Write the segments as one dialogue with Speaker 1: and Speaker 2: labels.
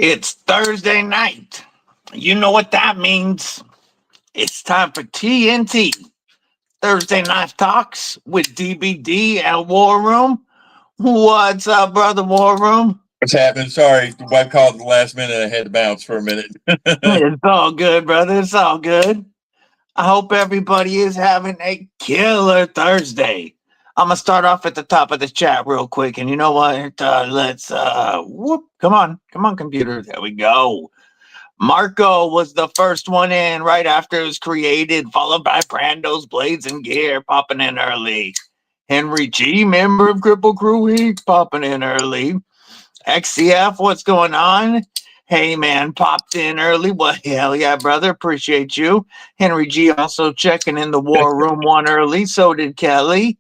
Speaker 1: It's Thursday night. You know what that means. It's time for TNT, Thursday Night Talks with DBD and War Room. What's up, brother War Room?
Speaker 2: What's happening? Sorry, the wife called at the last minute. I had to bounce for a minute.
Speaker 1: It's all good, brother. It's all good. I hope everybody is having a killer Thursday. I'm gonna start off at the top of the chat real quick, and you know what? Let's whoop! Come on, computer. There we go. Marco was the first one in right after it was created, followed by Brando's Blades and Gear popping in early. Henry G, member of Cripple Crew Week, popping in early. XCF, what's going on? Hey man, popped in early. Well, hell yeah, brother. Appreciate you. Henry G also checking in the War Room one early. So did Kelly.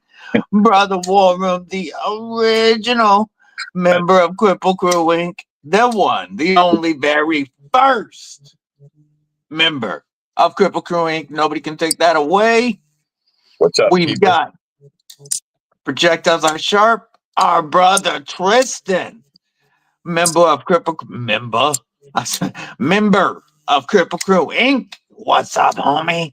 Speaker 1: Brother War Room, the original member of Cripple Crew Inc., the one, the only, very first member of Cripple Crew Inc. Nobody can take that away.
Speaker 2: What's up?
Speaker 1: We've
Speaker 2: people?
Speaker 1: got Projectiles Are Sharp, our brother Tristan, member of Cripple Crew Inc. What's up, homie?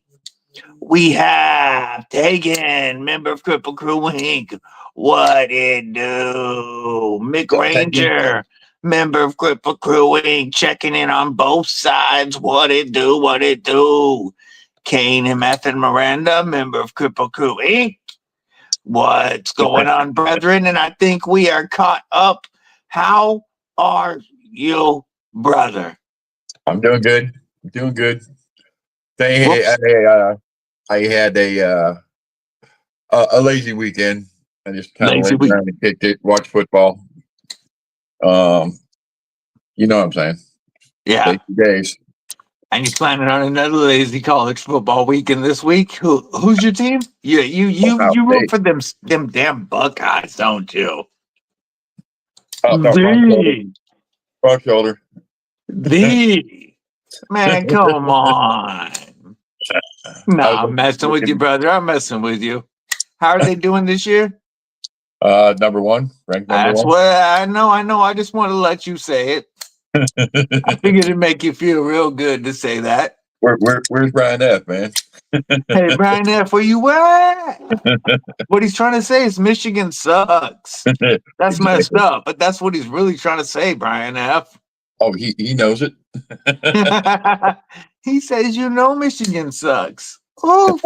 Speaker 1: We have Tegan, member of Cripple Crew Inc. What it do? Mick Ranger, member of Cripple Crew Inc. Checking in on both sides. What it do? What it do? Kane and Meth and Miranda, member of Cripple Crew Inc. What's going on, brethren? And I think we are caught up. How are you, brother?
Speaker 2: I'm doing good. I had a lazy weekend. I just kind of laid around and kicked it, watched football. You know what I'm saying?
Speaker 1: Yeah.
Speaker 2: Lazy days.
Speaker 1: And you're planning on another lazy college football weekend this week. Who's your team? Yeah, you root for them damn Buckeyes, don't you?
Speaker 2: Front shoulder.
Speaker 1: Man, come on. Nah, I'm messing with you, brother. I'm messing with you. How are they doing this year?
Speaker 2: Number one, ranked number one.
Speaker 1: That's what I know. I just want to let you say it. I figured it'd make you feel real good to say that.
Speaker 2: Where's Brian F, man?
Speaker 1: Hey, Brian F, where you at? What he's trying to say is Michigan sucks. That's messed up, but that's what he's really trying to say, Brian F.
Speaker 2: Oh, he knows it.
Speaker 1: He says, you know, Michigan sucks.
Speaker 2: Oof.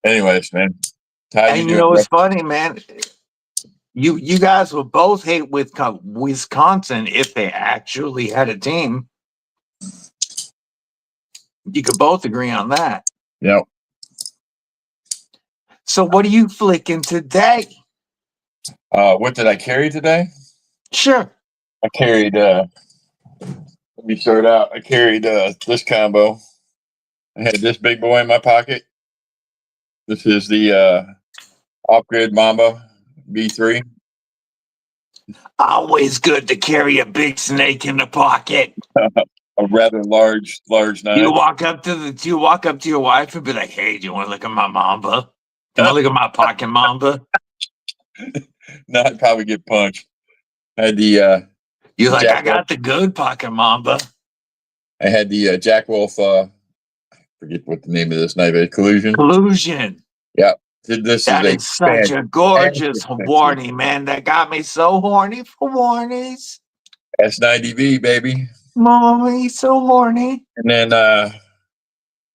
Speaker 2: Anyways, man.
Speaker 1: And you know, it's funny, man. You guys would both hate with Wisconsin if they actually had a team. You could both agree on that.
Speaker 2: Yep.
Speaker 1: So what are you flicking today?
Speaker 2: What did I carry today?
Speaker 1: Sure.
Speaker 2: I carried, let me start out. I carried this combo. I had this big boy in my pocket. This is the Off-Grid Mamba B3.
Speaker 1: Always good to carry a big snake in the pocket.
Speaker 2: A rather large knife.
Speaker 1: You walk up to your wife and be like, "Hey, do you want to look at my Mamba? Do you want to look at my pocket Mamba?"
Speaker 2: No, I'd probably get punched. I had the
Speaker 1: you're like, I got the good pocket Mamba.
Speaker 2: I had the Jack Wolf. I forget what the name of this knife is.
Speaker 1: Collusion.
Speaker 2: Yeah. This
Speaker 1: is such a gorgeous warning, man. That got me so horny for warnies.
Speaker 2: S90V, baby.
Speaker 1: Mommy, so horny.
Speaker 2: And then I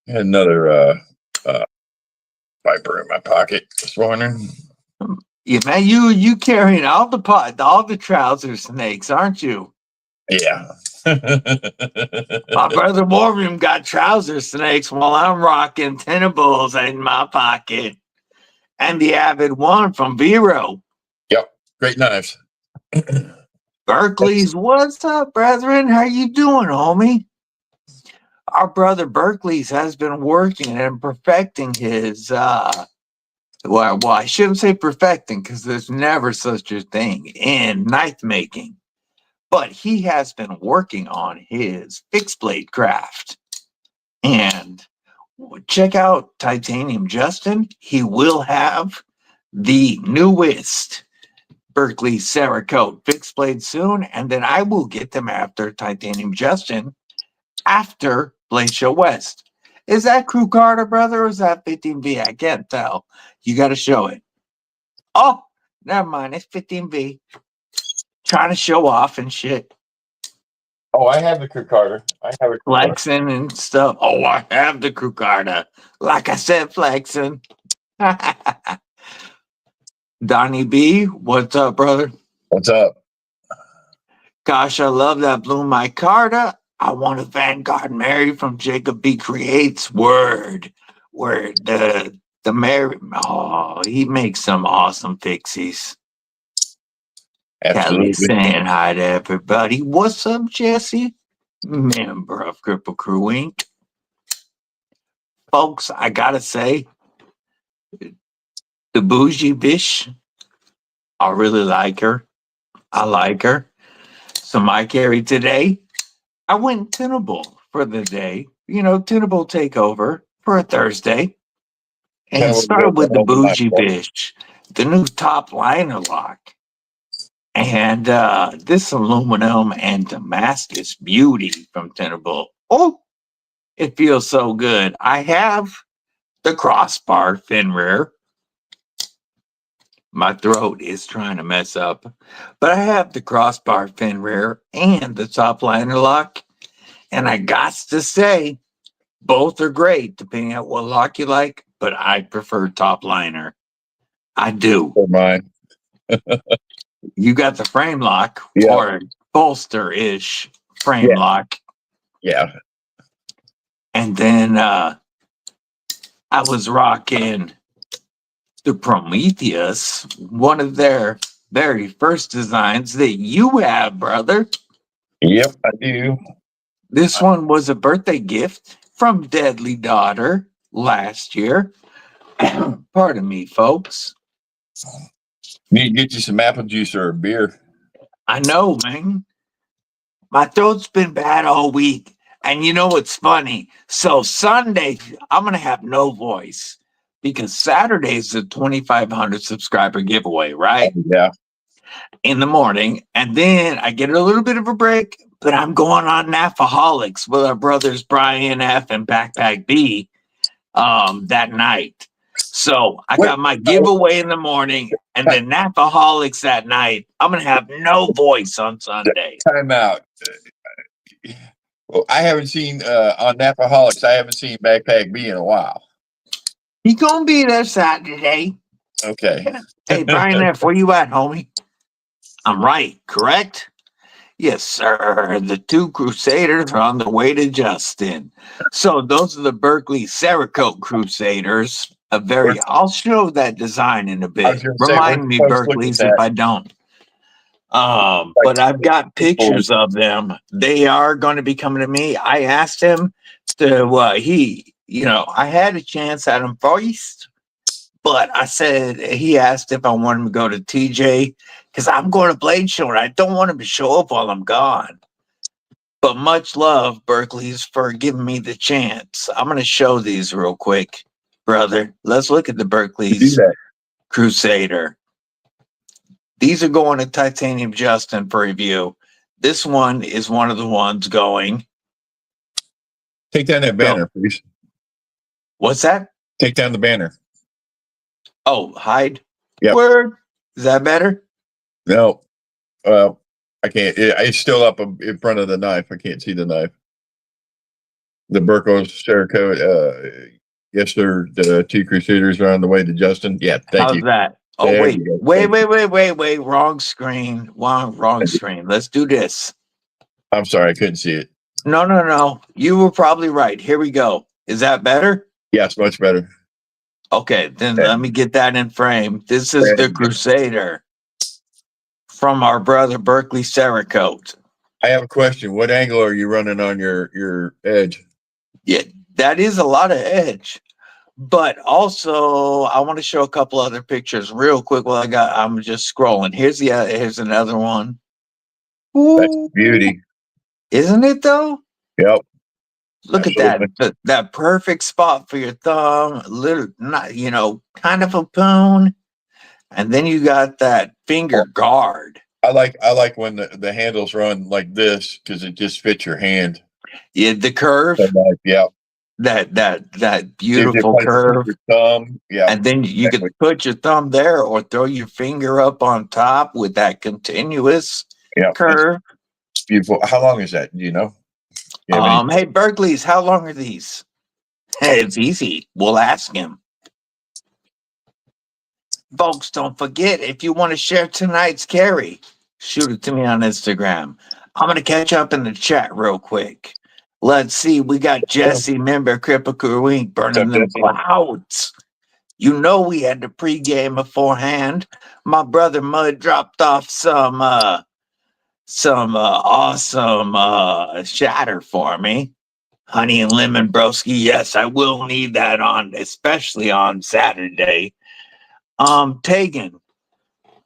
Speaker 2: had another Viper in my pocket this morning.
Speaker 1: Yeah, man, you carrying all the trouser snakes, aren't you?
Speaker 2: Yeah.
Speaker 1: My brother Morgan got trouser snakes while I'm rocking Tenables in my pocket. And the Avid One from Vero.
Speaker 2: Yep. Great knives.
Speaker 1: Berkeley's, what's up, brethren? How you doing, homie? Our brother Berkeley's has been working and perfecting his well, I shouldn't say perfecting because there's never such a thing in knife making. But he has been working on his fixed blade craft. And check out Titanium Justin. He will have the newest Berkeley Cerakote fixed blade soon, and then I will get them after Titanium Justin after Blade Show West. Is that Crew Carter, brother, or is that 15V? I can't tell. You got to show it. Oh, never mind. It's 15V. Trying to show off and shit.
Speaker 2: Oh, I have the Crew Carter. I have a Crew Carter.
Speaker 1: Flexing and stuff. Oh, I have the Crew Carter. Like I said, flexing. Donnie B, what's up, brother?
Speaker 2: What's up?
Speaker 1: Gosh, I love that Blue Micarta. I want a Vanguard Mary from Jacob B Creates. Word. The Mary. Oh, he makes some awesome fixies.
Speaker 2: Absolutely.
Speaker 1: Kelly saying hi to everybody. What's up, Jesse? Member of Cripple Crew Inc. Folks, I gotta say, the bougie bitch, I really like her. I like her. So my carry today, I went tenable for the day. You know, tenable takeover for a Thursday. And started with the bougie bitch, the new top liner lock. And this aluminum and Damascus beauty from Tenable. Oh, it feels so good. I have the crossbar Fenrir. My throat is trying to mess up. But I have the crossbar Fenrir and the top liner lock. And I got to say, both are great depending on what lock you like, but I prefer top liner. I do.
Speaker 2: For mine.
Speaker 1: You got the frame lock or bolster-ish frame lock.
Speaker 2: Yeah.
Speaker 1: And then I was rocking the Prometheus, one of their very first designs that you have, brother.
Speaker 2: Yep, I do.
Speaker 1: This one was a birthday gift from Deadly Daughter last year. Pardon me, folks.
Speaker 2: Need to get you some apple juice or a beer.
Speaker 1: I know, man. My throat's been bad all week. And you know what's funny? So Sunday, I'm going to have no voice because Saturday is the 2,500 subscriber giveaway, right?
Speaker 2: Yeah.
Speaker 1: In the morning. And then I get a little bit of a break, but I'm going on Nafaholics with our brothers Brian F and Backpack B that night. So I got my giveaway in the morning and then Nafaholics that night. I'm going to have no voice on Sunday.
Speaker 2: Time out. Well, I haven't seen on Napaholics, I haven't seen Backpack B in a while.
Speaker 1: He gonna be there Saturday.
Speaker 2: Okay.
Speaker 1: Hey, Brian F, where you at, homie? I'm right, correct? Yes, sir. The two Crusaders are on the way to Justin. So those are the Berkeley Cerakote Crusaders. I'll show that design in a bit. Remind me, Berkeley's, if I don't. But I've got pictures of them. They are going to be coming to me. I asked him to, I had a chance at him first, but I said, he asked if I wanted him to go to TJ because I'm going to Blade Show and I don't want him to show up while I'm gone. But much love, Berkeley's, for giving me the chance. I'm going to show these real quick, brother. Let's look at the Berkeley's Crusader. These are going to Titanium Justin for review. This one is one of the ones going.
Speaker 2: Take down that banner, please.
Speaker 1: What's that?
Speaker 2: Take down the banner.
Speaker 1: Oh, hide?
Speaker 2: Yep.
Speaker 1: Word. Is that better?
Speaker 2: No. Well, I can't. It's still up in front of the knife. I can't see the knife. The Berkeley Cerakote. Yes, sir. The two Crusaders are on the way to Justin. Yeah, thank you.
Speaker 1: How's that? Oh, wait. Wrong screen. Wrong screen. Let's do this.
Speaker 2: I'm sorry. I couldn't see it.
Speaker 1: No. You were probably right. Here we go. Is that better?
Speaker 2: Yes, much better.
Speaker 1: Okay, then let me get that in frame. This is the Crusader from our brother Berkeley Cerakote.
Speaker 2: I have a question. What angle are you running on your edge? Yeah,
Speaker 1: that is a lot of edge. But also, I want to show a couple other pictures real quick while I'm just scrolling. Here's another one.
Speaker 2: Ooh. That's beauty.
Speaker 1: Isn't it though?
Speaker 2: Yep.
Speaker 1: Look Absolutely. At that. That perfect spot for your thumb, kind of a pone. And then you got that finger guard.
Speaker 2: I like when the handles run like this because it just fits your hand.
Speaker 1: Yeah, the curve,
Speaker 2: So, like, yeah,
Speaker 1: that
Speaker 2: gives you a
Speaker 1: beautiful
Speaker 2: place to put
Speaker 1: curve.
Speaker 2: your thumb. Yeah,
Speaker 1: And then you
Speaker 2: exactly.
Speaker 1: could put your thumb there or throw your finger up on top with that continuous
Speaker 2: Yeah, that's
Speaker 1: curve.
Speaker 2: beautiful. How long is that? Do you know? You have any?
Speaker 1: Hey, Berkeley's, how long are these? Hey, it's easy. We'll ask him. Folks, don't forget, if you want to share tonight's carry, shoot it to me on Instagram. I'm going to catch up in the chat real quick. Let's see. We got Jesse, member Cripple Crew Inc. burning them
Speaker 2: Jesse?
Speaker 1: clouds. You know we had the pregame beforehand. My brother Mud dropped off some awesome shatter for me. Honey and lemon broski. Yes, I will need that on, especially on Saturday. Tegan,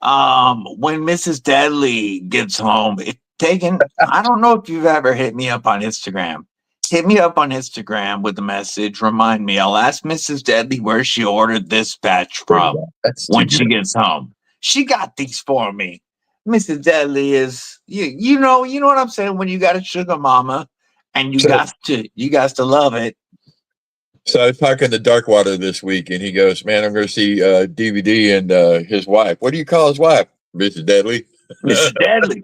Speaker 1: when Mrs. Deadly gets home, Tegan, I don't know if you've ever hit me up on Instagram. Hit me up on Instagram with a message. Remind me. I'll ask Mrs. Deadly where she ordered this batch from
Speaker 2: That's too
Speaker 1: when she
Speaker 2: good.
Speaker 1: gets home. She got these for me. Mrs. Deadly is you know what I'm saying when you got a sugar mama and you got to love it.
Speaker 2: So I was talking to Darkwater this week, and he goes, "Man, I'm going to see DVD and his wife. What do you call his wife, Mrs. Deadly?"
Speaker 1: Mrs. Deadly.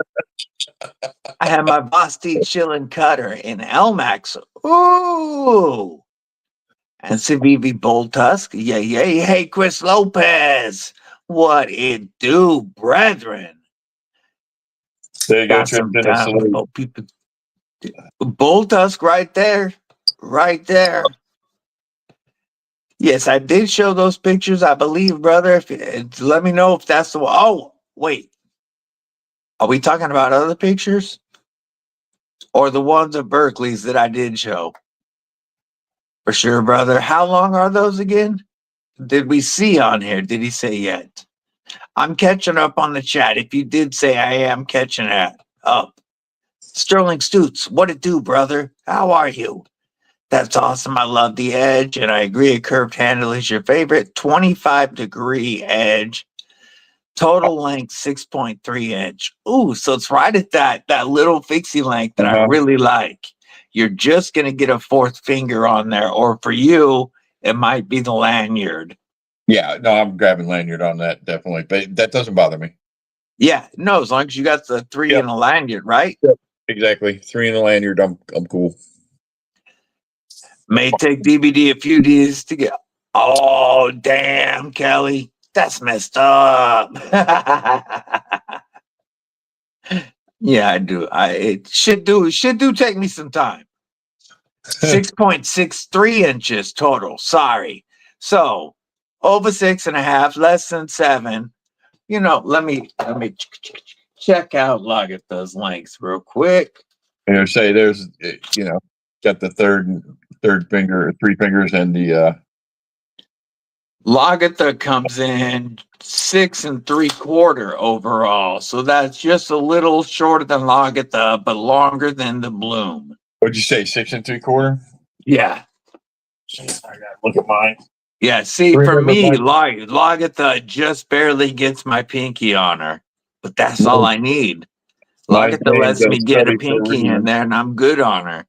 Speaker 1: I had my Basti chillin' cutter in Elmax. Ooh. And Civivi Bull Tusk. Yeah. Hey, Chris Lopez. What it do, brethren?
Speaker 2: There you go,
Speaker 1: Got some
Speaker 2: Tristan.
Speaker 1: time before people. Bull Tusk right there. Right there. Yes, I did show those pictures, I believe, brother. Let me know if that's the one. Oh, wait. Are we talking about other pictures? Or the ones of Berkeley's that I did show? For sure, brother. How long are those again? Did we see on here? Did he say yet? I'm catching up on the chat. If you did say I am catching up. Sterling Stutes, what it do, brother? How are you? That's awesome. I love the edge, and I agree a curved handle is your favorite. 25-degree edge. Total length 6.3 inch. Ooh, so it's right at that little fixie length that I really like. You're just gonna get a fourth finger on there, or for you, it might be the lanyard.
Speaker 2: Yeah, no, I'm grabbing lanyard on that definitely, but that doesn't bother me.
Speaker 1: Yeah, no, as long as you got the 3 in a lanyard, right?
Speaker 2: Yep. Exactly, 3 in the lanyard. I'm cool.
Speaker 1: May take DVD a few days to get. Oh, damn, Kelly. That's messed up. Yeah, I do. It should do take me some time. 6.63 inches total. Sorry. So over 6.5, less than 7. You know, let me check out Lagatha's lengths real quick.
Speaker 2: Say there's got the third finger, 3 fingers, and the
Speaker 1: Lagatha comes in 6 3/4 overall. So that's just a little shorter than Lagatha, but longer than the Bloom.
Speaker 2: what'd you say, 6 3/4?
Speaker 1: Yeah.
Speaker 2: I gotta look at mine.
Speaker 1: Yeah, see, for
Speaker 2: Remember
Speaker 1: me,
Speaker 2: mine?
Speaker 1: Lagatha just barely gets my pinky on her, but that's all I need.
Speaker 2: Mine
Speaker 1: Lagatha
Speaker 2: named
Speaker 1: lets me get a
Speaker 2: Study for a
Speaker 1: pinky in
Speaker 2: reason.
Speaker 1: there, and I'm good on her.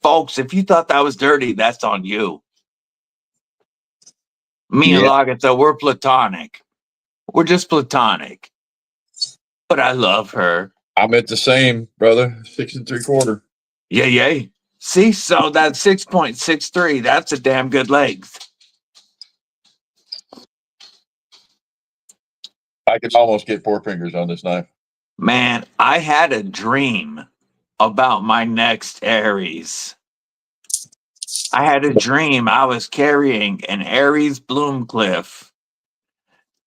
Speaker 1: Folks, if you thought that was dirty, that's on you. Me and
Speaker 2: Yeah.
Speaker 1: Lagatha, we're platonic. We're just platonic. But I love her.
Speaker 2: I'm at the same, brother. 6 3/4.
Speaker 1: Yay. See, so that's 6.63. That's a damn good length.
Speaker 2: I could almost get 4 fingers on this knife.
Speaker 1: Man, I had a dream about my next Aries. I had a dream I was carrying an Aries Bloomcliff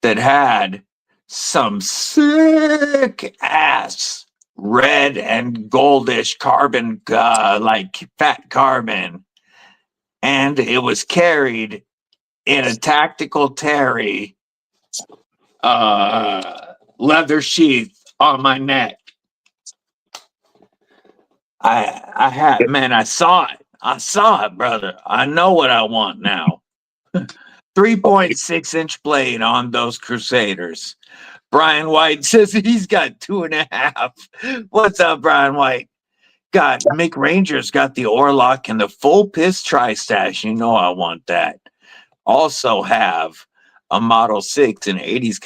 Speaker 1: that had some sick ass red and goldish carbon, like fat carbon. And it was carried in a tactical Terry leather sheath on my neck. I saw it. I saw it, brother. I know what I want now. 3.6-inch blade on those Crusaders. Brian White says he's got 2.5. What's up, Brian White? Got Mick Ranger's got the Orlock and the full piss tri-stash. You know I want that. Also have a Model 6 and 80s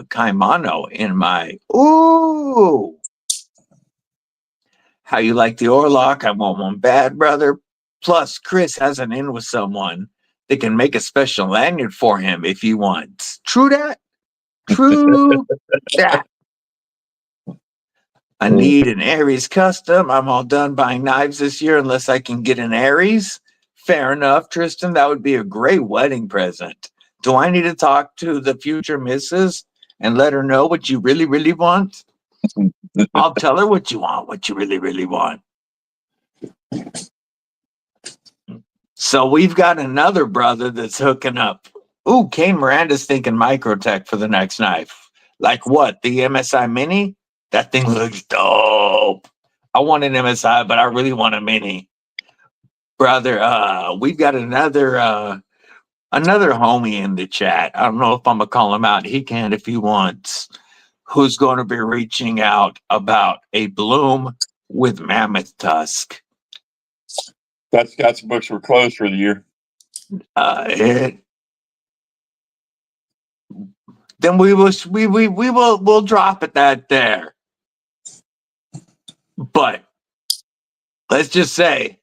Speaker 1: Kaimano in my... Ooh! How you like the Orlock? I want one bad, brother. Plus, Chris has an in with someone that can make a special lanyard for him if he wants. True that? True that. I need an Aries custom. I'm all done buying knives this year unless I can get an Aries. Fair enough, Tristan. That would be a great wedding present. Do I need to talk to the future missus and let her know what you really, really want? I'll tell her what you want, what you really, really want. So we've got another brother that's hooking up. Ooh, Kane Miranda's thinking Microtech for the next knife. Like what? The MSI Mini? That thing looks dope. I want an MSI, but I really want a Mini. Brother, we've got another homie in the chat. I don't know if I'm gonna call him out. He can if he wants. Who's going to be reaching out about a bloom with mammoth tusk?
Speaker 2: That Scott's books were closed for the year.
Speaker 1: Then we'll drop it that there. But let's just say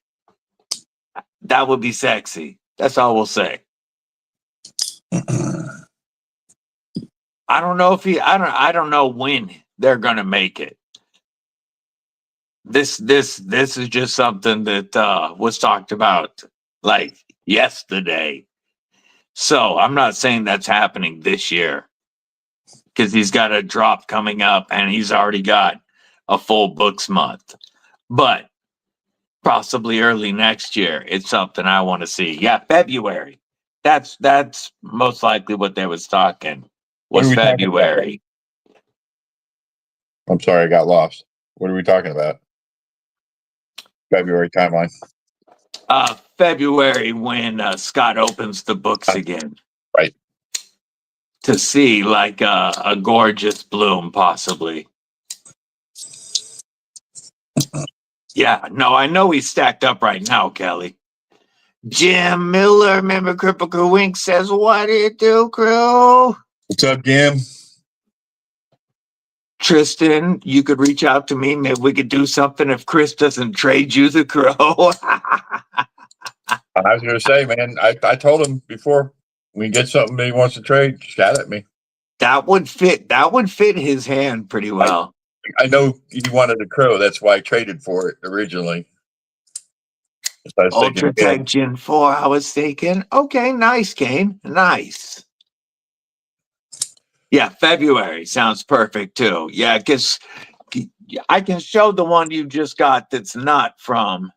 Speaker 1: that would be sexy. That's all we'll say. I don't know if I don't know when they're gonna make it. This is just something that was talked about like yesterday. So I'm not saying that's happening this year because he's got a drop coming up and he's already got a full books month. But possibly early next year, it's something I want to see. Yeah, February. That's most likely what they was talking. Was February.
Speaker 2: I'm sorry, I got lost. What are we talking about? February timeline.
Speaker 1: February when Scott opens the books again.
Speaker 2: Right.
Speaker 1: To see like a gorgeous bloom, possibly. Yeah, no, I know he's stacked up right now, Kelly. Jim Miller, member Cripple Wink says, what do you do, crew?
Speaker 2: What's up, Jim?
Speaker 1: Tristan, you could reach out to me. Maybe we could do something if Chris doesn't trade you the crow.
Speaker 2: I was going to say, man, I told him before we get something that he wants to trade, shout at me.
Speaker 1: That would fit his hand pretty well.
Speaker 2: I know he wanted a crow. That's why I traded for it originally.
Speaker 1: Ultra Tech Gen 4, I was thinking. Okay, nice, Kane. Nice. Yeah, February sounds perfect too. Yeah, because I can show the one you just got that's not from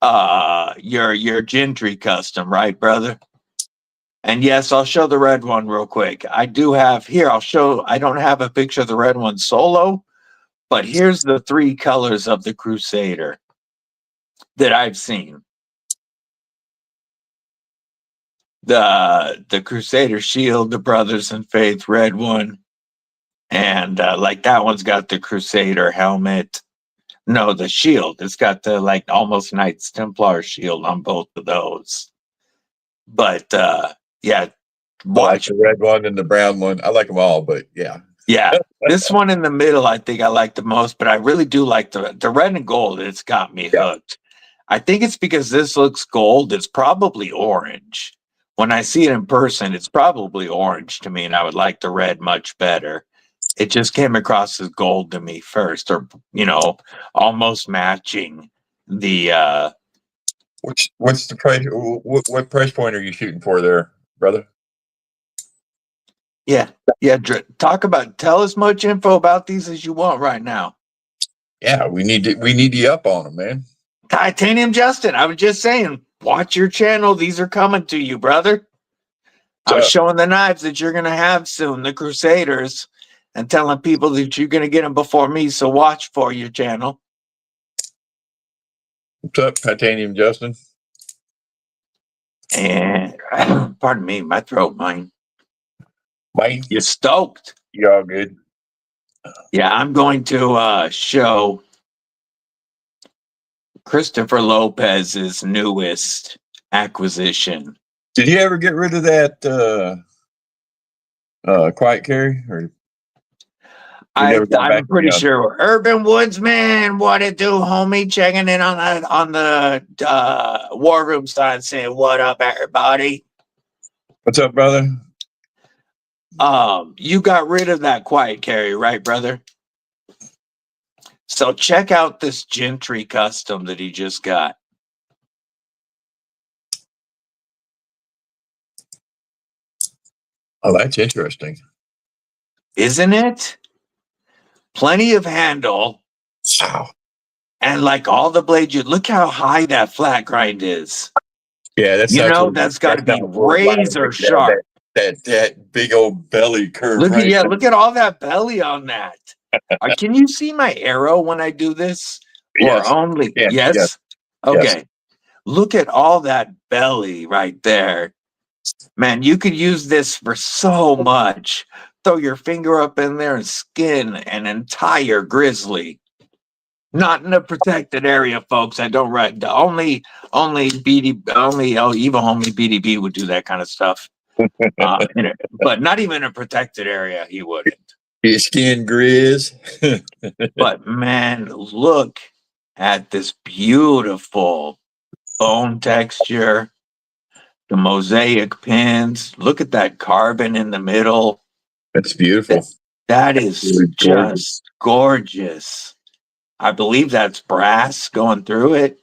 Speaker 1: your Gentry custom, right, brother? And yes, I'll show the red one real quick. I do have here, I don't have a picture of the red one solo, but here's the 3 colors of the Crusader that I've seen. The Crusader Shield, the Brothers in Faith red one, and like that one's got the Crusader helmet. No, the shield. It's got the like almost Knights Templar shield on both of those. But yeah,
Speaker 2: watch the red one and the brown one. I like them all, but yeah.
Speaker 1: Yeah, this one in the middle, I think I like the most, but I really do like the red and gold. It's got me hooked. I think it's because this looks gold. It's probably orange. When I see it in person, it's probably orange to me, and I would like the red much better. It just came across as gold to me first, or almost matching the.
Speaker 2: What's the price? What price point are you shooting for there, brother?
Speaker 1: Yeah. Tell as much info about these as you want right now.
Speaker 2: Yeah, we need you up on them, man.
Speaker 1: Titanium Justin, I was just saying, watch your channel. These are coming to you, brother. I was showing the knives that you're going to have soon, the Crusaders, and telling people that you're going to get them before me, so watch for your channel.
Speaker 2: What's up, Titanium Justin?
Speaker 1: And Pardon me, my throat, mine.
Speaker 2: Mine,
Speaker 1: You stoked?
Speaker 2: you all good?
Speaker 1: Yeah, I'm going to show Christopher Lopez's newest acquisition.
Speaker 2: Did you ever get rid of that quiet carry, or we never got back
Speaker 1: I'm
Speaker 2: to
Speaker 1: pretty
Speaker 2: you on?
Speaker 1: sure Urban Woodsman, what it do, homie? Checking in on the war room side, saying what up, everybody.
Speaker 2: What's up, brother?
Speaker 1: You got rid of that quiet carry, right, brother? So check out this Gentry custom that he just got.
Speaker 2: Oh, that's interesting.
Speaker 1: Isn't it? Plenty of handle.
Speaker 2: Wow.
Speaker 1: And like all the blades, you look how high that flat grind is.
Speaker 2: Yeah, that's
Speaker 1: You
Speaker 2: not
Speaker 1: know,
Speaker 2: for,
Speaker 1: that's got to be
Speaker 2: not for
Speaker 1: razor
Speaker 2: that,
Speaker 1: sharp.
Speaker 2: that big old belly curve.
Speaker 1: Look at
Speaker 2: right?
Speaker 1: look at all that belly on that. Can you see my arrow when I do this? Or
Speaker 2: Yes.
Speaker 1: only
Speaker 2: Yeah,
Speaker 1: yes?
Speaker 2: yes,
Speaker 1: Okay.
Speaker 2: yes.
Speaker 1: Look at all that belly right there. Man, you could use this for so much. Throw your finger up in there and skin an entire grizzly. Not in a protected area, folks. I don't write. Only BD, only Evil Homie BDB would do that kind of stuff. But not even in a protected area, he wouldn't.
Speaker 2: His skin grizz.
Speaker 1: But man, look at this beautiful bone texture, the mosaic pins. Look at that carbon in the middle.
Speaker 2: That's beautiful.
Speaker 1: That is
Speaker 2: Really gorgeous.
Speaker 1: just gorgeous. I believe that's brass going through it.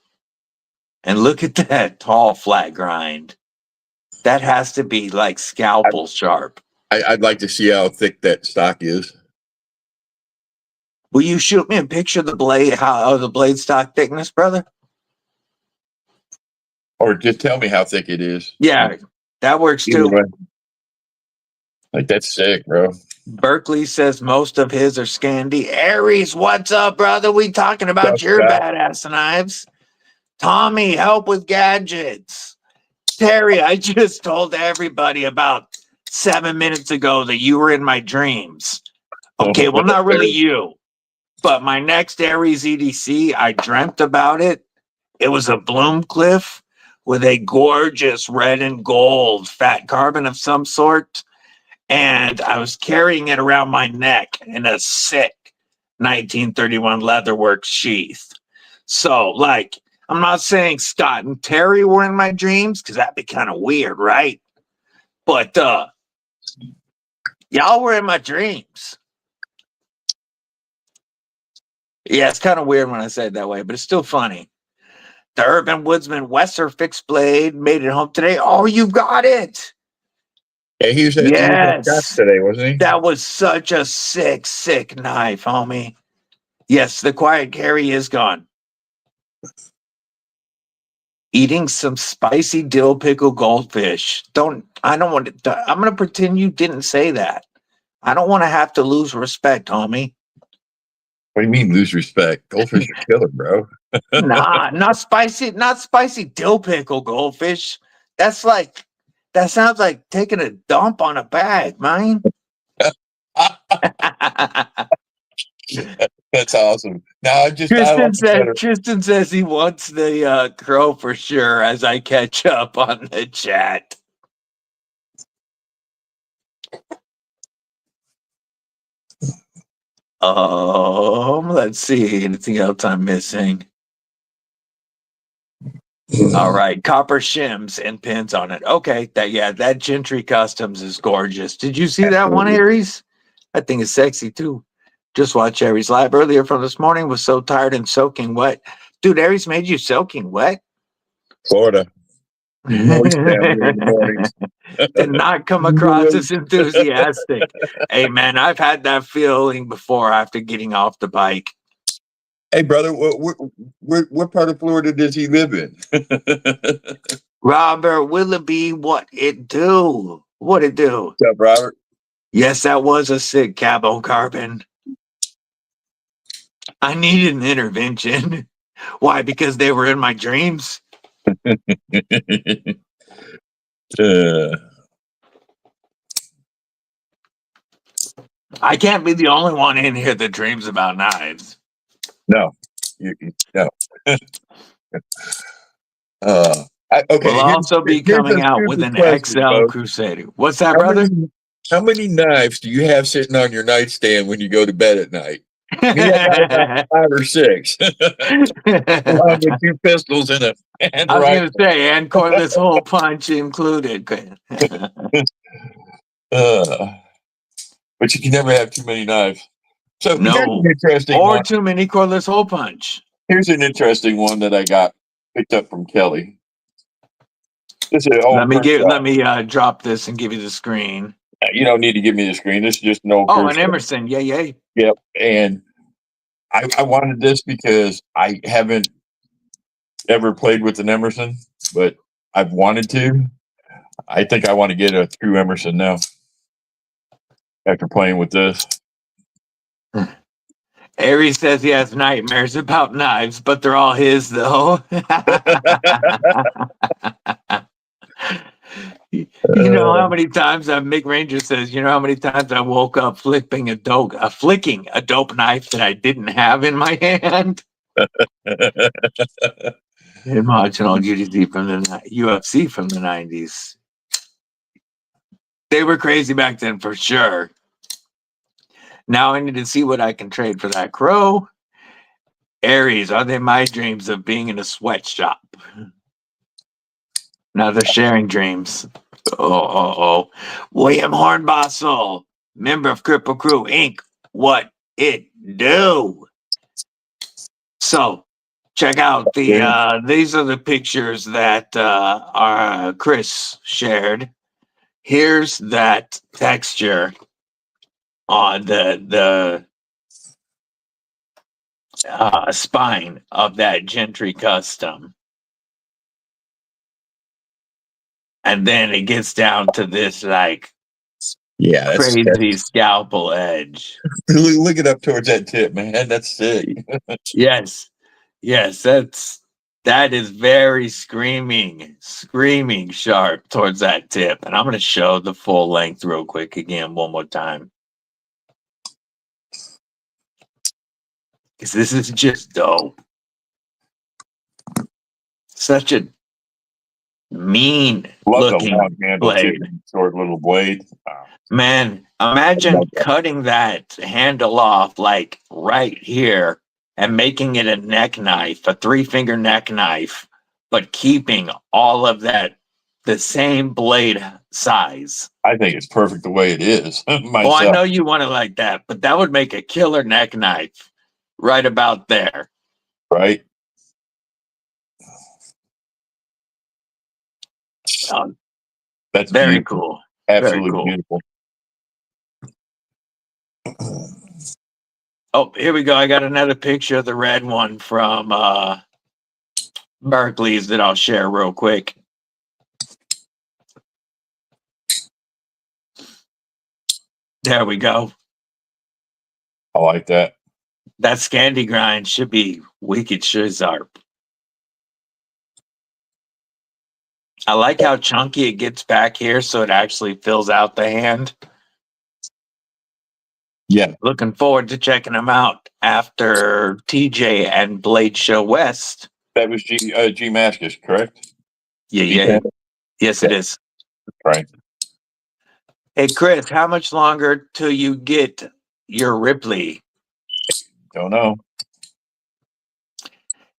Speaker 1: And look at that tall flat grind. That has to be like scalpel sharp.
Speaker 2: I'd like to see how thick that stock is.
Speaker 1: Will you shoot me a picture of the blade, how the blade stock thickness, brother?
Speaker 2: Or just tell me how thick it is.
Speaker 1: Yeah, that works
Speaker 2: Either
Speaker 1: too.
Speaker 2: way. Like, that's sick, bro.
Speaker 1: Berkeley says most of his are Scandi. Aries, what's up, brother? We talking about
Speaker 2: What's up,
Speaker 1: your
Speaker 2: Scott?
Speaker 1: badass knives. Tommy, help with gadgets. Terry, I just told everybody about 7 minutes ago that you were in my dreams. Okay, well, not really you, but my next Aries EDC, I dreamt about it. It was a Bloomcliff with a gorgeous red and gold fat carbon of some sort. And I was carrying it around my neck in a sick 1931 Leatherworks sheath. So, like, I'm not saying Scott and Terry were in my dreams because that'd be kind of weird, right? But y'all were in my dreams. Yeah, it's kind of weird when I say it that way, but it's still funny. The Urban Woodsman Wesser fixed blade made it home today. Oh, you got it.
Speaker 2: Yeah, he was at Scott's today, wasn't he?
Speaker 1: That was such a sick, sick knife, homie. Yes, the quiet carry is gone. Eating some spicy dill pickle goldfish. I don't want to, I'm going to pretend you didn't say that. I don't want to have to lose respect, homie.
Speaker 2: What do you mean lose respect? Goldfish are killer, bro.
Speaker 1: Nah, not spicy dill pickle goldfish. That sounds like taking a dump on a bag, man.
Speaker 2: That's awesome. Now
Speaker 1: Tristan says he wants the crow for sure as I catch up on the chat. Let's see. Anything else I'm missing? All right, copper shims and pins on it. Okay, that Gentry Customs is gorgeous. Did you see that one, Aries? I think it's sexy too. Just watched Aries live earlier from this morning. Was so tired and soaking wet. Dude, Aries made you soaking wet?
Speaker 2: Florida. Moist down here in the mornings.
Speaker 1: Did not come across as enthusiastic. Hey, man, I've had that feeling before after getting off the bike.
Speaker 2: Hey, brother, what part of Florida does he live in?
Speaker 1: Robert Willoughby, what it do? What it do?
Speaker 2: What's up, Robert?
Speaker 1: Yes, that was a sick cabo carbon. I needed an intervention. Why? Because they were in my dreams. I can't be the only one in here that dreams about knives.
Speaker 2: No, no. Okay.
Speaker 1: We'll also be coming out
Speaker 2: here's
Speaker 1: with
Speaker 2: a
Speaker 1: an
Speaker 2: question,
Speaker 1: XL
Speaker 2: folks.
Speaker 1: Crusader. What's that,
Speaker 2: How
Speaker 1: brother?
Speaker 2: how many knives do you have sitting on your nightstand when you go to bed at night? Me, I got about 5 or 6. Along with 2 pistols and a hand
Speaker 1: I was
Speaker 2: rifle.
Speaker 1: going to say, and cordless hole punch included.
Speaker 2: But you can never have too many knives. So here's
Speaker 1: No,
Speaker 2: an interesting
Speaker 1: or
Speaker 2: one.
Speaker 1: too many cordless hole punch.
Speaker 2: Here's an interesting one that I got picked up from Kelly. This is
Speaker 1: Let me drop this and give you the screen.
Speaker 2: You don't need to give me the screen. This is just an old.
Speaker 1: Oh, and Emerson, yay.
Speaker 2: Yep. And I wanted this because I haven't ever played with an Emerson, but I've wanted to. I think I want to get a true Emerson now after playing with this.
Speaker 1: Aries says he has nightmares about knives, but they're all his, though. You know how many times Mick Ranger says, you know how many times I woke up flicking a dope knife that I didn't have in my hand? In marginal UGC from the UFC from the 90s. They were crazy back then for sure. Now I need to see what I can trade for that crow. Aries, are they my dreams of being in a sweatshop? Now they're sharing dreams. Oh. William Hornbostel, member of Cripple Crew Inc. What it do? So check out the these are the pictures that our Chris shared. Here's that texture on the spine of that Gentry Custom. And then it gets down to this like crazy scalpel edge.
Speaker 2: Look it up towards that tip, man. That's sick.
Speaker 1: Yes, that is very screaming sharp towards that tip. And I'm going to show the full length real quick again one more time. Because this is just dope. Such a mean looking blade.
Speaker 2: Short little blade. Wow.
Speaker 1: Man, imagine cutting that handle off like right here and making it a neck knife, a 3-finger neck knife, but keeping all of that the same blade size.
Speaker 2: I think it's perfect the way it is.
Speaker 1: Oh, I know you want it like that, but that would make a killer neck knife right about there.
Speaker 2: Right. That's
Speaker 1: very
Speaker 2: beautiful.
Speaker 1: Cool.
Speaker 2: Absolutely
Speaker 1: very cool.
Speaker 2: Beautiful.
Speaker 1: Oh, here we go. I got another picture of the red one from Berkeley's that I'll share real quick. There we go.
Speaker 2: I like that.
Speaker 1: That Scandi grind should be wicked sharp. I like how chunky it gets back here so it actually fills out the hand.
Speaker 2: Yeah.
Speaker 1: Looking forward to checking them out after TJ and Blade Show West.
Speaker 2: That was G Maskus, correct?
Speaker 1: Yeah. Yes, it is.
Speaker 2: Right.
Speaker 1: Hey, Chris, how much longer till you get your Ripley?
Speaker 2: Don't know.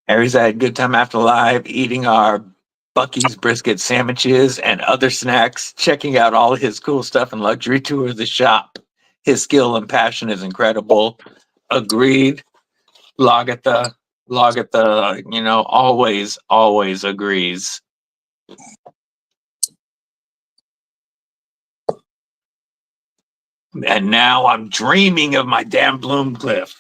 Speaker 1: Aries had a good time after live, eating our Bucky's brisket sandwiches and other snacks, checking out all his cool stuff and luxury tour of the shop. His skill and passion is incredible. Agreed. Logatha, always agrees. And now I'm dreaming of my damn Bloomcliff.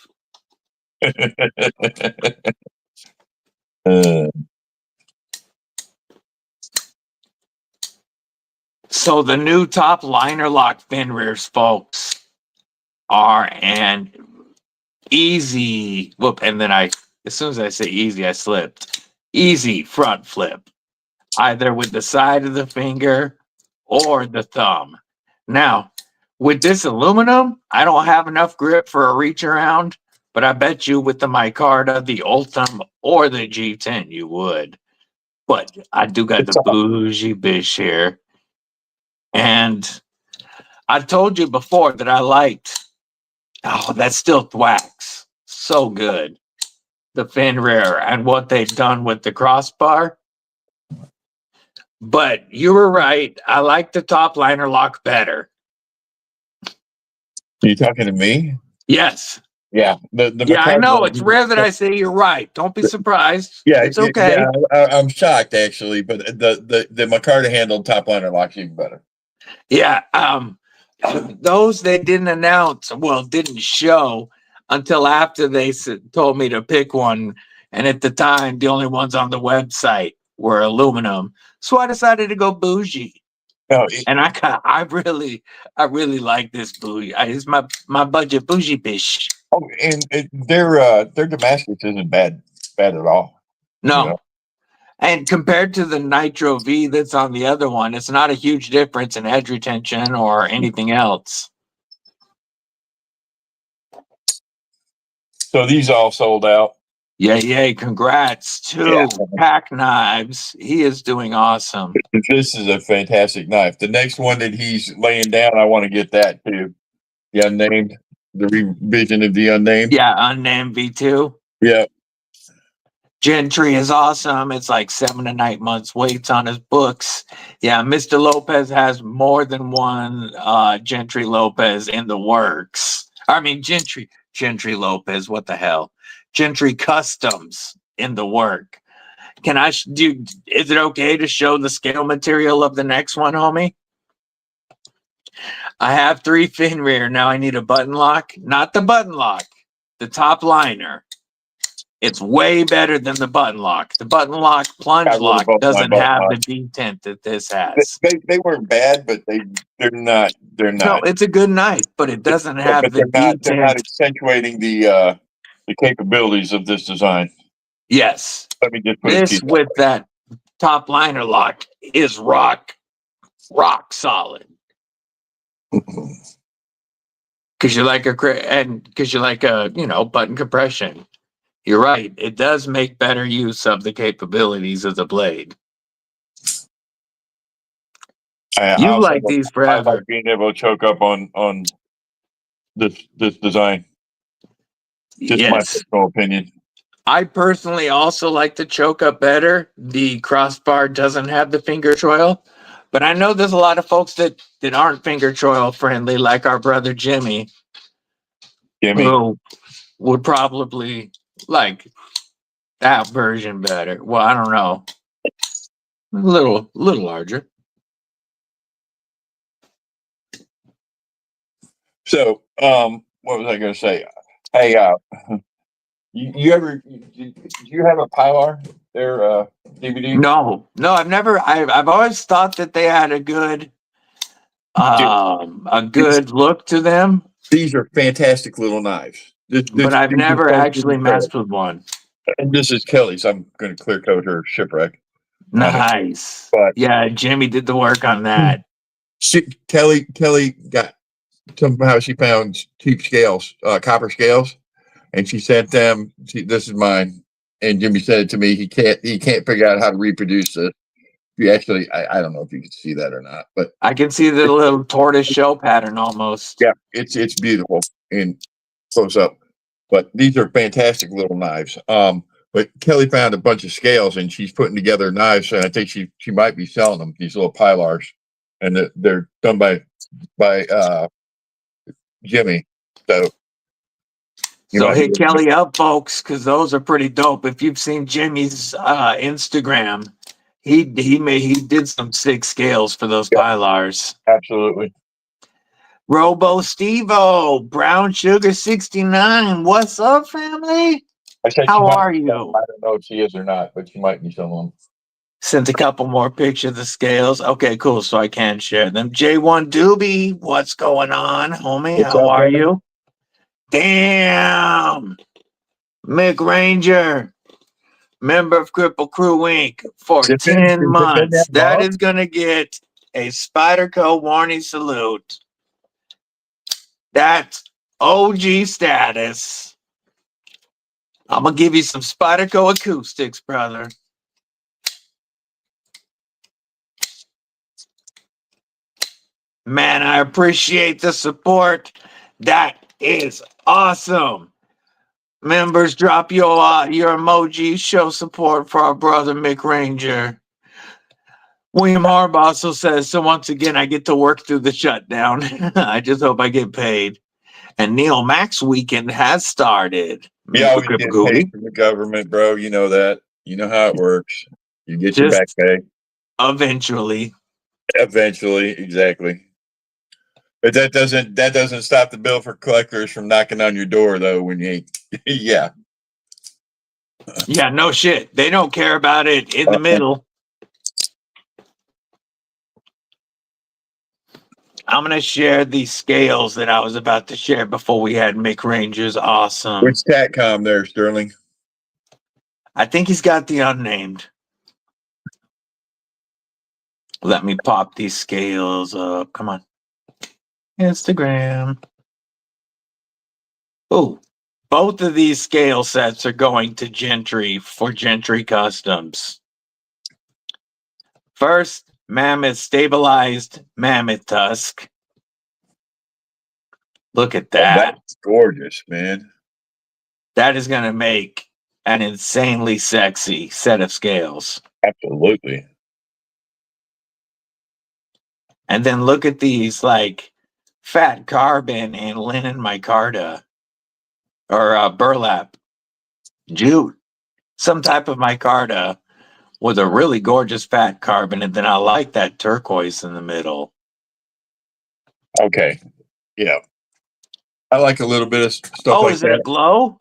Speaker 1: So the new top liner lock fin rears, folks, are an easy whoop. And then as soon as I say easy, I slipped. Easy front flip, either with the side of the finger or the thumb. Now, with this aluminum, I don't have enough grip for a reach around, but I bet you with the micarta, the Ultim, or the G10, you would. But I do got the bougie bish here. And I told you before that I liked, oh, that still thwacks. So good. The Fenrir and what they've done with the crossbar. But you were right. I like the top liner lock better.
Speaker 2: Are you talking to me?
Speaker 1: Yes.
Speaker 2: Yeah.
Speaker 1: Yeah, I know. It's rare that I say you're right. Don't be surprised.
Speaker 2: Yeah,
Speaker 1: It's okay.
Speaker 2: Yeah, I'm shocked actually, but the micarta handled top liner locks even better.
Speaker 1: Yeah. Those they didn't announce, well, didn't show until after they told me to pick one. And at the time, the only ones on the website were aluminum. So I decided to go bougie.
Speaker 2: No,
Speaker 1: And I really like this bougie. It's my budget bougie bish.
Speaker 2: and their Damascus isn't bad at all.
Speaker 1: No.
Speaker 2: You know?
Speaker 1: And compared to the Nitro V that's on the other one, it's not a huge difference in edge retention or anything else.
Speaker 2: So these all sold out.
Speaker 1: Yay. Congrats to Pack Knives. He is doing awesome.
Speaker 2: This is a fantastic knife. The next one that he's laying down, I want to get that too. The Unnamed, the revision of the Unnamed.
Speaker 1: Yeah, Unnamed V2.
Speaker 2: Yeah.
Speaker 1: Gentry is awesome. It's like 7 to 9 months waits on his books. Yeah, Mr. Lopez has more than one Gentry Lopez in the works. I mean, Gentry Lopez, what the hell? Gentry Customs in the work. Can I do? Is it okay to show the scale material of the next one, homie? I have 3 Fenrir. Now I need a button lock. Not the button lock, the top liner. It's way better than the button lock. The button lock plunge lock doesn't have the detent that this has.
Speaker 2: They weren't bad, but they're not.
Speaker 1: No, it's a good knife, but it doesn't have the detent.
Speaker 2: They're not accentuating the capabilities of this design.
Speaker 1: Yes.
Speaker 2: Let me just put
Speaker 1: this with that top liner lock is rock solid. Because you like a button compression. You're right. It does make better use of the capabilities of the blade. You like these forever.
Speaker 2: I like being able to choke up on this design. Just my personal opinion.
Speaker 1: I personally also like the choke up better. The crossbar doesn't have the finger choil, but I know there's a lot of folks that aren't finger choil friendly, like our brother Jimmy, who would probably like that version better. Well, I don't know. A little larger.
Speaker 2: So, what was I going to say? Hey, you have a Pilar there, DVD?
Speaker 1: No, I've never. I've always thought that they had a good look to them.
Speaker 2: These are fantastic little knives.
Speaker 1: But I've never actually messed with one.
Speaker 2: And this is Kelly's. I'm going to clear coat her shipwreck.
Speaker 1: Nice. But yeah, Jimmy did the work on that.
Speaker 2: Kelly got somehow she found cheap scales, copper scales, and she sent them. This is mine. And Jimmy said it to me. He can't figure out how to reproduce this. You actually, I don't know if you can see that or not, but
Speaker 1: I can see the little tortoise shell pattern almost.
Speaker 2: Yeah, it's beautiful in close up. But these are fantastic little knives. But Kelly found a bunch of scales and she's putting together knives, and I think she might be selling them, these little Pilars, and they're done by Jimmy. So
Speaker 1: hit Kelly up, folks, because those are pretty dope. If you've seen Jimmy's Instagram, he did some sick scales for those Pilars.
Speaker 2: Absolutely.
Speaker 1: Robo Stevo, Brown Sugar 69. What's up, family? How are you?
Speaker 2: I don't know if she is or not, but she might be someone.
Speaker 1: Sent a couple more pictures of the scales. Okay, cool. So I can share them. J1 Doobie, what's going on, homie? How are you? Damn. Mick Ranger, member of Cripple Crew Inc. for 10 months. That is going to get a Spyderco warning salute. That's OG status. I'm gonna give you some Spyderco acoustics, brother. Man, I appreciate the support. That is awesome. Members, drop your emojis, show support for our brother Mick Ranger. William Harbaugh also says, so once again, I get to work through the shutdown. I just hope I get paid. And Neil Max weekend has started.
Speaker 2: We always get paid from the government, bro. You know that. You know how it works. You get your back pay.
Speaker 1: Eventually.
Speaker 2: Eventually, exactly. But that doesn't stop the bill for collectors from knocking on your door, though. When you, yeah,
Speaker 1: no shit. They don't care about it in the middle. I'm gonna share these scales that I was about to share before we had Mick Ranger's awesome.
Speaker 2: Which Tatcom there, Sterling?
Speaker 1: I think he's got the unnamed. Let me pop these scales up. Come on. Instagram. Oh, both of these scale sets are going to Gentry for Gentry Customs. First, Mammoth stabilized mammoth tusk. Look at that.
Speaker 2: That's gorgeous, man.
Speaker 1: That is going to make an insanely sexy set of scales.
Speaker 2: Absolutely.
Speaker 1: And then look at these like fat carbon and linen micarta or burlap jute, some type of micarta with a really gorgeous fat carbon. And then I like that turquoise in the middle.
Speaker 2: Okay. Yeah. I like a little bit of stuff like that.
Speaker 1: Is it a glow?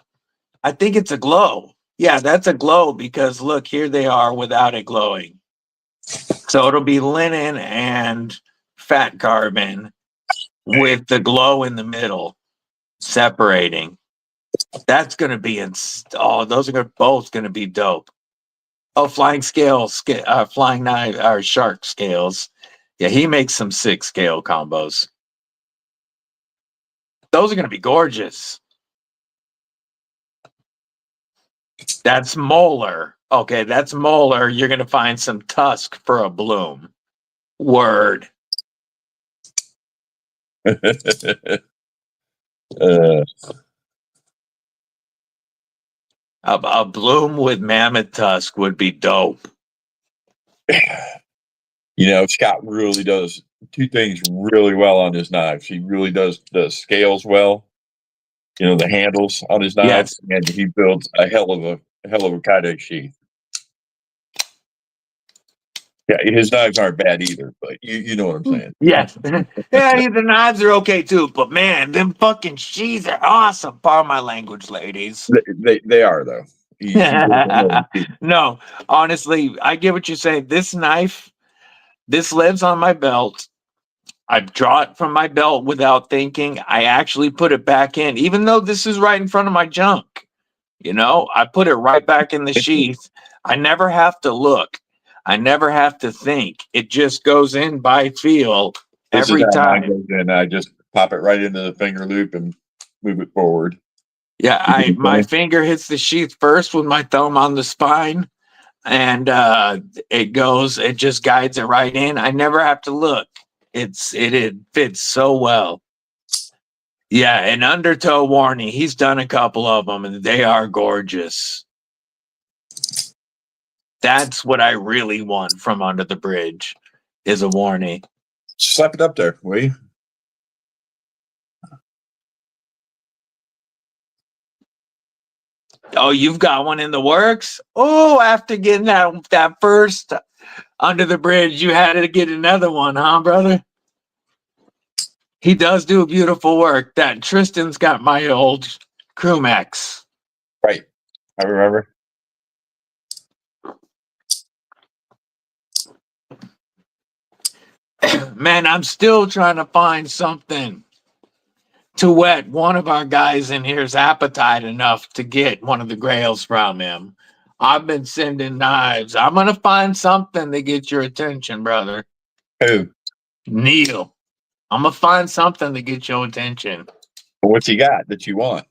Speaker 1: I think it's a glow. Yeah, that's a glow because look, here they are without it glowing. So it'll be linen and fat carbon with the glow in the middle separating. That's going to be those are both going to be dope. Oh, flying scales, flying knife or shark scales. Yeah, he makes some sick scale combos. Those are going to be gorgeous. That's molar. Okay, that's molar. You're going to find some tusk for a bloom. Word. A bloom with mammoth tusk would be dope.
Speaker 2: You know, Scott really does two things really well on his knives. He really does the scales well. You know, the handles on his knives, and he builds a hell of a kydex sheath. Yeah, his knives aren't bad either, but you know what I'm saying.
Speaker 1: Yes. Yeah, the knives are okay too, but man, them fucking sheaths are awesome. Pardon my language, ladies.
Speaker 2: They are though.
Speaker 1: No, honestly, I get what you're saying. This knife, this lives on my belt. I draw it from my belt without thinking. I actually put it back in, even though this is right in front of my junk. You know, I put it right back in the sheath. I never have to look. I never have to think. It just goes in by feel every time.
Speaker 2: And I just pop it right into the finger loop and move it forward.
Speaker 1: Yeah, my finger hits the sheath first with my thumb on the spine, and it just guides it right in. I never have to look. It fits so well. Yeah, and Undertow Warning, he's done a couple of them, and they are gorgeous. That's what I really want from Under the Bridge, is a warning.
Speaker 2: Slap it up there, will you?
Speaker 1: Oh, you've got one in the works? Oh, after getting that first Under the Bridge, you had to get another one, huh, brother? He does do beautiful work. That Tristan's got my old Crumax.
Speaker 2: Right. I remember.
Speaker 1: Man, I'm still trying to find something to whet one of our guys in here's appetite enough to get one of the grails from him. I've been sending knives. I'm going to find something to get your attention, brother.
Speaker 2: Who?
Speaker 1: Neil, I'm gonna find something to get your attention.
Speaker 2: What you got that you want?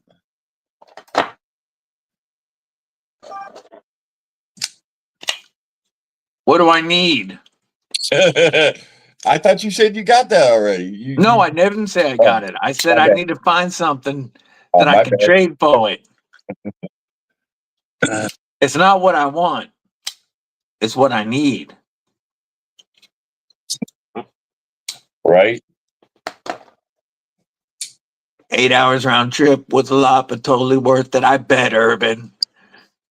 Speaker 1: What do I need?
Speaker 2: I thought you said you got that already.
Speaker 1: No, I never said I got it. I said I
Speaker 2: bad.
Speaker 1: need to find something
Speaker 2: Oh,
Speaker 1: that I
Speaker 2: my
Speaker 1: can
Speaker 2: bad.
Speaker 1: trade for it. It's not what I want. It's what I need.
Speaker 2: Right?
Speaker 1: 8 hours round trip was a lot, but totally worth it. I bet, Urban.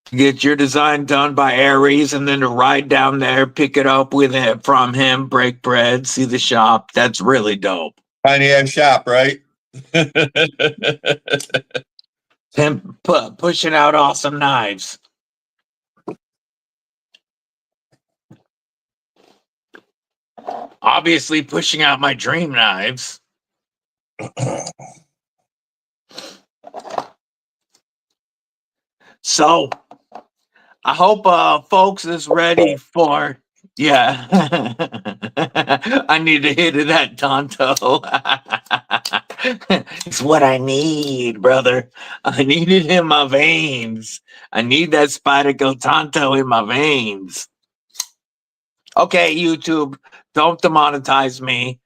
Speaker 1: To get your design done by Aries and then to ride down there, pick it up with it from him, break bread, see the shop. That's really dope.
Speaker 2: Tiny ass shop, right?
Speaker 1: Him pushing out awesome knives. Obviously, pushing out my dream knives. So, I hope folks is ready for. Yeah, I need a hit of that Tonto. It's what I need, brother. I need it in my veins. I need that Spyderco Tonto in my veins. Okay, YouTube, don't demonetize me.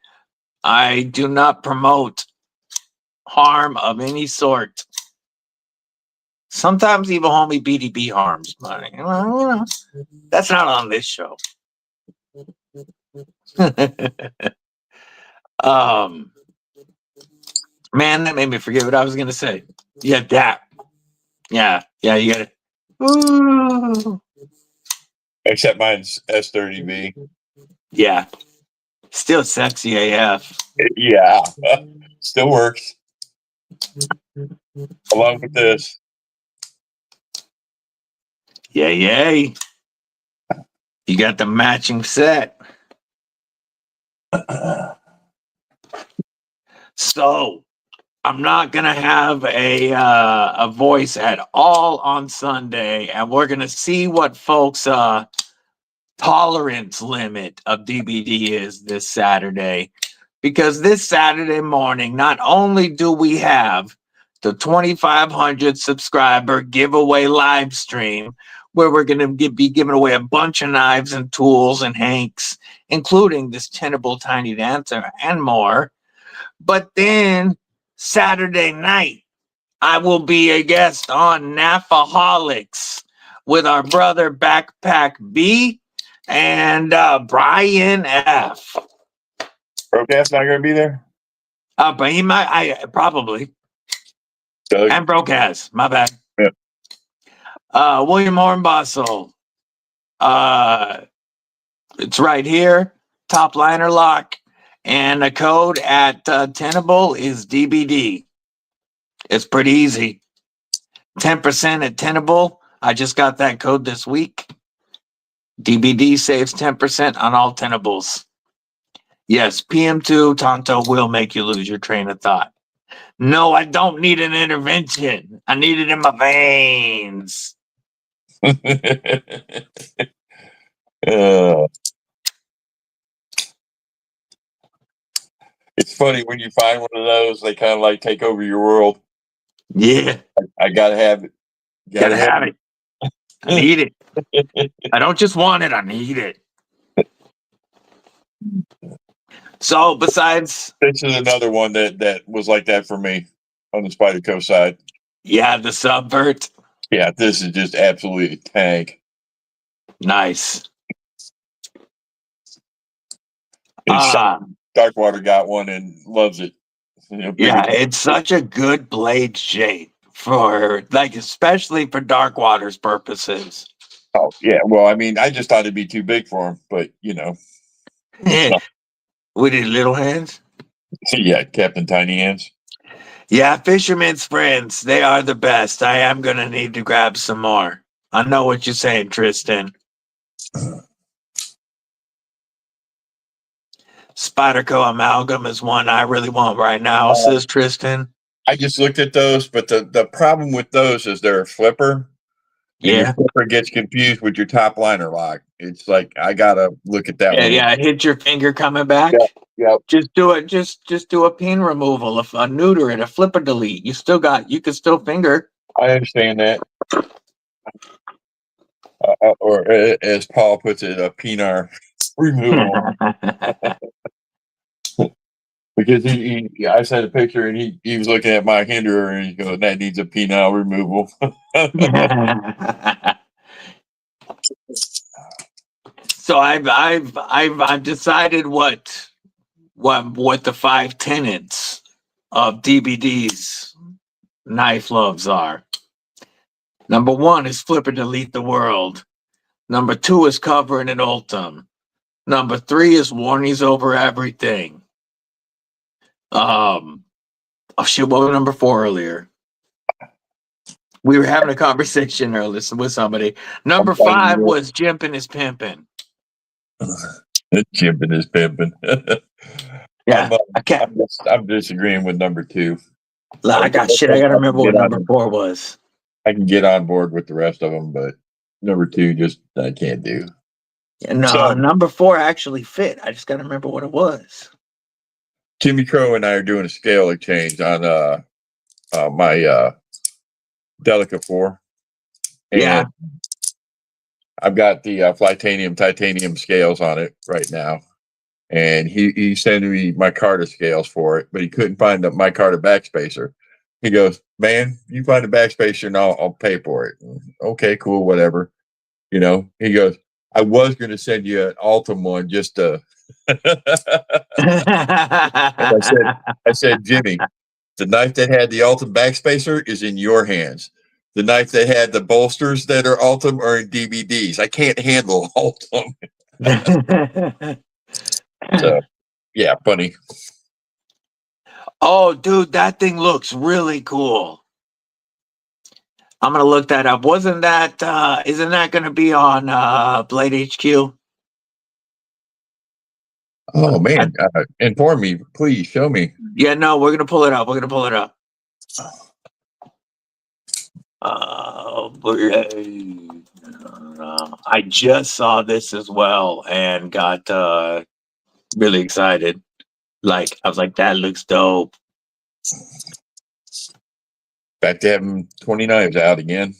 Speaker 1: I do not promote harm of any sort. Sometimes even homie BDB harms, but you know, that's not on this show. Man, that made me forget what I was gonna say. Yeah, that. Yeah, you got it. Ooh.
Speaker 2: Except mine's S30V.
Speaker 1: Yeah, still sexy AF.
Speaker 2: Yeah. Still works. Along with this.
Speaker 1: Yay. You got the matching set. So I'm not gonna have a voice at all on Sunday, and we're gonna see what folks' tolerance limit of DBD is this Saturday. Because this Saturday morning, not only do we have the 2,500 subscriber giveaway live stream where we're going to be giving away a bunch of knives and tools and hanks, including this tenable tiny dancer and more. But then Saturday night, I will be a guest on Nafaholics with our brother Backpack B and Brian F.
Speaker 2: Broadcast not going to be there?
Speaker 1: But he might, I probably.
Speaker 2: Doug?
Speaker 1: And Brocas, my bad.
Speaker 2: Yeah.
Speaker 1: William Hornbostel. It's right here, top liner lock. And the code at Tenable is DBD. It's pretty easy. 10% at Tenable. I just got that code this week. DBD saves 10% on all Tenables. Yes, PM2 Tonto will make you lose your train of thought. No, I don't need an intervention. I need it in my veins.
Speaker 2: It's funny when you find one of those, they kind of like take over your world.
Speaker 1: Yeah.
Speaker 2: I gotta have it.
Speaker 1: Gotta have it. I need it. I don't just want it, I need it. So besides,
Speaker 2: this is another one that was like that for me on the Spyderco side.
Speaker 1: Yeah, the Subvert.
Speaker 2: Yeah, this is just absolutely a tank.
Speaker 1: Nice.
Speaker 2: Darkwater got one and loves it.
Speaker 1: Yeah, it's such a good blade shape for especially for Darkwater's purposes.
Speaker 2: Oh yeah, well, I mean, I just thought it'd be too big for him, but
Speaker 1: With his little hands.
Speaker 2: Yeah, Captain Tiny Hands.
Speaker 1: Yeah, Fisherman's Friends, they are the best. I am gonna need to grab some more. I know what you're saying, Tristan. Spyderco Amalgam is one I really want right now, says Tristan.
Speaker 2: I just looked at those, but the problem with those is they're a flipper. and your
Speaker 1: Yeah.
Speaker 2: flipper gets confused with your top liner lock. It's like I gotta look at that
Speaker 1: Yeah,
Speaker 2: one.
Speaker 1: yeah. Hit your finger coming back.
Speaker 2: Yep, yep.
Speaker 1: Just do it. Just do a pin removal, a neuter it, a flipper delete. You can still finger.
Speaker 2: I understand that. Or as Paul puts it, a penar removal. Because I sent a picture and he was looking at my hinderer and he goes, "That needs a penile removal."
Speaker 1: So I've decided what the 5 tenets of DBD's knife loves are. Number 1 is flip and delete the world. Number 2 is covering an ultim. Number 3 is warnings over everything. Oh shit, what was number 4 earlier? We were having a conversation earlier with somebody. Number 5 was jimping is pimping.
Speaker 2: Jimping is pimping.
Speaker 1: Yeah, I can't.
Speaker 2: I'm disagreeing with number 2.
Speaker 1: I gotta remember what number 4 was.
Speaker 2: I can get on board with the rest of them, but number 2 just I can't do.
Speaker 1: Yeah, no, number 4 actually fit. I just gotta remember what it was.
Speaker 2: Timmy Crow and I are doing a scale exchange on my Delica 4. And
Speaker 1: Yeah.
Speaker 2: I've got the titanium scales on it right now. And he sent me my Carta scales for it, but he couldn't find my Carta backspacer. He goes, "Man, you find a backspacer and I'll pay for it." Okay, cool, whatever. You know, he goes, "I was going to send you an Altum one just to." I said, "Jimmy, the knife that had the Altum backspacer is in your hands. The knife that had the bolsters that are Altum are in DVDs. I can't handle Altum." So, yeah, funny.
Speaker 1: Oh, dude, that thing looks really cool. I'm gonna look that up. Isn't that gonna be on Blade HQ?
Speaker 2: Oh man, inform me, please. Show me.
Speaker 1: Yeah, no, we're gonna pull it up. I just saw this as well and got really excited. Like I was like, that looks dope.
Speaker 2: Back to having 20 knives out again.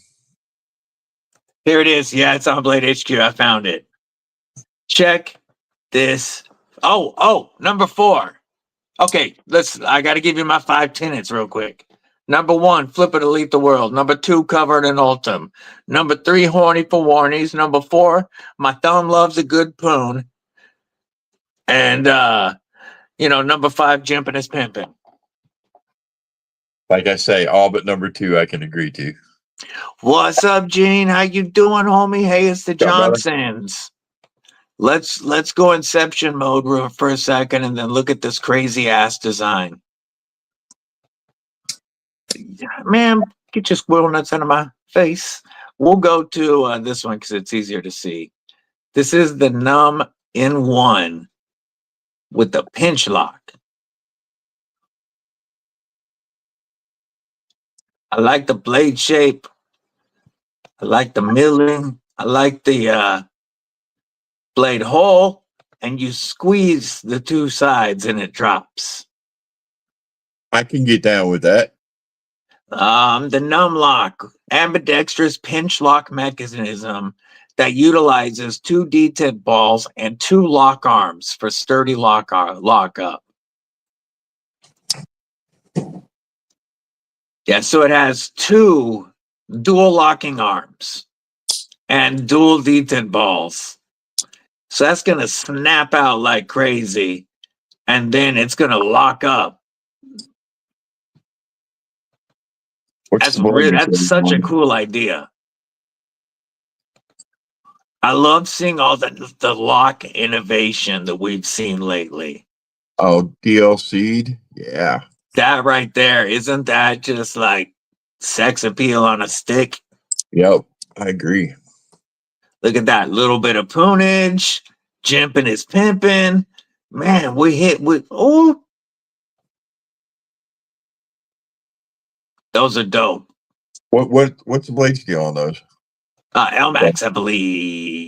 Speaker 1: Here it is. Yeah, it's on Blade HQ. I found it. Check this. Oh, number 4. Okay, I gotta give you my 5 tenets real quick. Number 1, flip it, delete the world. Number 2, covered an ultim. Number 3, horny for warnings. Number 4, my thumb loves a good poon. And number 5, jimping is pimping.
Speaker 2: Like I say, all but number 2 I can agree to.
Speaker 1: What's up, Gene? How you doing, homie? Hey, it's the Johnsons. Let's go Inception mode for a second and then look at this crazy ass design. Man, get your squirrel nuts out of my face. We'll go to this one because it's easier to see. This is the Numb N1 with the pinch lock. I like the blade shape. I like the milling. I like the blade hole. And you squeeze the 2 sides and it drops.
Speaker 2: I can get down with that.
Speaker 1: The Numb Lock, ambidextrous pinch lock mechanism that utilizes 2 detent balls and 2 lock arms for sturdy lock up. Yeah, so it has 2 dual locking arms and dual detent balls. So that's going to snap out like crazy, and then it's going to lock up. That's such a cool idea. I love seeing all the lock innovation that we've seen lately.
Speaker 2: Oh, DLC'd? Yeah.
Speaker 1: That right there, isn't that just like sex appeal on a stick?
Speaker 2: Yep, I agree.
Speaker 1: Look at that little bit of poonage. Jimping is pimping. Man, we hit with those are dope.
Speaker 2: What's the blade scale on those?
Speaker 1: LMAX, I believe.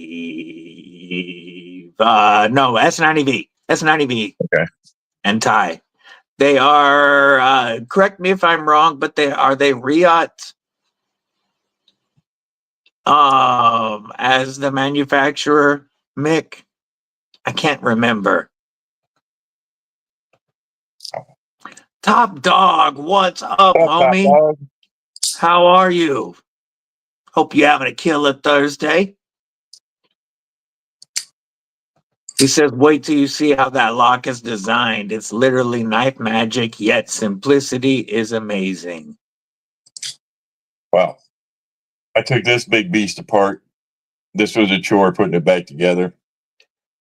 Speaker 1: No, S90V. S90V.
Speaker 2: Okay.
Speaker 1: And Thai. They are, correct me if I'm wrong, but are they Riot as the manufacturer, Mick? I can't remember. Top Dog, what's up, homie?
Speaker 2: Dog?
Speaker 1: How are you? Hope you're having a killer Thursday. He says, wait till you see how that lock is designed. It's literally knife magic, yet simplicity is amazing.
Speaker 2: Wow. I took this big beast apart. This was a chore putting it back together.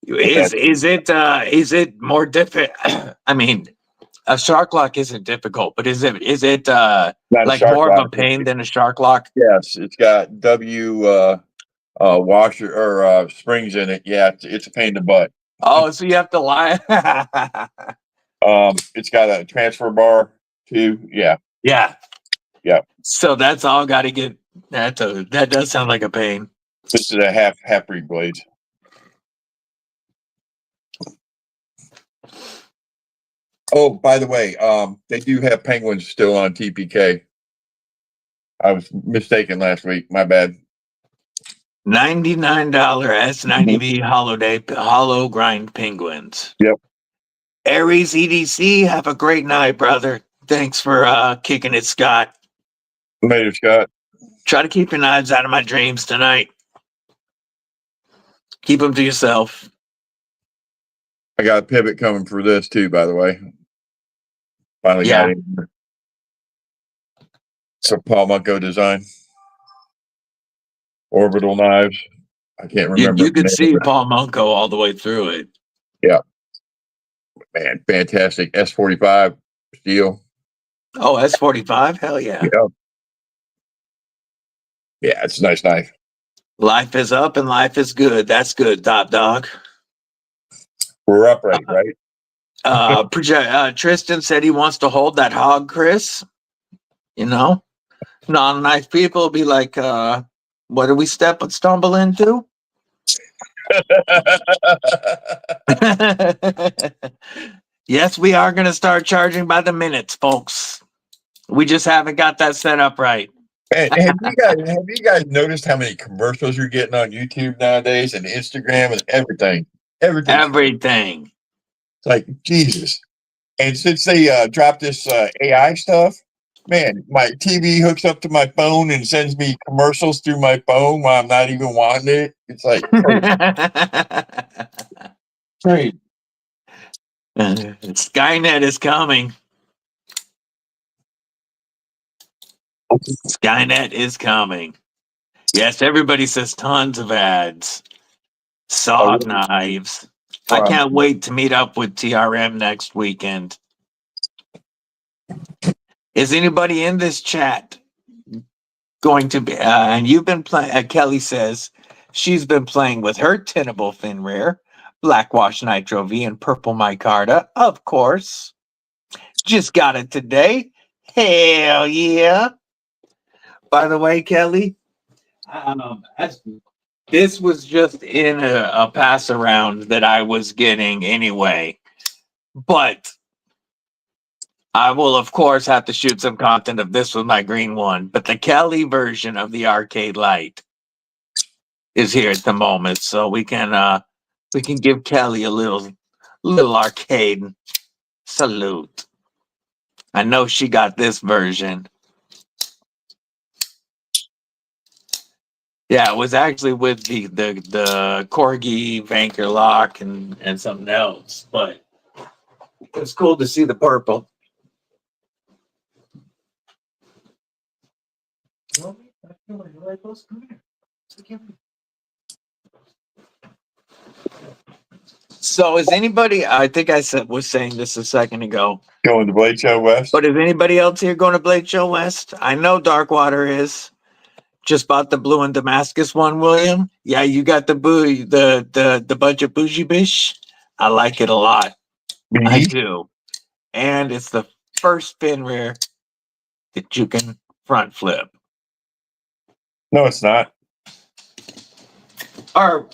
Speaker 1: Is it more difficult? I mean, a shark lock isn't difficult, but is it
Speaker 2: Not a
Speaker 1: like
Speaker 2: shark
Speaker 1: more of a
Speaker 2: lock.
Speaker 1: pain than a shark lock?
Speaker 2: Yes, it's got washer or springs in it. Yeah, it's a pain in the butt.
Speaker 1: Oh, so you have to lie.
Speaker 2: It's got a transfer bar too. Yeah.
Speaker 1: Yeah.
Speaker 2: Yeah.
Speaker 1: So that's all got to get that. That does sound like a pain.
Speaker 2: This is a half breed blades. Oh, by the way, they do have penguins still on TPK. I was mistaken last week. My bad.
Speaker 1: $99 S90V hollow grind penguins.
Speaker 2: Yep.
Speaker 1: Aries EDC, have a great night, brother. Thanks for kicking it, Scott.
Speaker 2: Later, Scott.
Speaker 1: Try to keep your knives out of my dreams tonight. Keep them to yourself.
Speaker 2: I got a pivot coming for this too, by the way. Finally got it. It's a Paul Munko design. Orbital knives. I can't remember.
Speaker 1: You could see Paul Munko all the way through it.
Speaker 2: Yeah. Man, fantastic. S45 steel.
Speaker 1: Oh, S45? Hell yeah.
Speaker 2: Yeah, it's a nice knife.
Speaker 1: Life is up and life is good. That's good, Top Dog.
Speaker 2: We're upright, right?
Speaker 1: Tristan said he wants to hold that hog, Chris. You know? Non-knife people will be like, what did we stumble into? Yes, we are going to start charging by the minutes, folks. We just haven't got that set up right.
Speaker 2: And have you guys noticed how many commercials you're getting on YouTube nowadays and Instagram and everything?
Speaker 1: Everything.
Speaker 2: It's like, Jesus. And since they dropped this AI stuff, man, my TV hooks up to my phone and sends me commercials through my phone while I'm not even wanting it. It's like,
Speaker 1: great. Skynet is coming. Skynet is coming. Yes, everybody says tons of ads. Saw knives. I can't wait to meet up with TRM next weekend. Is anybody in this chat going to be? And you've been playing. Kelly says she's been playing with her Tenable Finrear, Blackwash Nitro V, and Purple Micarta, of course. Just got it today. Hell yeah! By the way, Kelly, this was just in a pass around that I was getting anyway, but I will, of course, have to shoot some content of this with my green one. But the Kelly version of the Arcade Light is here at the moment, so we can give Kelly a little arcade salute. I know she got this version. Yeah, it was actually with the Corgi Vanker lock and something else, but it's cool to see the purple. So is anybody, I think I was saying this a second ago.
Speaker 2: Going to Blade Show West?
Speaker 1: But is anybody else here going to Blade Show West? I know Darkwater is. Just bought the blue and Damascus one, William. Yeah, you got the bunch of bougie bish. I like it a lot. I do. And it's the first Finrear that you can front flip.
Speaker 2: No, it's not.
Speaker 1: Or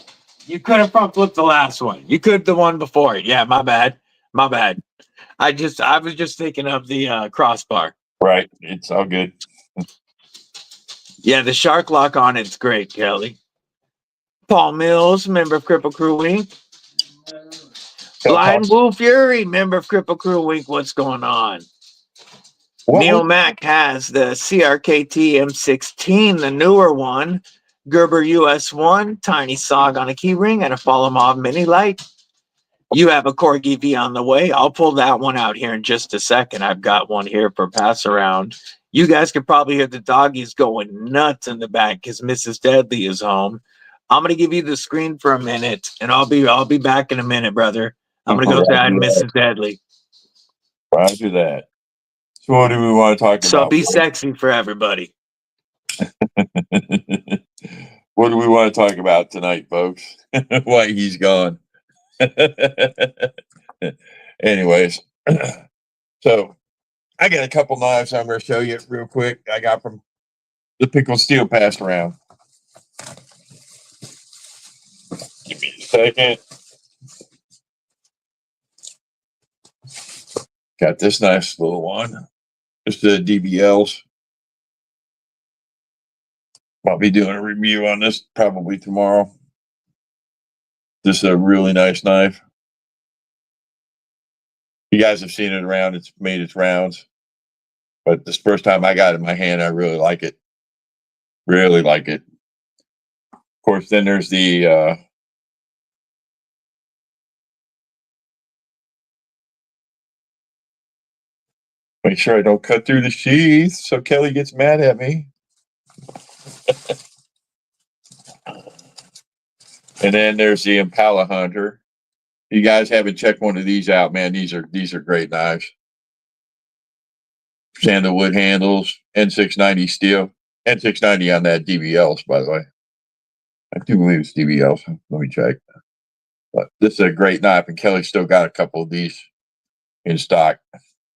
Speaker 1: you could have front flipped the last one. You could the one before it. Yeah, my bad. My bad. I was just thinking of the crossbar.
Speaker 2: Right. It's all good.
Speaker 1: Yeah, the shark lock on it's great, Kelly. Paul Mills, member of Cripple Crew Wink. Blind Bull Fury, member of Cripple Crew Wink. What's going on? Neil Mack has the CRKT M16, the newer one. Gerber US1, tiny SOG on a keyring, and a Follow-Mob mini light. You have a Corgi V on the way. I'll pull that one out here in just a second. I've got one here for pass around. You guys can probably hear the doggies going nuts in the back because Mrs. Deadly is home. I'm gonna give you the screen for a minute, and I'll be back in a minute, brother. I'm gonna go say hi to Mrs. Deadly.
Speaker 2: Roger that. So what do we want to talk
Speaker 1: So
Speaker 2: about?
Speaker 1: be sexy for everybody.
Speaker 2: What do we want to talk about tonight, folks? Why he's gone. Anyways, so I got a couple knives I'm going to show you real quick. I got from the Pickled Steel Pass Around. Give me a second. Got this nice little one. It's the DBLs. I'll be doing a review on this probably tomorrow. This is a really nice knife. You guys have seen it around. It's made its rounds. But this first time I got it in my hand, I really like it. Really like it. Of course, then there's the make sure I don't cut through the sheath so Kelly gets mad at me. And then there's the Impala Hunter. You guys haven't checked one of these out, man. These are great knives. Sandalwood handles, N690 steel, N690 on that DBLs, by the way. I do believe it's DBLs. Let me check. But this is a great knife, and Kelly's still got a couple of these in stock.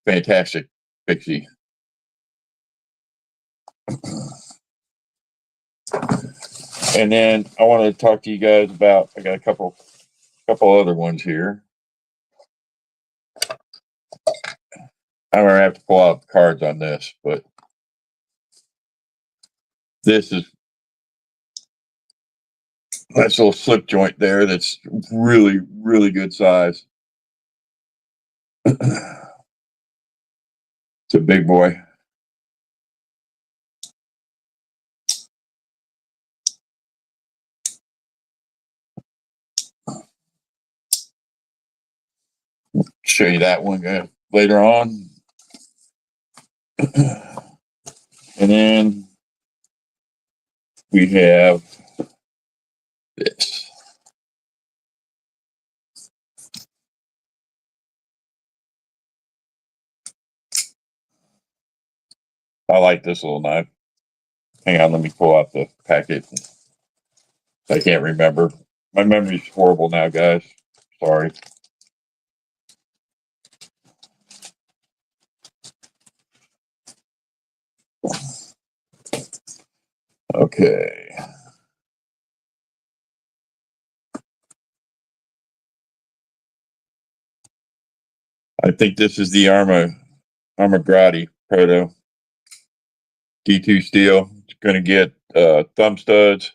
Speaker 2: Fantastic fixie. And then I want to talk to you guys about, I got a couple other ones here. I'm going to have to pull out the cards on this, but this is nice little slip joint there that's really, really good size. It's a big boy. Show you that one later on. And then we have this. I like this little knife. Hang on, let me pull out the packet. I can't remember. My memory's horrible now, guys. Sorry. Okay. I think this is the Armagrati Proto D2 steel. It's going to get thumb studs,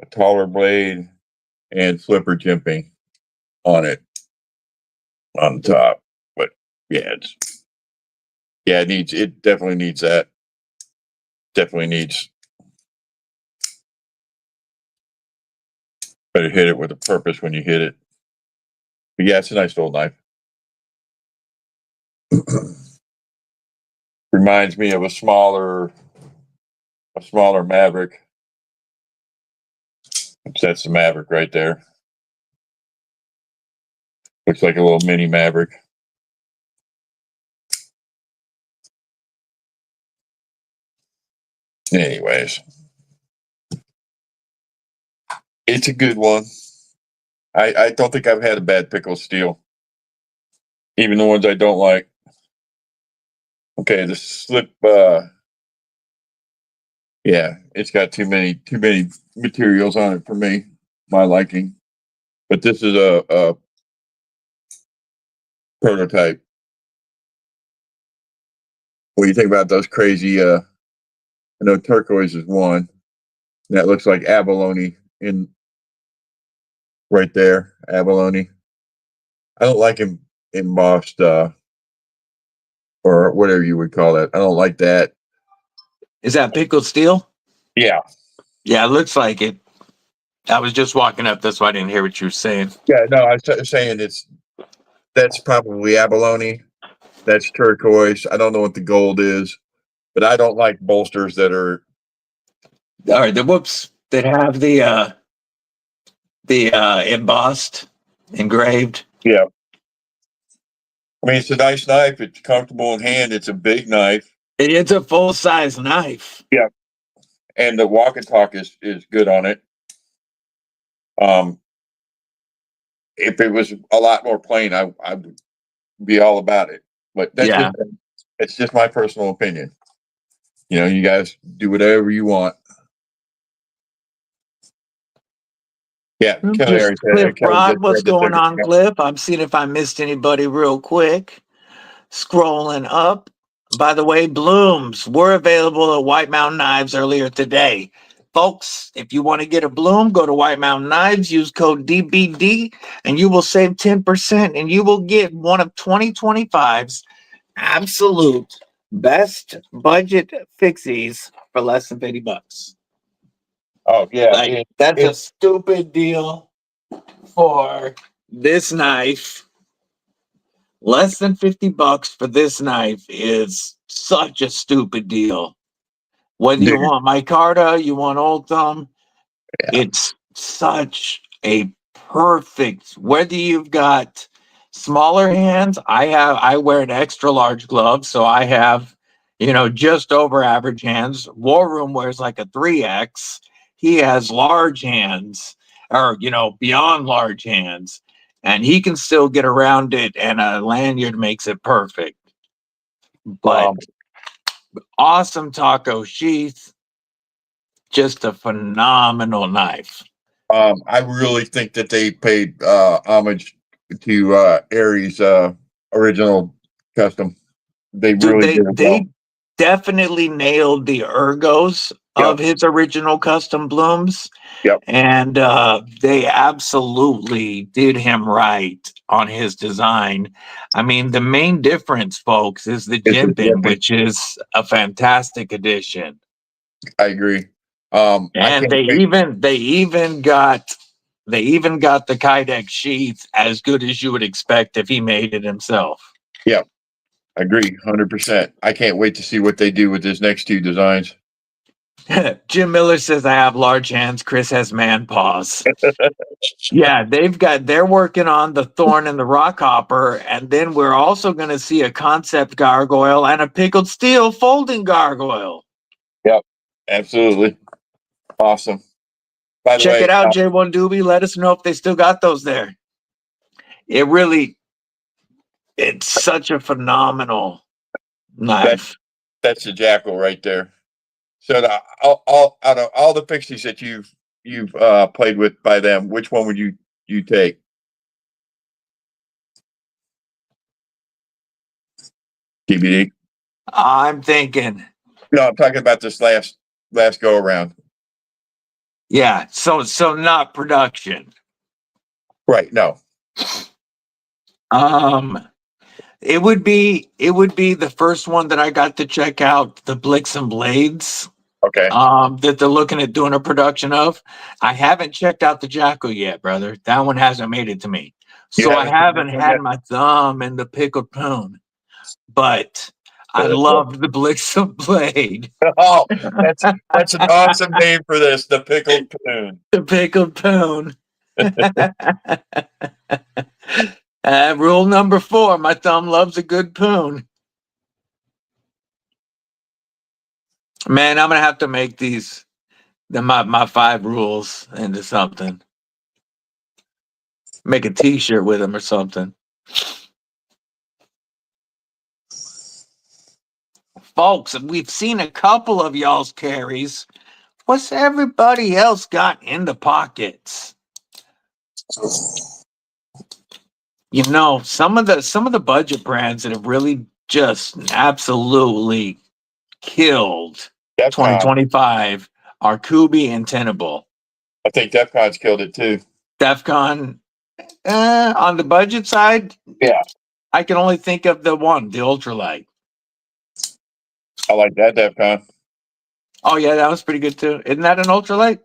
Speaker 2: a taller blade, and flipper jimping on it on the top. But yeah, it definitely needs that. Definitely needs. Better hit it with a purpose when you hit it. But yeah, it's a nice little knife. Reminds me of a smaller Maverick. That's the Maverick right there. Looks like a little mini Maverick. Anyways, it's a good one. I don't think I've had a bad pickle steel. Even the ones I don't like. Okay, the slip yeah, it's got too many materials on it for me. my liking. But this is a prototype. What do you think about those crazy? I know turquoise is one. That looks like abalone in right there. Abalone. I don't like embossed or whatever you would call it. I don't like that.
Speaker 1: Is that pickled steel?
Speaker 2: Yeah,
Speaker 1: Yeah, it looks like it. I was just walking up. That's why I didn't hear what you were saying.
Speaker 2: yeah. No, I was saying that's probably abalone. That's turquoise. I don't know what the gold is, but I don't like bolsters that are.
Speaker 1: All right, the whoops that have the embossed, engraved.
Speaker 2: Yeah, I mean it's a nice knife. It's comfortable in hand. It's a big knife.
Speaker 1: It's a full size knife.
Speaker 2: Yeah, and the walk and talk is good on it. If it was a lot more plain, I would be all about it. But that's
Speaker 1: Yeah.
Speaker 2: just it's just my personal opinion. You guys do whatever you want. Yeah,
Speaker 1: Just Cliff
Speaker 2: Kelly
Speaker 1: Broad.
Speaker 2: just
Speaker 1: What's
Speaker 2: read the
Speaker 1: going
Speaker 2: ticket.
Speaker 1: on, Cliff? I'm seeing if I missed anybody real quick. Scrolling up. By the way, blooms were available at White Mountain Knives earlier today. Folks, if you want to get a bloom, go to White Mountain Knives, use code DBD, and you will save 10%, and you will get one of 2025's absolute best budget fixies for less than $50.
Speaker 2: Oh yeah,
Speaker 1: Like, that's a stupid deal for this knife. Less than $50 for this knife is such a stupid deal. Whether you
Speaker 2: dude,
Speaker 1: want micarta, you want Old Thumb,
Speaker 2: yeah,
Speaker 1: it's such a perfect. Whether you've got smaller hands, I wear an extra large glove, so I have, just over average hands. War Room wears like a 3X. He has large hands, or beyond large hands, and he can still get around it, and a lanyard makes it perfect. But
Speaker 2: um,
Speaker 1: awesome taco sheath, just a phenomenal knife.
Speaker 2: I really think that they paid homage to Aries' original custom. They
Speaker 1: Dude,
Speaker 2: really
Speaker 1: they
Speaker 2: did it well.
Speaker 1: they definitely nailed the ergos
Speaker 2: Yep,
Speaker 1: of his original custom blooms,
Speaker 2: yep.
Speaker 1: and they absolutely did him right on his design. I mean, the main difference, folks, is the
Speaker 2: It's a
Speaker 1: jimping,
Speaker 2: jimping.
Speaker 1: which is a fantastic addition.
Speaker 2: I agree. I
Speaker 1: And
Speaker 2: can't
Speaker 1: they
Speaker 2: wait.
Speaker 1: even got the Kydex sheath as good as you would expect if he made it himself.
Speaker 2: Yeah, I agree, 100%. I can't wait to see what they do with his next two designs.
Speaker 1: Jim Miller says I have large hands. Chris has man paws. Yeah, they're working on the Thorn and the Rockhopper, and then we're also going to see a concept gargoyle and a pickled steel folding gargoyle.
Speaker 2: Yep, absolutely. Awesome. By the
Speaker 1: Check
Speaker 2: way,
Speaker 1: it out, J1 Doobie. Let us know if they still got those there. It's such a phenomenal
Speaker 2: that
Speaker 1: knife.
Speaker 2: that's the jackal right there. So all out of all the pixies that you've played with by them, which one would you take? TBD.
Speaker 1: I'm thinking,
Speaker 2: No, I'm talking about this last go around.
Speaker 1: yeah, so not production.
Speaker 2: Right. No.
Speaker 1: Um, it would be the first one that I got to check out, the Blix and Blades.
Speaker 2: Okay.
Speaker 1: That they're looking at doing a production of. I haven't checked out the Jackal yet, brother. That one hasn't made it to me.
Speaker 2: You
Speaker 1: So I
Speaker 2: haven't seen this
Speaker 1: haven't
Speaker 2: one
Speaker 1: had
Speaker 2: yet?
Speaker 1: my thumb in the pickled poon. But I
Speaker 2: That's it.
Speaker 1: love the Blix and Blade.
Speaker 2: Oh, that's an awesome name for this. The pickled poon.
Speaker 1: The pickled poon. Rule number 4, my thumb loves a good poon. Man, I'm gonna have to make my 5 rules into something. Make a t-shirt with them or something. Folks, we've seen a couple of y'all's carries. What's everybody else got in the pockets? You know, some of the budget brands that have really just absolutely killed
Speaker 2: DEFCON.
Speaker 1: 2025 are Kubi and Tenable.
Speaker 2: I think DEFCON's killed it too.
Speaker 1: DEFCON, on the budget side,
Speaker 2: Yeah.
Speaker 1: I can only think of the ultralight.
Speaker 2: I like that DEFCON.
Speaker 1: Oh yeah, that was pretty good too. Isn't that an ultralight?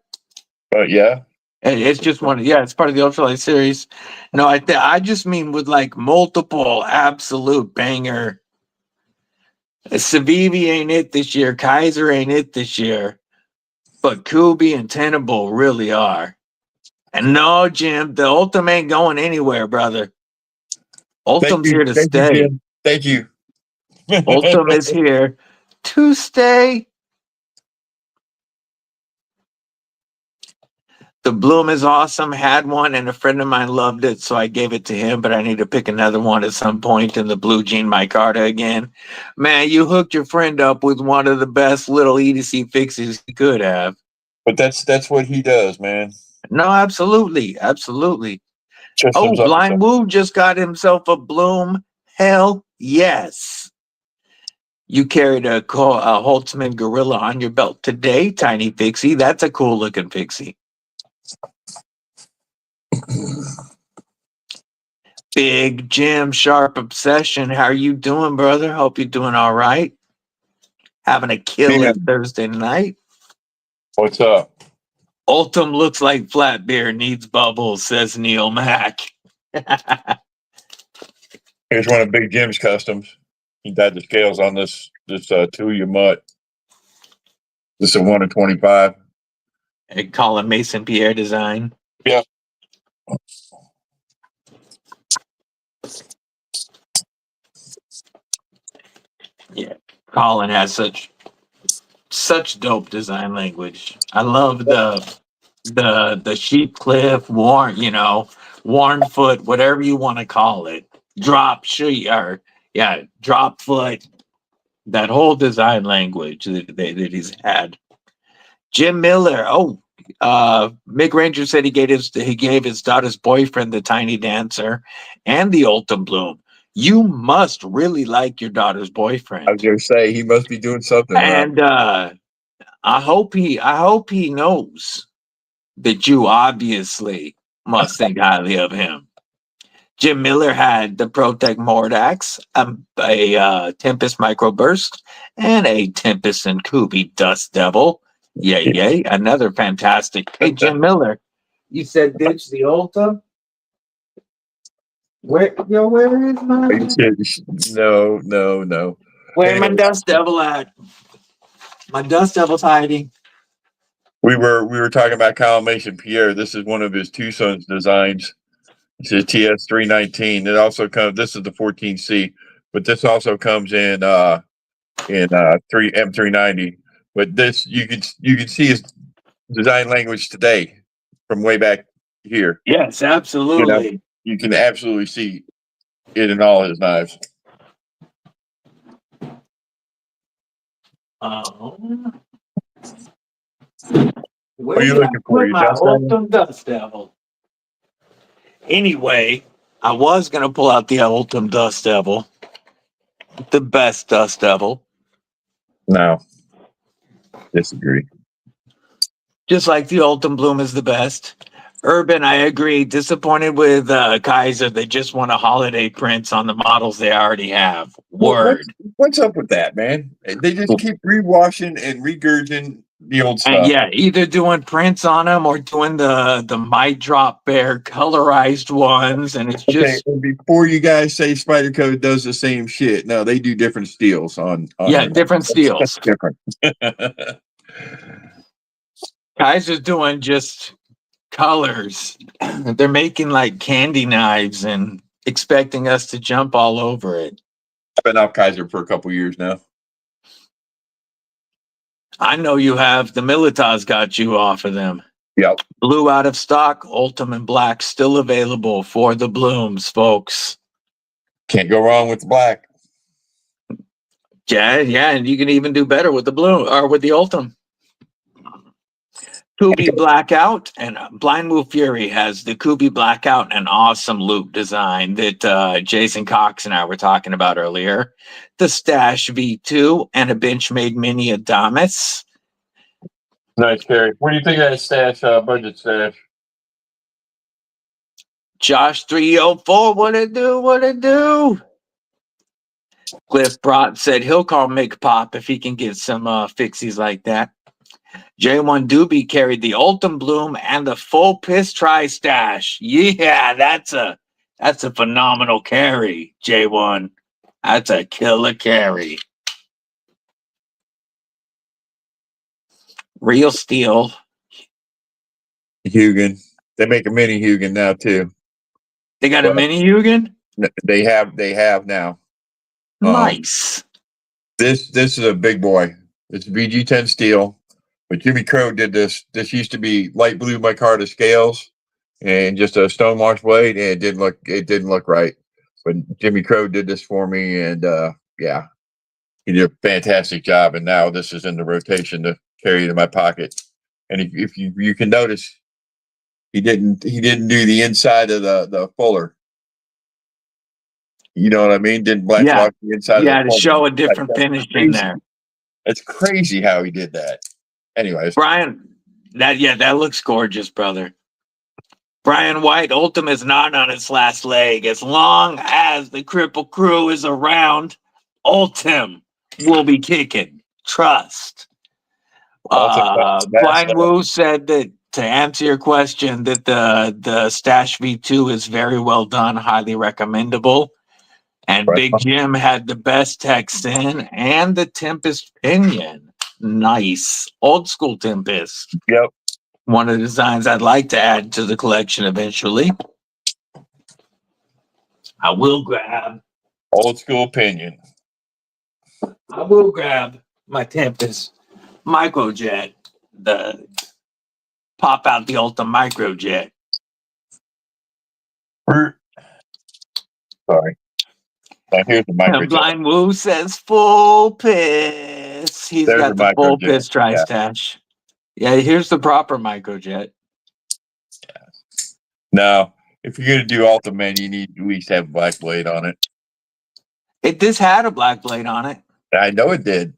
Speaker 2: But yeah.
Speaker 1: It's just one. Yeah, it's part of the ultralight series. No, I just mean with like multiple absolute banger. Civivi ain't it this year. Kaiser ain't it this year. But Kubi and Tenable really are. And no, Jim, the Ultim ain't going anywhere, brother. Ultim's here to stay.
Speaker 2: Jim. Thank you.
Speaker 1: Ultim is here to stay. The Bloom is awesome. Had one, and a friend of mine loved it, so I gave it to him. But I need to pick another one at some point in the Blue Jean Micarta again. Man, you hooked your friend up with one of the best little EDC fixes he could have.
Speaker 2: But that's what he does, man.
Speaker 1: No, absolutely, absolutely.
Speaker 2: Systems
Speaker 1: Blind Woo just got himself a Bloom. Hell yes. You carried a Holtzman Gorilla on your belt today, Tiny Pixie. That's a cool looking Pixie. Big Jim Sharp Obsession. How are you doing, brother? Hope you're doing all right. Having a killer Thursday night.
Speaker 2: What's up?
Speaker 1: Ultim looks like flat beer needs bubbles, says Neil Mack.
Speaker 2: Here's one of Big Jim's customs. He dyed the scales on this Tuya mutt. This is a 1 in 25.
Speaker 1: And Colin Mason Pierre design.
Speaker 2: Yeah.
Speaker 1: Yeah. Colin has such dope design language. I love the sheep cliff, worn foot, whatever you want to call it. Drop foot. That whole design language that he's had. Jim Miller. Mick Ranger said he gave his daughter's boyfriend the Tiny Dancer and the Ultim Bloom. You must really like your daughter's boyfriend.
Speaker 2: I was gonna say he must be doing something.
Speaker 1: And I hope he knows that you obviously must think highly of him. Jim Miller had the Protect Mordax, a Tempest Microburst, and a Tempest and Kubi Dust Devil. Yay. Another fantastic. Hey, Jim Miller, you said ditch the Ulta? Where is my...
Speaker 2: No.
Speaker 1: Where's my Dust Devil at? My Dust Devil's hiding.
Speaker 2: We were talking about Kyle Mason Pierre. This is one of his two sons' designs. It's a TS319. It also comes. This is the 14C, but this also comes in 3M390. But this you can see his design language today from way back here.
Speaker 1: Yes, absolutely.
Speaker 2: You can absolutely see it in all his knives. What are you looking for?
Speaker 1: My Ultim Dust Devil. Anyway, I was gonna pull out the Ultim Dust Devil, the best Dust Devil.
Speaker 2: No, disagree.
Speaker 1: Just like the Ultim Bloom is the best. Urban, I agree. Disappointed with Kaiser. They just want a holiday prints on the models they already have. Word.
Speaker 2: What's up with that, man? They just keep rewashing and regurging the old stuff.
Speaker 1: And yeah, either doing prints on them or doing the Might Drop Bear colorized ones, and it's just
Speaker 2: before you guys say Spider Code does the same shit. No, they do different steels on
Speaker 1: different steels.
Speaker 2: That's different.
Speaker 1: Kaiser's doing just colors. They're making like candy knives and expecting us to jump all over it.
Speaker 2: I've been off Kaiser for a couple years now.
Speaker 1: I know you have. The Militas got you off of them.
Speaker 2: Yep. Blue
Speaker 1: out of stock. Ultimate Black still available for the Blooms, folks.
Speaker 2: Can't go wrong with the black.
Speaker 1: Yeah, and you can even do better with the Bloom or with the Ultim. Kubi Blackout and Blind Move Fury has the Kubi Blackout, an awesome loop design that Jason Cox and I were talking about earlier. The Stash V2 and a Benchmade Mini Adamas.
Speaker 2: Nice, Carrie. What do you think of that stash, budget stash?
Speaker 1: Josh 304, what it do? What it do? Cliff Brott said he'll call Mick Pop if he can get some fixies like that. J1 Doobie carried the Ultim Bloom and the full piss tri stash. Yeah, that's a phenomenal carry, J1. That's a killer carry. Real Steel.
Speaker 2: Hugin. They make a mini Hugin now too.
Speaker 1: They got a mini Hugin?
Speaker 2: They have now.
Speaker 1: Nice.
Speaker 2: This is a big boy. It's VG10 steel. But Jimmy Crow did this. This used to be light blue micarta scales and just a stonewash blade, and it didn't look right. But Jimmy Crow did this for me, and yeah, he did a fantastic job. And now this is in the rotation to carry it in my pocket. And if you can notice, he didn't do the inside of the fuller. You know what I mean? Didn't black wash the inside of the fuller.
Speaker 1: To show a different finish in there.
Speaker 2: It's crazy how he did that. Anyways,
Speaker 1: Brian, that looks gorgeous, brother. Brian White, Ultim is not on its last leg. As long as the Cripple Crew is around, Ultim will be kicking. Trust. Blind Woo said that, to answer your question, that the Stash V2 is very well done, highly recommendable. And Big Jim had the best Texan and the Tempest Pinion. Nice. Old school Tempest.
Speaker 2: Yep.
Speaker 1: One of the designs I'd like to add to the collection eventually. I will grab.
Speaker 2: Old school Pinion.
Speaker 1: I will grab my Tempest Microjet. Pop out the Ultim Microjet.
Speaker 2: Sorry. Here's the Microjet.
Speaker 1: Blind Woo says full piss. He's got the full piss tri stash. Yeah, here's the proper Microjet.
Speaker 2: Yeah. Now, if you're gonna do Ultimate, you need at least have a black blade on it.
Speaker 1: This had a black blade on it.
Speaker 2: I know it did.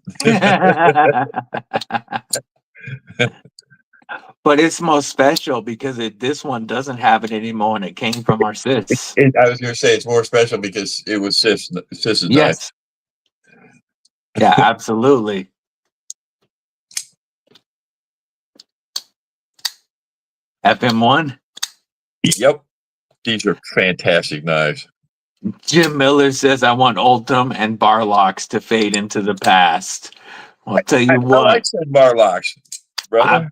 Speaker 1: But it's most special because this one doesn't have it anymore, and it came from our sis.
Speaker 2: I was going to say it's more special because it was sis's
Speaker 1: yes. Knife. Yeah, absolutely. FM1?
Speaker 2: Yep. These are fantastic knives.
Speaker 1: Jim Miller says, I want Ultim and Barlocks to fade into the past. I'll tell you what.
Speaker 2: I like some Barlocks, brother.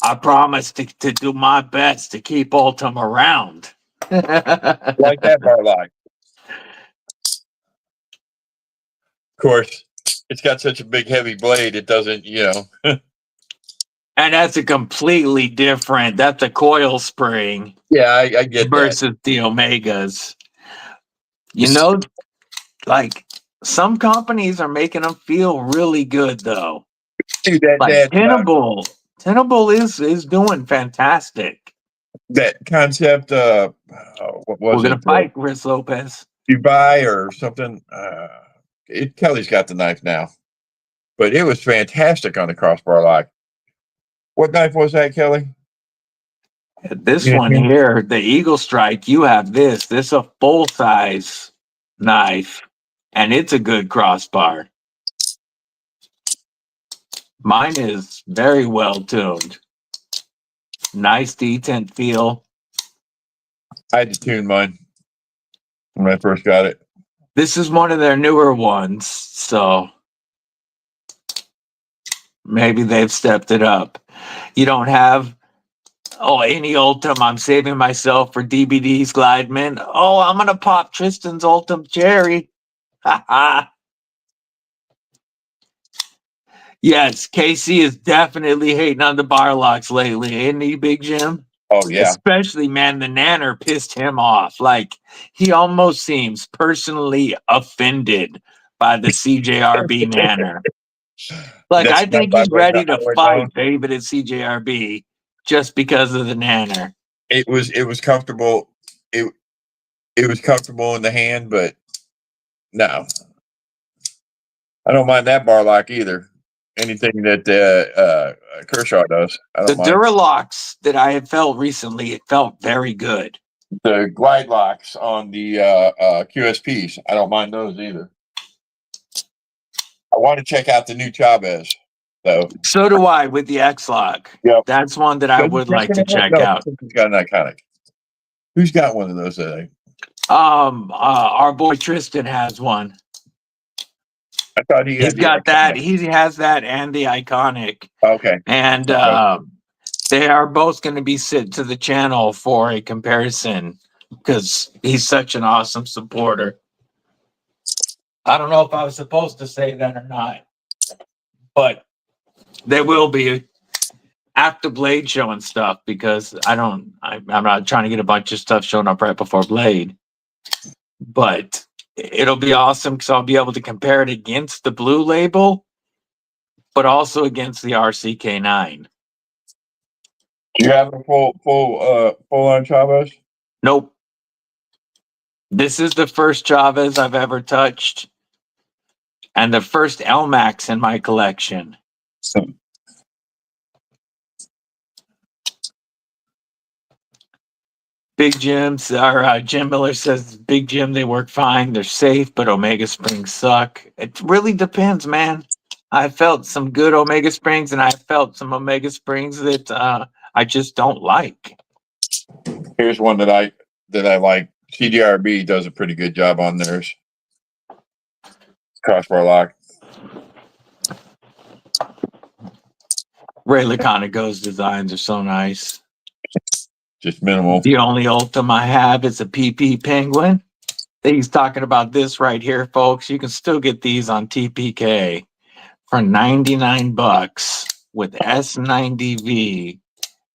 Speaker 1: I promise to do my best to keep Ultim around.
Speaker 2: Like that Barlock. Of course, it's got such a big, heavy blade, it doesn't,
Speaker 1: And that's a completely different, that's a coil spring.
Speaker 2: Yeah, I get
Speaker 1: versus the Omegas. Like, some companies are making them feel really good, though.
Speaker 2: Dude,
Speaker 1: like Tenable is doing fantastic.
Speaker 2: That concept, what was it?
Speaker 1: We're gonna fight Chris Lopez.
Speaker 2: Dubai or something. Kelly's got the knife now, but it was fantastic on the crossbar lock. What knife was that, Kelly?
Speaker 1: This one here, the Eagle Strike. You have this. This is a full size knife, and it's a good crossbar. Mine is very well tuned. Nice detent feel.
Speaker 2: I had to tune mine when I first got it.
Speaker 1: This is one of their newer ones, so maybe they've stepped it up. You don't have any Ultim. I'm saving myself for DBD's Glideman. Oh, I'm gonna pop Tristan's Ultim Cherry. Yes, KC is definitely hating on the Barlocks lately, isn't he, Big Jim?
Speaker 2: Oh, yeah.
Speaker 1: Especially, man, the Nanner pissed him off. Like, he almost seems personally offended by the CJRB Nanner. Like, I think he's ready to fight David at CJRB. just because of the nanner.
Speaker 2: It was comfortable. It was comfortable in the hand, but no, I don't mind that bar lock either. Anything that Kershaw does, I
Speaker 1: The
Speaker 2: don't mind.
Speaker 1: Duralocks that I have felt recently, it felt very good.
Speaker 2: The glide locks on the QSPs, I don't mind those either. I want to check out the new Chavez, though.
Speaker 1: So do I with the X-Lock.
Speaker 2: Yep.
Speaker 1: That's one that I would like to check
Speaker 2: No,
Speaker 1: out.
Speaker 2: He's got an iconic. Who's got one of those today?
Speaker 1: Our boy Tristan has one.
Speaker 2: I thought he had
Speaker 1: He's
Speaker 2: the
Speaker 1: got that.
Speaker 2: iconic.
Speaker 1: He has that and the iconic.
Speaker 2: Okay.
Speaker 1: And they are both going to be sent to the channel for a comparison because he's such an awesome supporter. I don't know if I was supposed to say that or not, but they will be after Blade show and stuff because I'm not trying to get a bunch of stuff showing up right before Blade, but it'll be awesome because I'll be able to compare it against the Blue Label, but also against the RCK9.
Speaker 2: Do you have a full on Chavez?
Speaker 1: Nope. This is the first Chavez I've ever touched, and the first LMAX in my collection. Big Jim's, or Jim Miller says, Big Jim, they work fine. They're safe, but Omega Springs suck. It really depends, man. I felt some good Omega Springs, and I felt some Omega Springs that I just don't like.
Speaker 2: Here's one that I like. CDRB does a pretty good job on theirs. Crossbar lock.
Speaker 1: Ray Laconico's designs are so nice.
Speaker 2: Just minimal.
Speaker 1: The only Ultim I have is a PP Penguin. He's talking about this right here, folks. You can still get these on TPK for $99 with S90V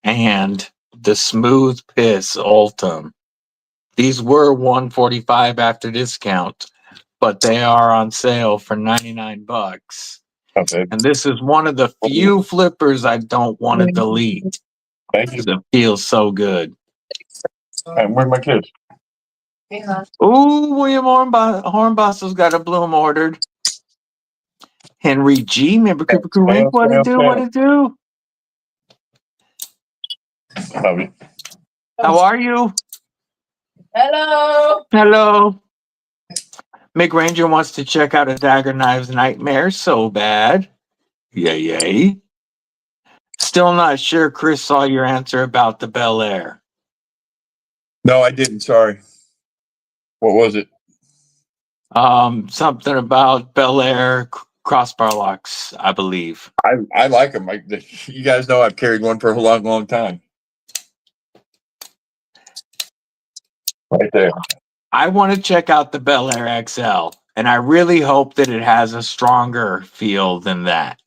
Speaker 1: and the Smooth Piss Ultim. These were $145 after discount, but they are on sale for $99.
Speaker 2: Okay.
Speaker 1: And this is one of the few flippers I don't want to delete.
Speaker 2: Thank you.
Speaker 1: It feels so good.
Speaker 2: And where are my kids?
Speaker 1: Ooh, William Hornbossel's got a bloom ordered. Henry G. Remember Cooper Rink? What it do? What it do? How are you?
Speaker 3: Hello.
Speaker 1: Hello. Mick Ranger wants to check out a Dagger Knives Nightmare so bad. Yay. Still not sure Chris saw your answer about the Bel Air.
Speaker 2: No, I didn't. Sorry. What was it?
Speaker 1: Something about Bel Air crossbar locks, I believe.
Speaker 2: I like them. You guys know I've carried one for a long, long time. Right there.
Speaker 1: I want to check out the Bel Air XL, and I really hope that it has a stronger feel than that.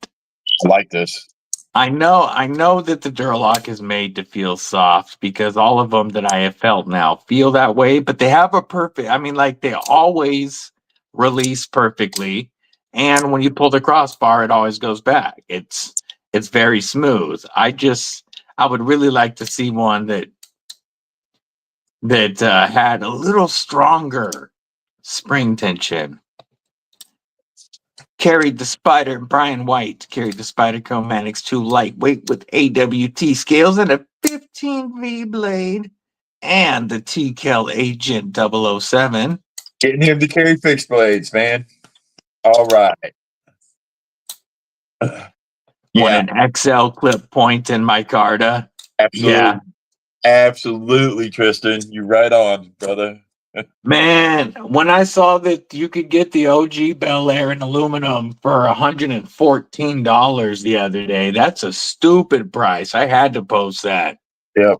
Speaker 2: I like this.
Speaker 1: I know that the Duralock is made to feel soft because all of them that I have felt now feel that way, but they have a perfect, they always release perfectly. And when you pull the crossbar, it always goes back. It's very smooth. I would really like to see one that had a little stronger spring tension. Carried the Spider, Brian White carried the Spider Chromanix 2 lightweight with AWT scales and a 15V blade and the T-Kel Agent 007.
Speaker 2: Getting him to carry fixed blades, man. All right.
Speaker 1: Want an XL clip point in my Carta.
Speaker 2: Absolutely.
Speaker 1: Yeah.
Speaker 2: Absolutely, Tristan. You're right on, brother.
Speaker 1: Man, when I saw that you could get the OG Bel Air in aluminum for $114 the other day, that's a stupid price. I had to post that.
Speaker 2: Yep.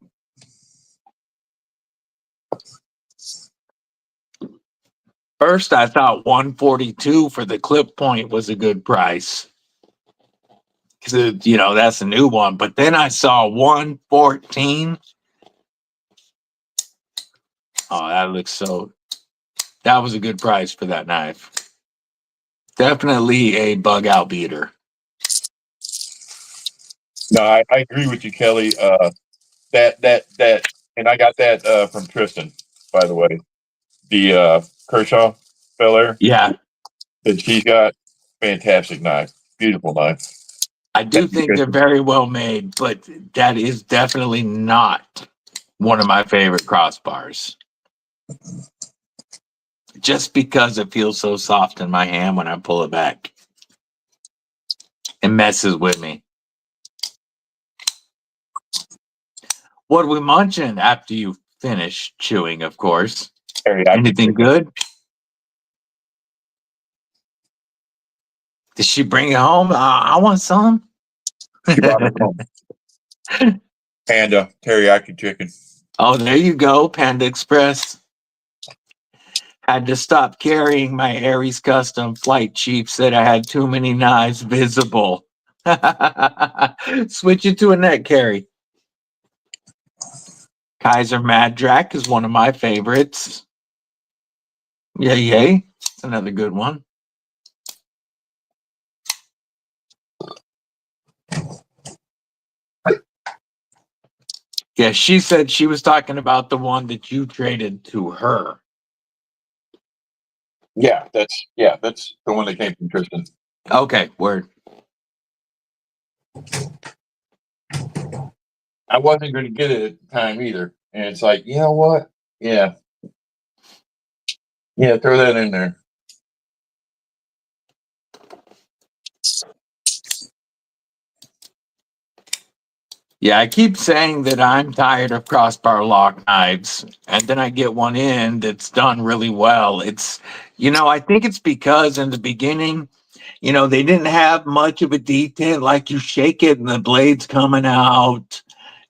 Speaker 1: First, I thought $142 for the clip point was a good price. Because, that's a new one. But then I saw $114. Oh, that was a good price for that knife. Definitely a bug out beater.
Speaker 2: No, I agree with you, Kelly. That, and I got that from Tristan, by the way. The Kershaw filler
Speaker 1: Yeah,
Speaker 2: that she's got, fantastic knife, beautiful knife.
Speaker 1: I do think they're very well made, but that is definitely not one of my favorite crossbars. Just because it feels so soft in my hand when I pull it back. It messes with me. What are we munching after you finish chewing, of course? Anything good? Did she bring it home? I want some.
Speaker 2: She brought it home. Panda teriyaki chicken.
Speaker 1: Oh, there you go, Panda Express. Had to stop carrying my Aries Custom. Flight chief said I had too many knives visible. Switch it to a net carry. Kaiser Madrak is one of my favorites. Yay. It's another good one. Yeah, she said she was talking about the one that you traded to her.
Speaker 2: Yeah, that's the one that came from Tristan.
Speaker 1: Okay, word.
Speaker 2: I wasn't going to get it at the time either, and it's like, you know what? Yeah, throw that in there.
Speaker 1: Yeah, I keep saying that I'm tired of crossbar lock knives, and then I get one in that's done really well. I think it's because in the beginning, they didn't have much of a detail. Like you shake it and the blade's coming out.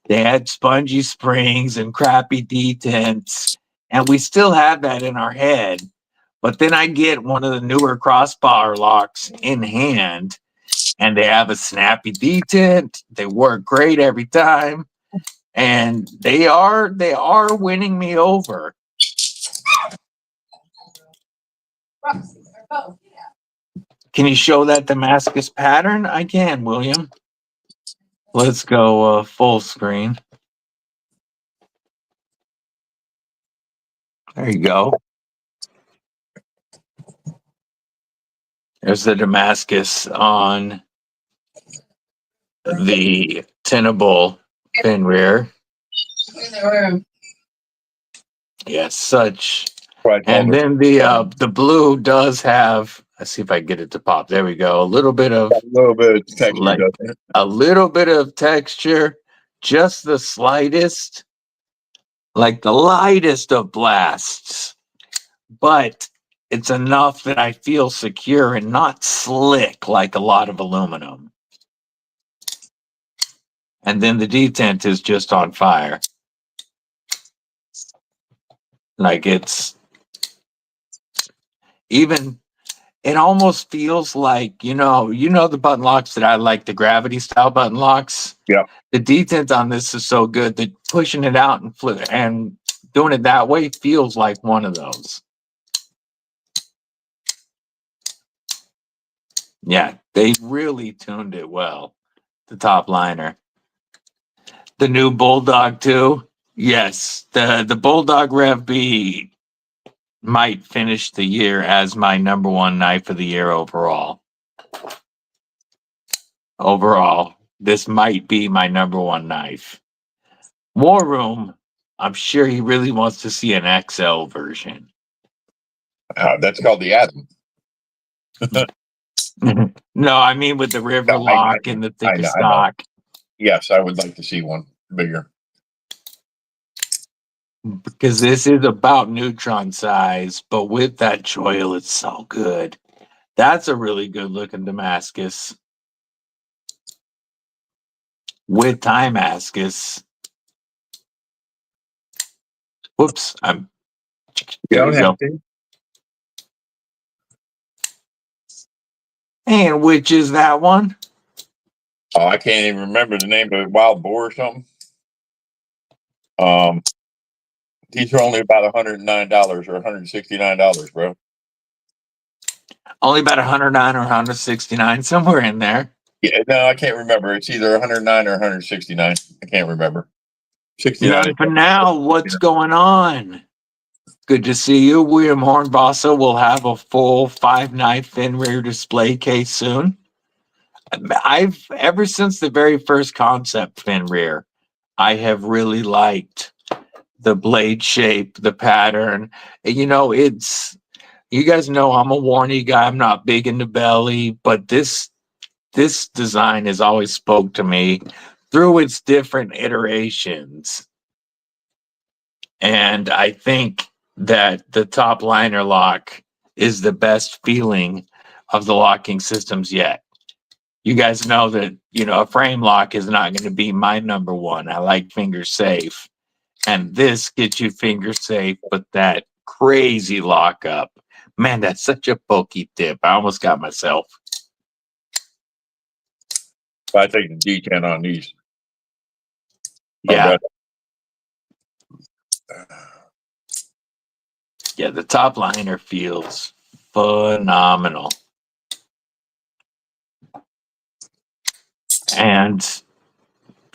Speaker 1: They had spongy springs and crappy detents, and we still have that in our head. But then I get one of the newer crossbar locks in hand, and they have a snappy detent. They work great every time, and they are winning me over. Can you show that Damascus pattern? I can, William. Let's go full screen. There you go. There's the Damascus on the tenable fin rear. Yes, such. And then the blue does have. Let's see if I can get it to pop. There we go. A little bit of
Speaker 2: texture,
Speaker 1: a little bit of texture, just the slightest, like the lightest of blasts, but it's enough that I feel secure and not slick like a lot of aluminum. And then the detent is just on fire. Like it's even, it almost feels like, the button locks that I like, the gravity style button locks.
Speaker 2: Yeah.
Speaker 1: The detent on this is so good that pushing it out and flip and doing it that way feels like one of those. Yeah, they really tuned it well. The top liner. The new Bulldog 2. Yes, the Bulldog Rev B might finish the year as my number one knife of the year overall. Overall, this might be my number one knife. War Room, I'm sure he really wants to see an XL version.
Speaker 2: That's called the Atom.
Speaker 1: No, I mean with the river lock and the thicker stock.
Speaker 2: Yes, I would like to see one bigger.
Speaker 1: Because this is about neutron size, but with that choil, it's so good. That's a really good looking Damascus. With Timascus. Whoops, I'm.
Speaker 2: You don't have to.
Speaker 1: And which is that one?
Speaker 2: Oh, I can't even remember the name of it. Wild Boar or something. These are only about $109 or $169, bro.
Speaker 1: Only about $109 or $169, somewhere in there.
Speaker 2: Yeah, no, I can't remember. It's either 109 or 169. I can't remember. 69.
Speaker 1: None for now. What's going on? Good to see you. William Hornbossa will have a full 5-night fin rear display case soon. I've ever since the very first concept fin rear, I have really liked the blade shape, the pattern. You know, it's you guys know I'm a warny guy. I'm not big into belly, but this design has always spoke to me through its different iterations. And I think that the top liner lock is the best feeling of the locking systems yet. You guys know that, you know, a frame lock is not going to be my number one. I like finger safe. And this gets you finger safe, but that crazy lockup. Man, that's such a pokey tip. I almost got myself.
Speaker 2: I take the D10 on these.
Speaker 1: Yeah.
Speaker 2: Oh,
Speaker 1: Yeah, the top liner feels phenomenal. And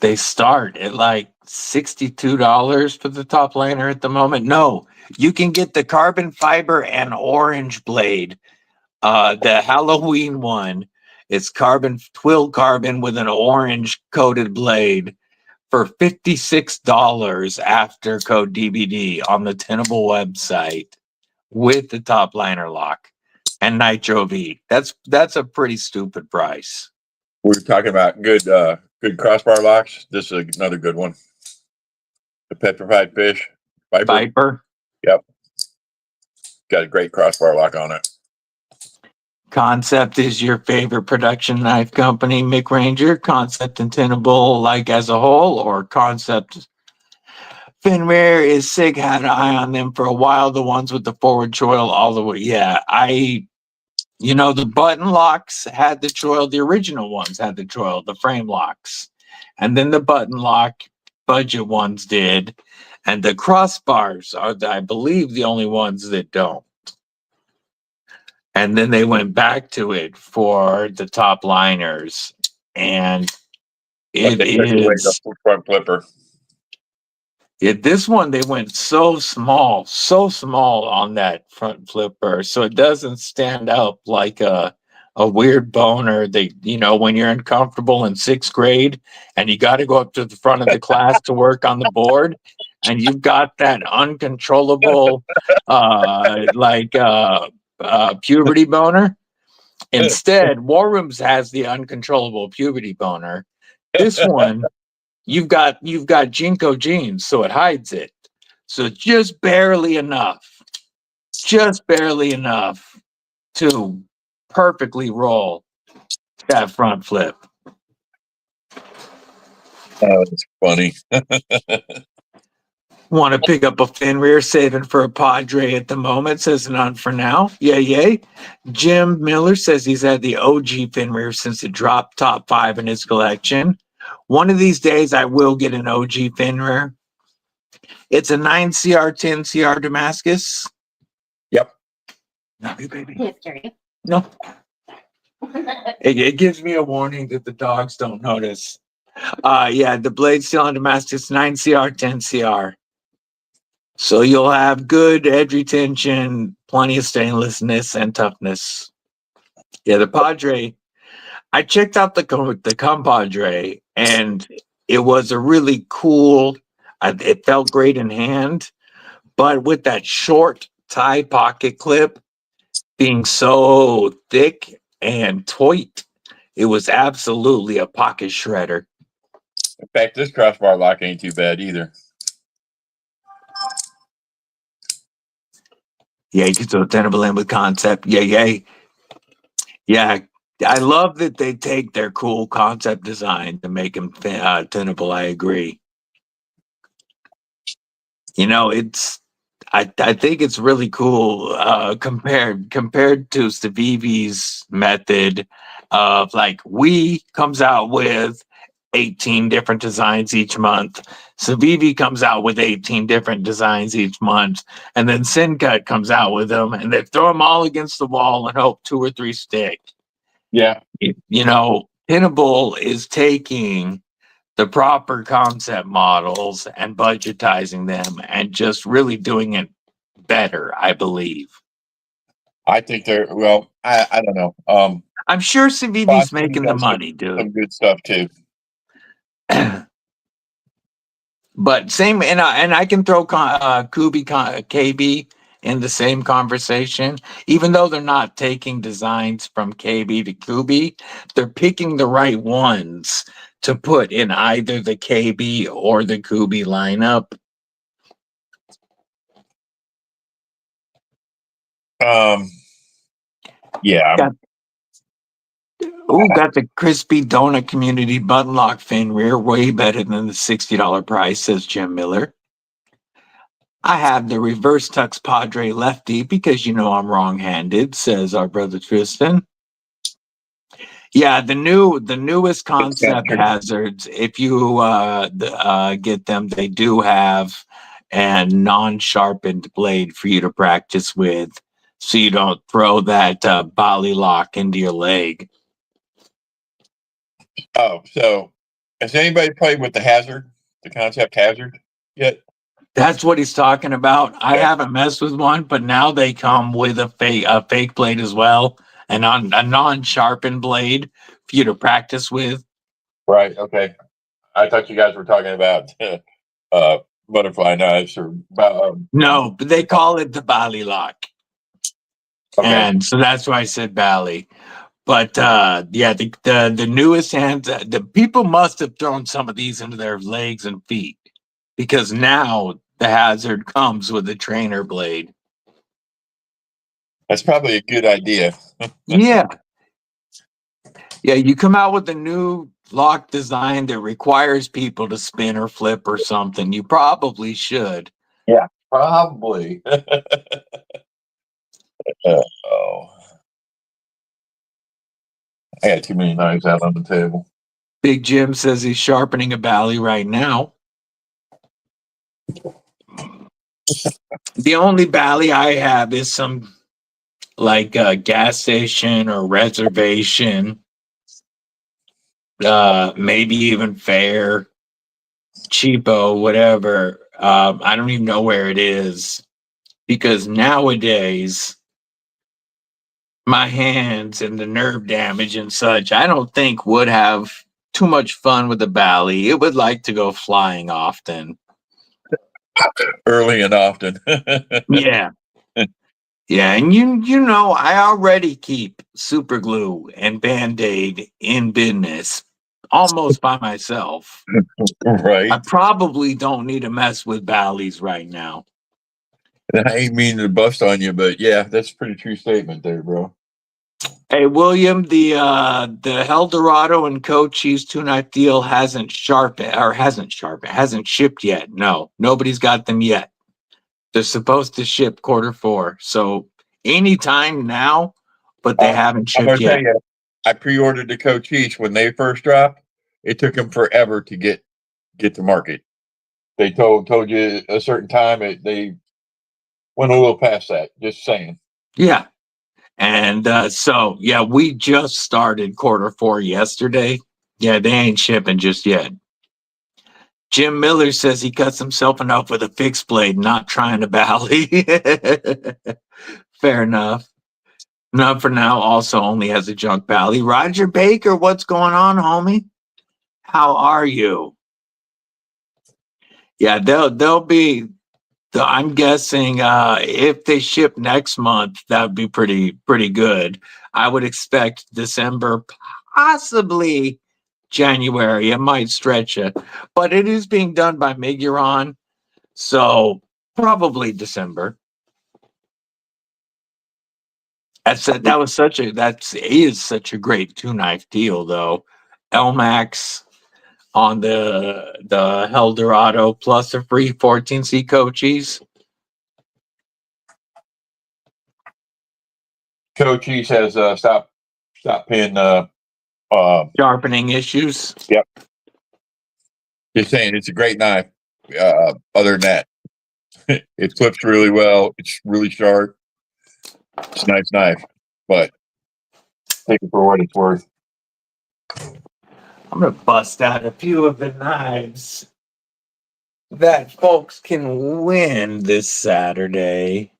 Speaker 1: they start at like $62 for the top liner at the moment. No, you can get the carbon fiber and orange blade. The Halloween one, it's carbon twill carbon with an orange coated blade for $56 after code DBD on the Tenable website with the top liner lock and Nitro V. That's a pretty stupid price.
Speaker 2: we were talking about good crossbar locks. This is another good one. The Petrified Fish
Speaker 1: Viper.
Speaker 2: Yep. Got a great crossbar lock on it.
Speaker 1: Concept is your favorite production knife company, Mick Ranger? Concept and Tenable like as a whole, or Concept Finrear is sick, had an eye on them for a while, the ones with the forward choil all the way. Yeah, you know, the button locks had the choil, the original ones had the choil, the frame locks. And then the button lock budget ones did. And the crossbars are, I believe, the only ones that don't. And then they went back to it for the top liners. And it is
Speaker 2: front flipper.
Speaker 1: This one, they went so small on that front flipper, so it doesn't stand up like a weird boner. They, you know, when you're uncomfortable in 6th grade and you got to go up to the front of the class to work on the board, and you've got that uncontrollable, puberty boner. Instead, War Rooms has the uncontrollable puberty boner. This one. You've got Jinko jeans, so it hides it. So just barely enough to perfectly roll that front flip.
Speaker 2: Oh, it's funny.
Speaker 1: Want to pick up a fin rear, saving for a Padre at the moment, says none for now. Yay. Jim Miller says he's had the OG fin rear since it dropped top 5 in his collection. One of these days, I will get an OG fin rear. It's a 9CR 10CR Damascus.
Speaker 2: Yep.
Speaker 1: Not you, baby.
Speaker 3: It's curious.
Speaker 1: No. It gives me a warning that the dogs don't notice. Yeah, the blade steel on Damascus 9CR 10CR. So you'll have good edge retention, plenty of stainlessness and toughness. Yeah, the Padre. I checked out the Compadre, and it was a really cool. It felt great in hand, but with that short tie pocket clip being so thick and tight, it was absolutely a pocket shredder.
Speaker 2: In fact, this crossbar lock ain't too bad either.
Speaker 1: Yeah, you can throw Tenable in with Concept. Yeah. I love that they take their cool concept design to make them tenable. I agree. You know, I think it's really cool compared to Civivi's method of like we comes out with 18 different designs each month. Civivi comes out with 18 different designs each month, and then Syncut comes out with them, and they throw them all against the wall and hope 2 or 3 stick.
Speaker 2: Yeah.
Speaker 1: You know, Pinnable is taking the proper concept models and budgetizing them and just really doing it better, I believe.
Speaker 2: I think I don't know.
Speaker 1: I'm sure CVD's
Speaker 2: Boss
Speaker 1: making the
Speaker 2: does
Speaker 1: money,
Speaker 2: some
Speaker 1: dude.
Speaker 2: good stuff too.
Speaker 1: But same, and I can throw KB in the same conversation, even though they're not taking designs from KB to Kubi, they're picking the right ones to put in either the KB or the Kubi lineup.
Speaker 2: Yeah.
Speaker 1: Got the crispy donut community button lock fin rear, way better than the $60 price, says Jim Miller. I have the reverse tux Padre lefty because you know I'm wrong-handed, says our brother Tristan. Yeah, the newest concept hazards, if you get them, they do have a non-sharpened blade for you to practice with, so you don't throw that Bali lock into your leg.
Speaker 2: Oh, so has anybody played with the concept hazard yet?
Speaker 1: That's what he's talking about. I haven't messed with one, but now they come with a fake blade as well, and on a non-sharpened blade for you to practice with.
Speaker 2: Right. Okay. I thought you guys were talking about butterfly knives or
Speaker 1: No, but they call it the Bali lock.
Speaker 2: Okay.
Speaker 1: And so that's why I said Bali. But yeah, the newest hands, the people must have thrown some of these into their legs and feet, because now the hazard comes with a trainer blade.
Speaker 2: That's probably a good idea.
Speaker 1: Yeah. Yeah, you come out with a new lock design that requires people to spin or flip or something, you probably should.
Speaker 2: Yeah, probably. Oh, I got too many knives out on the table.
Speaker 1: Big Jim says he's sharpening a Bali right now. The only Bali I have is some like a gas station or reservation, maybe even fair, cheapo, whatever. I don't even know where it is, because nowadays my hands and the nerve damage and such, I don't think would have too much fun with the Bali. It would like to go flying often.
Speaker 2: Early and often.
Speaker 1: Yeah. Yeah, and you know, I already keep super glue and Band-Aid in business almost by myself.
Speaker 2: Right.
Speaker 1: I probably don't need to mess with Bally's right now.
Speaker 2: I ain't meaning to bust on you, but yeah, that's a pretty true statement there, bro.
Speaker 1: Hey William, the Eldorado and Cochise 2-knife deal hasn't shipped yet. No, nobody's got them yet. They're supposed to ship Q4, so anytime now, but they haven't
Speaker 2: I'm
Speaker 1: shipped
Speaker 2: gonna tell
Speaker 1: yet.
Speaker 2: you, I pre-ordered the Cochise when they first dropped. It took them forever to get to market. They told you a certain time. They went a little past that. Just saying.
Speaker 1: Yeah. And so, yeah, we just started Q4 yesterday. Yeah, they ain't shipping just yet. Jim Miller says he cuts himself enough with a fixed blade, not trying to Bally. Fair enough. Not for now. Also only has a junk Bally. Roger Baker, what's going on, homie? How are you? Yeah, they'll be. I'm guessing if they ship next month, that would be pretty good. I would expect December, possibly January. It might stretch it, but it is being done by Miguron, so probably December. That is such a great 2-knife deal, though. Elmax on the Eldorado plus a free 14C Cochise.
Speaker 2: Cochise has stop pin
Speaker 1: Sharpening issues.
Speaker 2: Yep. Just saying, it's a great knife. Other than that, it flips really well. It's really sharp. It's a nice knife, but take it for what it's worth.
Speaker 1: I'm gonna bust out a few of the knives that folks can win this Saturday.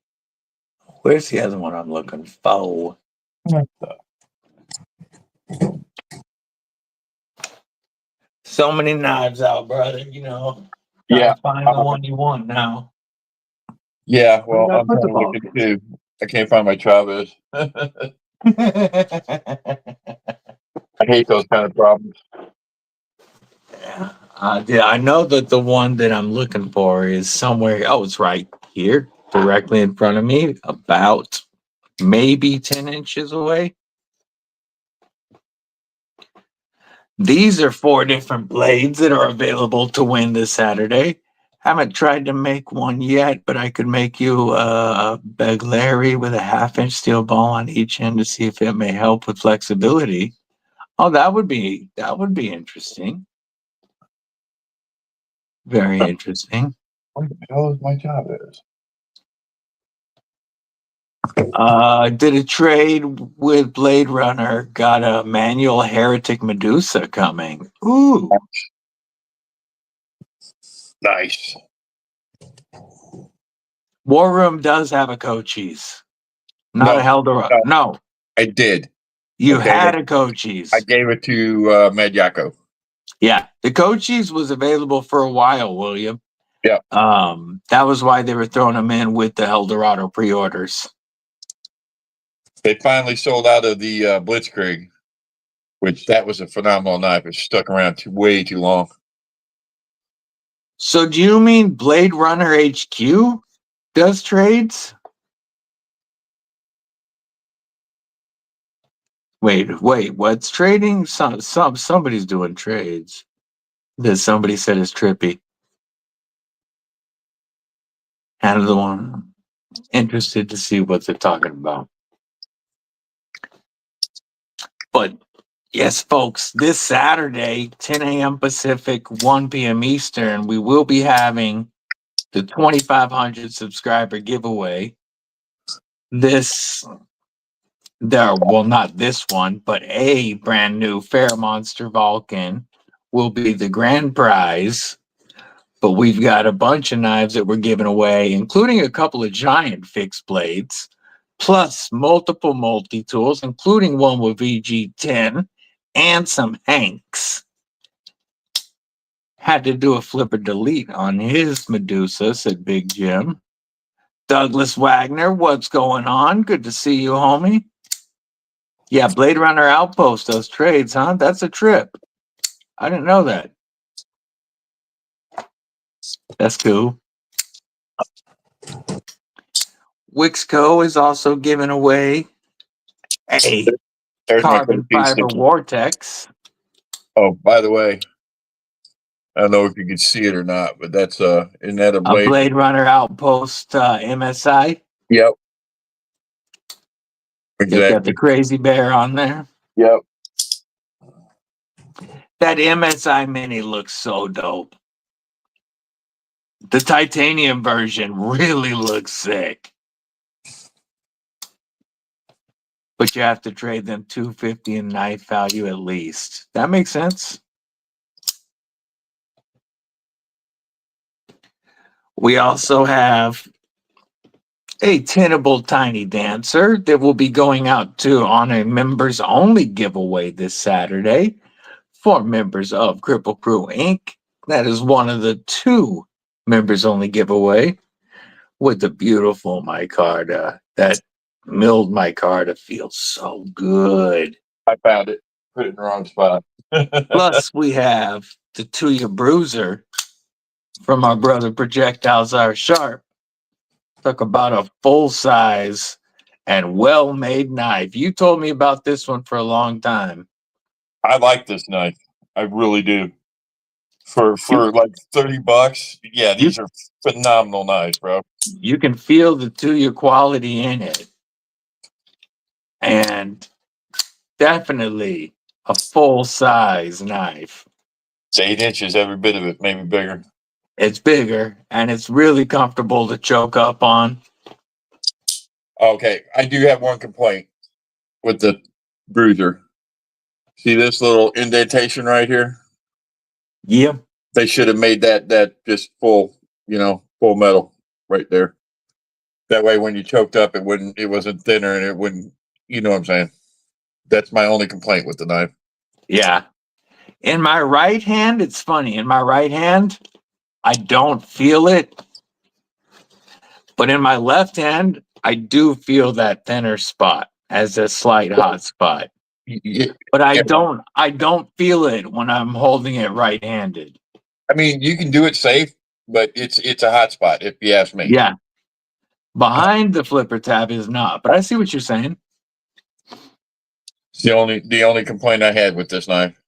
Speaker 1: Where's the other one I'm looking for? So many knives out, brother. You know, trying
Speaker 2: Yeah.
Speaker 1: to find the one you want now.
Speaker 2: Yeah. Well,
Speaker 1: Where'd I
Speaker 2: I'm
Speaker 1: put the
Speaker 2: trying to look
Speaker 1: Vulcan?
Speaker 2: at too. I can't find my Chavez. I hate those kind of problems.
Speaker 1: Yeah, I know that the one that I'm looking for is somewhere. Oh, it's right here, directly in front of me, about maybe 10 inches away. These are 4 different blades that are available to win this Saturday. Haven't tried to make one yet, but I could make you a Beglari with a 1/2 inch steel ball on each end to see if it may help with flexibility. Oh, that would be interesting. Very interesting.
Speaker 2: What the hell is my Chavez?
Speaker 1: Did a trade with Blade Runner, got a manual Heretic Medusa coming. Ooh.
Speaker 2: Nice.
Speaker 1: War Room does have a Cochise. Not a Heldorado. No,
Speaker 2: I did.
Speaker 1: you
Speaker 2: Okay,
Speaker 1: had a
Speaker 2: I
Speaker 1: Cochise.
Speaker 2: gave it to Mad Yako.
Speaker 1: Yeah, the Cochise was available for a while, William.
Speaker 2: Yeah.
Speaker 1: That was why they were throwing them in with the Eldorado pre-orders.
Speaker 2: They finally sold out of the Blitzkrieg, which that was a phenomenal knife. It stuck around way too long.
Speaker 1: So do you mean Blade Runner HQ does trades? Wait, what's trading? Somebody's doing trades. That somebody said is trippy. Another one. Interested to see what they're talking about. But yes, folks, this Saturday, 10 a.m. Pacific, 1 p.m. Eastern, we will be having the 2,500 subscriber giveaway. Not this one, but a brand new Fair Monster Vulcan will be the grand prize. But we've got a bunch of knives that we're giving away, including a couple of giant fixed blades, plus multiple multi-tools, including one with VG10 and some Hanks. Had to do a flipper delete on his Medusa, said Big Jim. Douglas Wagner, what's going on? Good to see you, homie. Yeah, Blade Runner Outpost does trades, huh? That's a trip. I didn't know that. That's cool. Wixco is also giving away a
Speaker 2: There's my
Speaker 1: carbon
Speaker 2: piece.
Speaker 1: fiber Vortex.
Speaker 2: Oh, by the way, I don't know if you can see it or not, but that's isn't that a
Speaker 1: A
Speaker 2: blade?
Speaker 1: Blade Runner Outpost MSI.
Speaker 2: Yep.
Speaker 1: They got the
Speaker 2: Exactly.
Speaker 1: Crazy Bear on there.
Speaker 2: Yep.
Speaker 1: That MSI Mini looks so dope. The titanium version really looks sick. But you have to trade them $250 in knife value at least. That makes sense. We also have a Tenable Tiny Dancer that will be going out to on a members only giveaway this Saturday for members of Cripple Crew Inc. That is one of the 2 members only giveaway with the beautiful micarta. That milled micarta feels so good.
Speaker 2: I found it. Put it in the wrong spot.
Speaker 1: Plus, we have the Tuya Bruiser from our brother Projectiles Are Sharp. Talk about a full size and well made knife. You told me about this one for a long time.
Speaker 2: I like this knife. I really do. For like $30, yeah, these are phenomenal knives, bro.
Speaker 1: You can feel the Tuya quality in it. And definitely a full size knife.
Speaker 2: It's 8 inches, every bit of it, maybe bigger.
Speaker 1: It's bigger and it's really comfortable to choke up on.
Speaker 2: Okay, I do have one complaint with the Bruiser. See this little indentation right here?
Speaker 1: Yeah.
Speaker 2: They should have made that just full, full metal right there. That way, when you choked up, it wasn't thinner, and it wouldn't. You know what I'm saying? That's my only complaint with the knife.
Speaker 1: Yeah. In my right hand, it's funny. In my right hand, I don't feel it. But in my left hand, I do feel that thinner spot as a slight hot spot. But I don't feel it when I'm holding it right-handed.
Speaker 2: I mean, you can do it safe, but it's a hot spot if you ask me.
Speaker 1: Yeah. Behind the flipper tab is not, but I see what you're saying.
Speaker 2: It's the only complaint I had with this knife.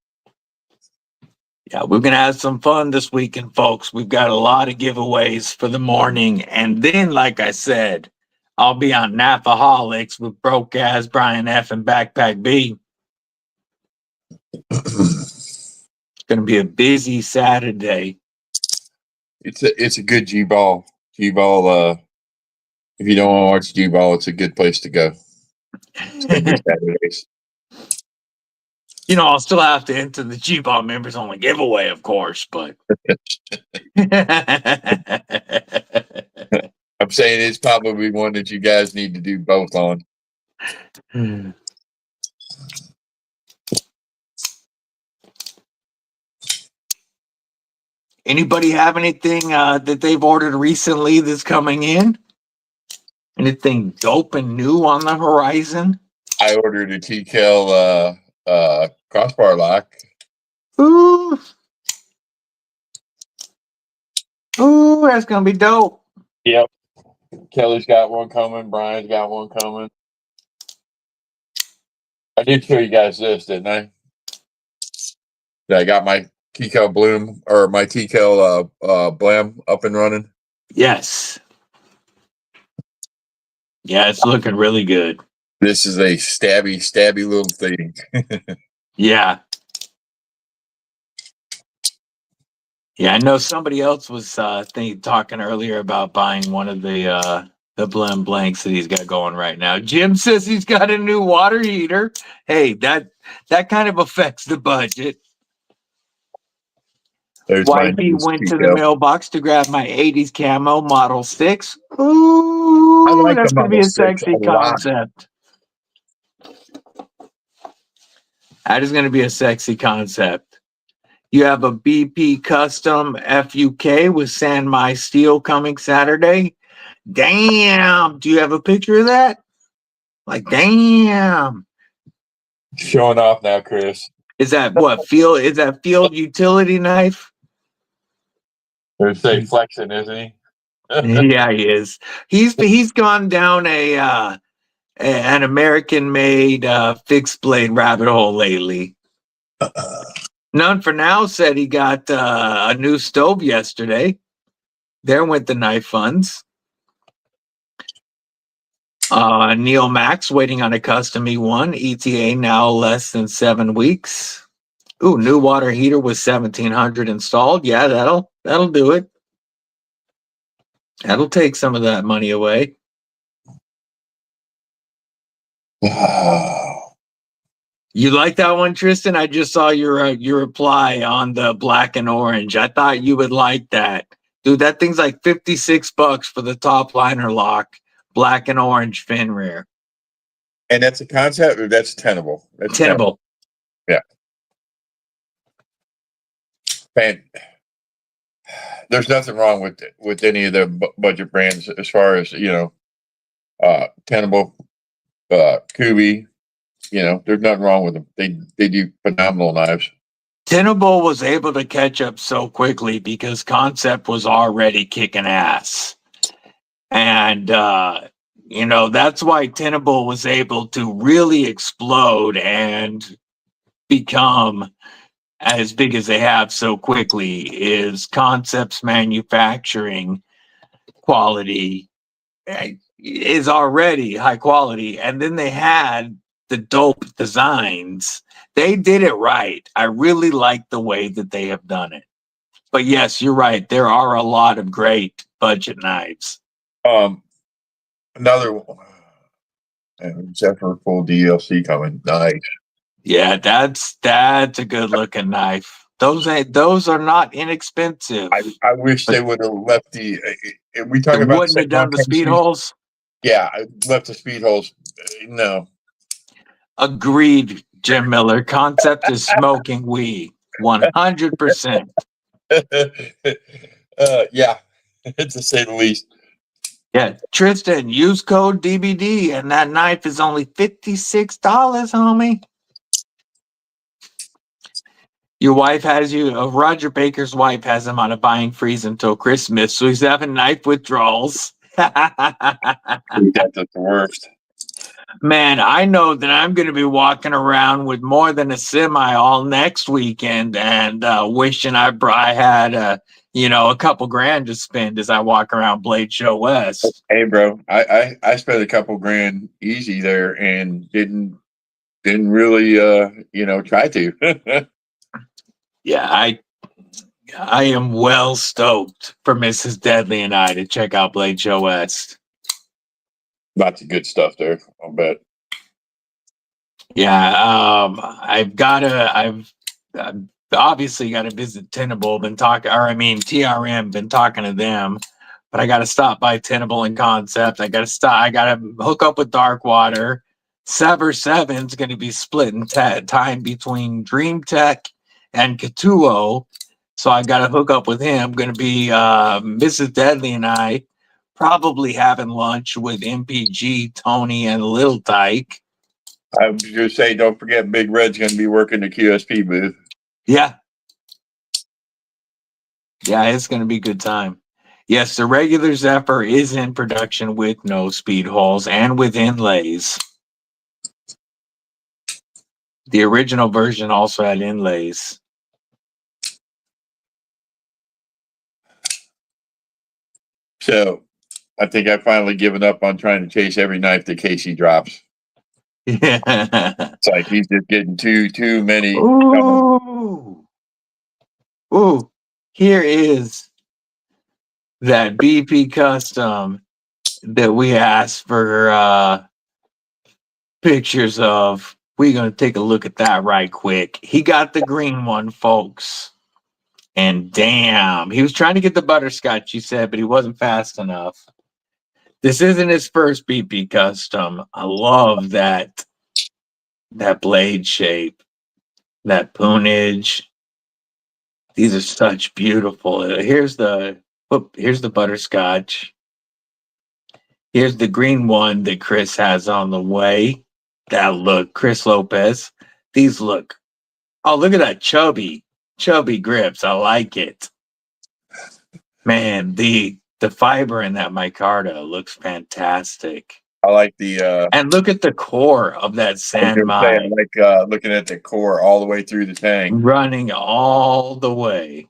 Speaker 1: Yeah, we're gonna have some fun this weekend, folks. We've got a lot of giveaways for the morning, and then, like I said, I'll be on Napaholics with Broke Ass Brian F and Backpack B. It's gonna be a busy Saturday.
Speaker 2: It's a good G-ball. G-ball. If you don't want to watch G-ball, it's a good place to go. Saturdays.
Speaker 1: I'll still have to enter the G-Ball members only giveaway, of course, but
Speaker 2: I'm saying it's probably one that you guys need to do both on.
Speaker 1: Anybody have anything that they've ordered recently that's coming in? Anything dope and new on the horizon?
Speaker 2: I ordered a TKL crossbar lock.
Speaker 1: Ooh, that's gonna be dope.
Speaker 2: Yep. Kelly's got one coming. Brian's got one coming. I did show you guys this, didn't I? That I got my TKL Bloom or my TKL Blam up and running.
Speaker 1: Yes. Yeah, it's looking really good.
Speaker 2: This is a stabby little thing.
Speaker 1: Yeah. Yeah, I know somebody else was talking earlier about buying one of the Blim blanks that he's got going right now. Jim says he's got a new water heater. Hey, that kind of affects the budget.
Speaker 2: There's
Speaker 1: Wifey went to the mailbox to grab my 80s camo Model 6. Ooh,
Speaker 2: I like
Speaker 1: that's
Speaker 2: the
Speaker 1: going to be
Speaker 2: Model
Speaker 1: a
Speaker 2: 6
Speaker 1: sexy
Speaker 2: a lot.
Speaker 1: concept. That is going to be a sexy concept. You have a BP Custom FUK with San Mai Steel coming Saturday. Damn. Do you have a picture of that? Like, damn.
Speaker 2: Showing off now, Chris.
Speaker 1: Is that what? Field utility knife?
Speaker 2: They're saying flexing, isn't he?
Speaker 1: Yeah, he is. He's gone down an American-made fixed blade rabbit hole lately. None for Now said he got a new stove yesterday. There went the knife funds. Neil Max waiting on a custom E1 ETA now less than 7 weeks. Ooh, new water heater with 1,700 installed. Yeah, that'll do it. That'll take some of that money away.
Speaker 2: Wow.
Speaker 1: You like that one, Tristan? I just saw your reply on the black and orange. I thought you would like that. Dude, that thing's like $56 for the top liner lock, black and orange fin rear.
Speaker 2: And that's a concept, or that's tenable? That's
Speaker 1: Tenable.
Speaker 2: Yeah. Man, there's nothing wrong with any of the budget brands as far as tenable, Kubi. There's nothing wrong with them. They do phenomenal knives.
Speaker 1: Tenable was able to catch up so quickly because Concept was already kicking ass. And, that's why Tenable was able to really explode and become as big as they have so quickly is Concept's manufacturing quality is already high quality. And then they had the dope designs. They did it right. I really like the way that they have done it. But yes, you're right. There are a lot of great budget knives.
Speaker 2: Another Zephyr full DLC coming. Nice.
Speaker 1: Yeah, that's a good looking knife. Those are not inexpensive.
Speaker 2: I wish
Speaker 1: But
Speaker 2: they would have left the. We
Speaker 1: it
Speaker 2: talking about the
Speaker 1: wouldn't have
Speaker 2: second one
Speaker 1: done the speed
Speaker 2: pastries?
Speaker 1: holes.
Speaker 2: Yeah, I left the speed holes. No.
Speaker 1: Agreed, Jim Miller. Concept is smoking weed. 100%.
Speaker 2: Yeah, to say the least.
Speaker 1: Yeah, Tristan, use code DBD, and that knife is only $56, homie. Your wife has you. Roger Baker's wife has him on a buying freeze until Christmas, so he's having knife withdrawals.
Speaker 2: That's the worst.
Speaker 1: Man, I know that I'm going to be walking around with more than a semi all next weekend, and wishing I had a couple grand to spend as I walk around Blade Show West.
Speaker 2: Hey, bro, I spent a couple grand easy there and didn't really try to.
Speaker 1: Yeah, I am well stoked for Mrs. Deadly and I to check out Blade Show West.
Speaker 2: Lots of good stuff there, I'll bet.
Speaker 1: Yeah, I've obviously got to visit Tenable. TRM. Been talking to them, but I got to stop by Tenable and Concept. I got to hook up with Darkwater. Sever 7's going to be split in time between Dream Tech and Catulo, so I got to hook up with him. Going to be Mrs. Deadly and I probably having lunch with MPG, Tony, and Lil Tyke.
Speaker 2: I was going to say, don't forget, Big Red's going to be working the QSP booth.
Speaker 1: Yeah. Yeah, it's going to be a good time. Yes, the regular Zephyr is in production with no speed holes and with inlays. The original version also had inlays.
Speaker 2: So I think I've finally given up on trying to chase every knife that Casey drops.
Speaker 1: Yeah.
Speaker 2: It's like he's just getting too many.
Speaker 1: Ooh. Ooh. Here is that BP custom that we asked for pictures of. We're going to take a look at that right quick. He got the green one, folks. And damn, he was trying to get the butterscotch, you said, but he wasn't fast enough. This isn't his first BP custom. I love that blade shape, that poonage. These are such beautiful. Here's the butterscotch. Here's the green one that Chris has on the way. That look, Chris Lopez. These look. Oh, look at that chubby grips. I like it. Man, the fiber in that micarta looks fantastic.
Speaker 2: I like the.
Speaker 1: And look at the core of that sand
Speaker 2: I
Speaker 1: mine
Speaker 2: like looking at the core all the way through the tank.
Speaker 1: running all the way.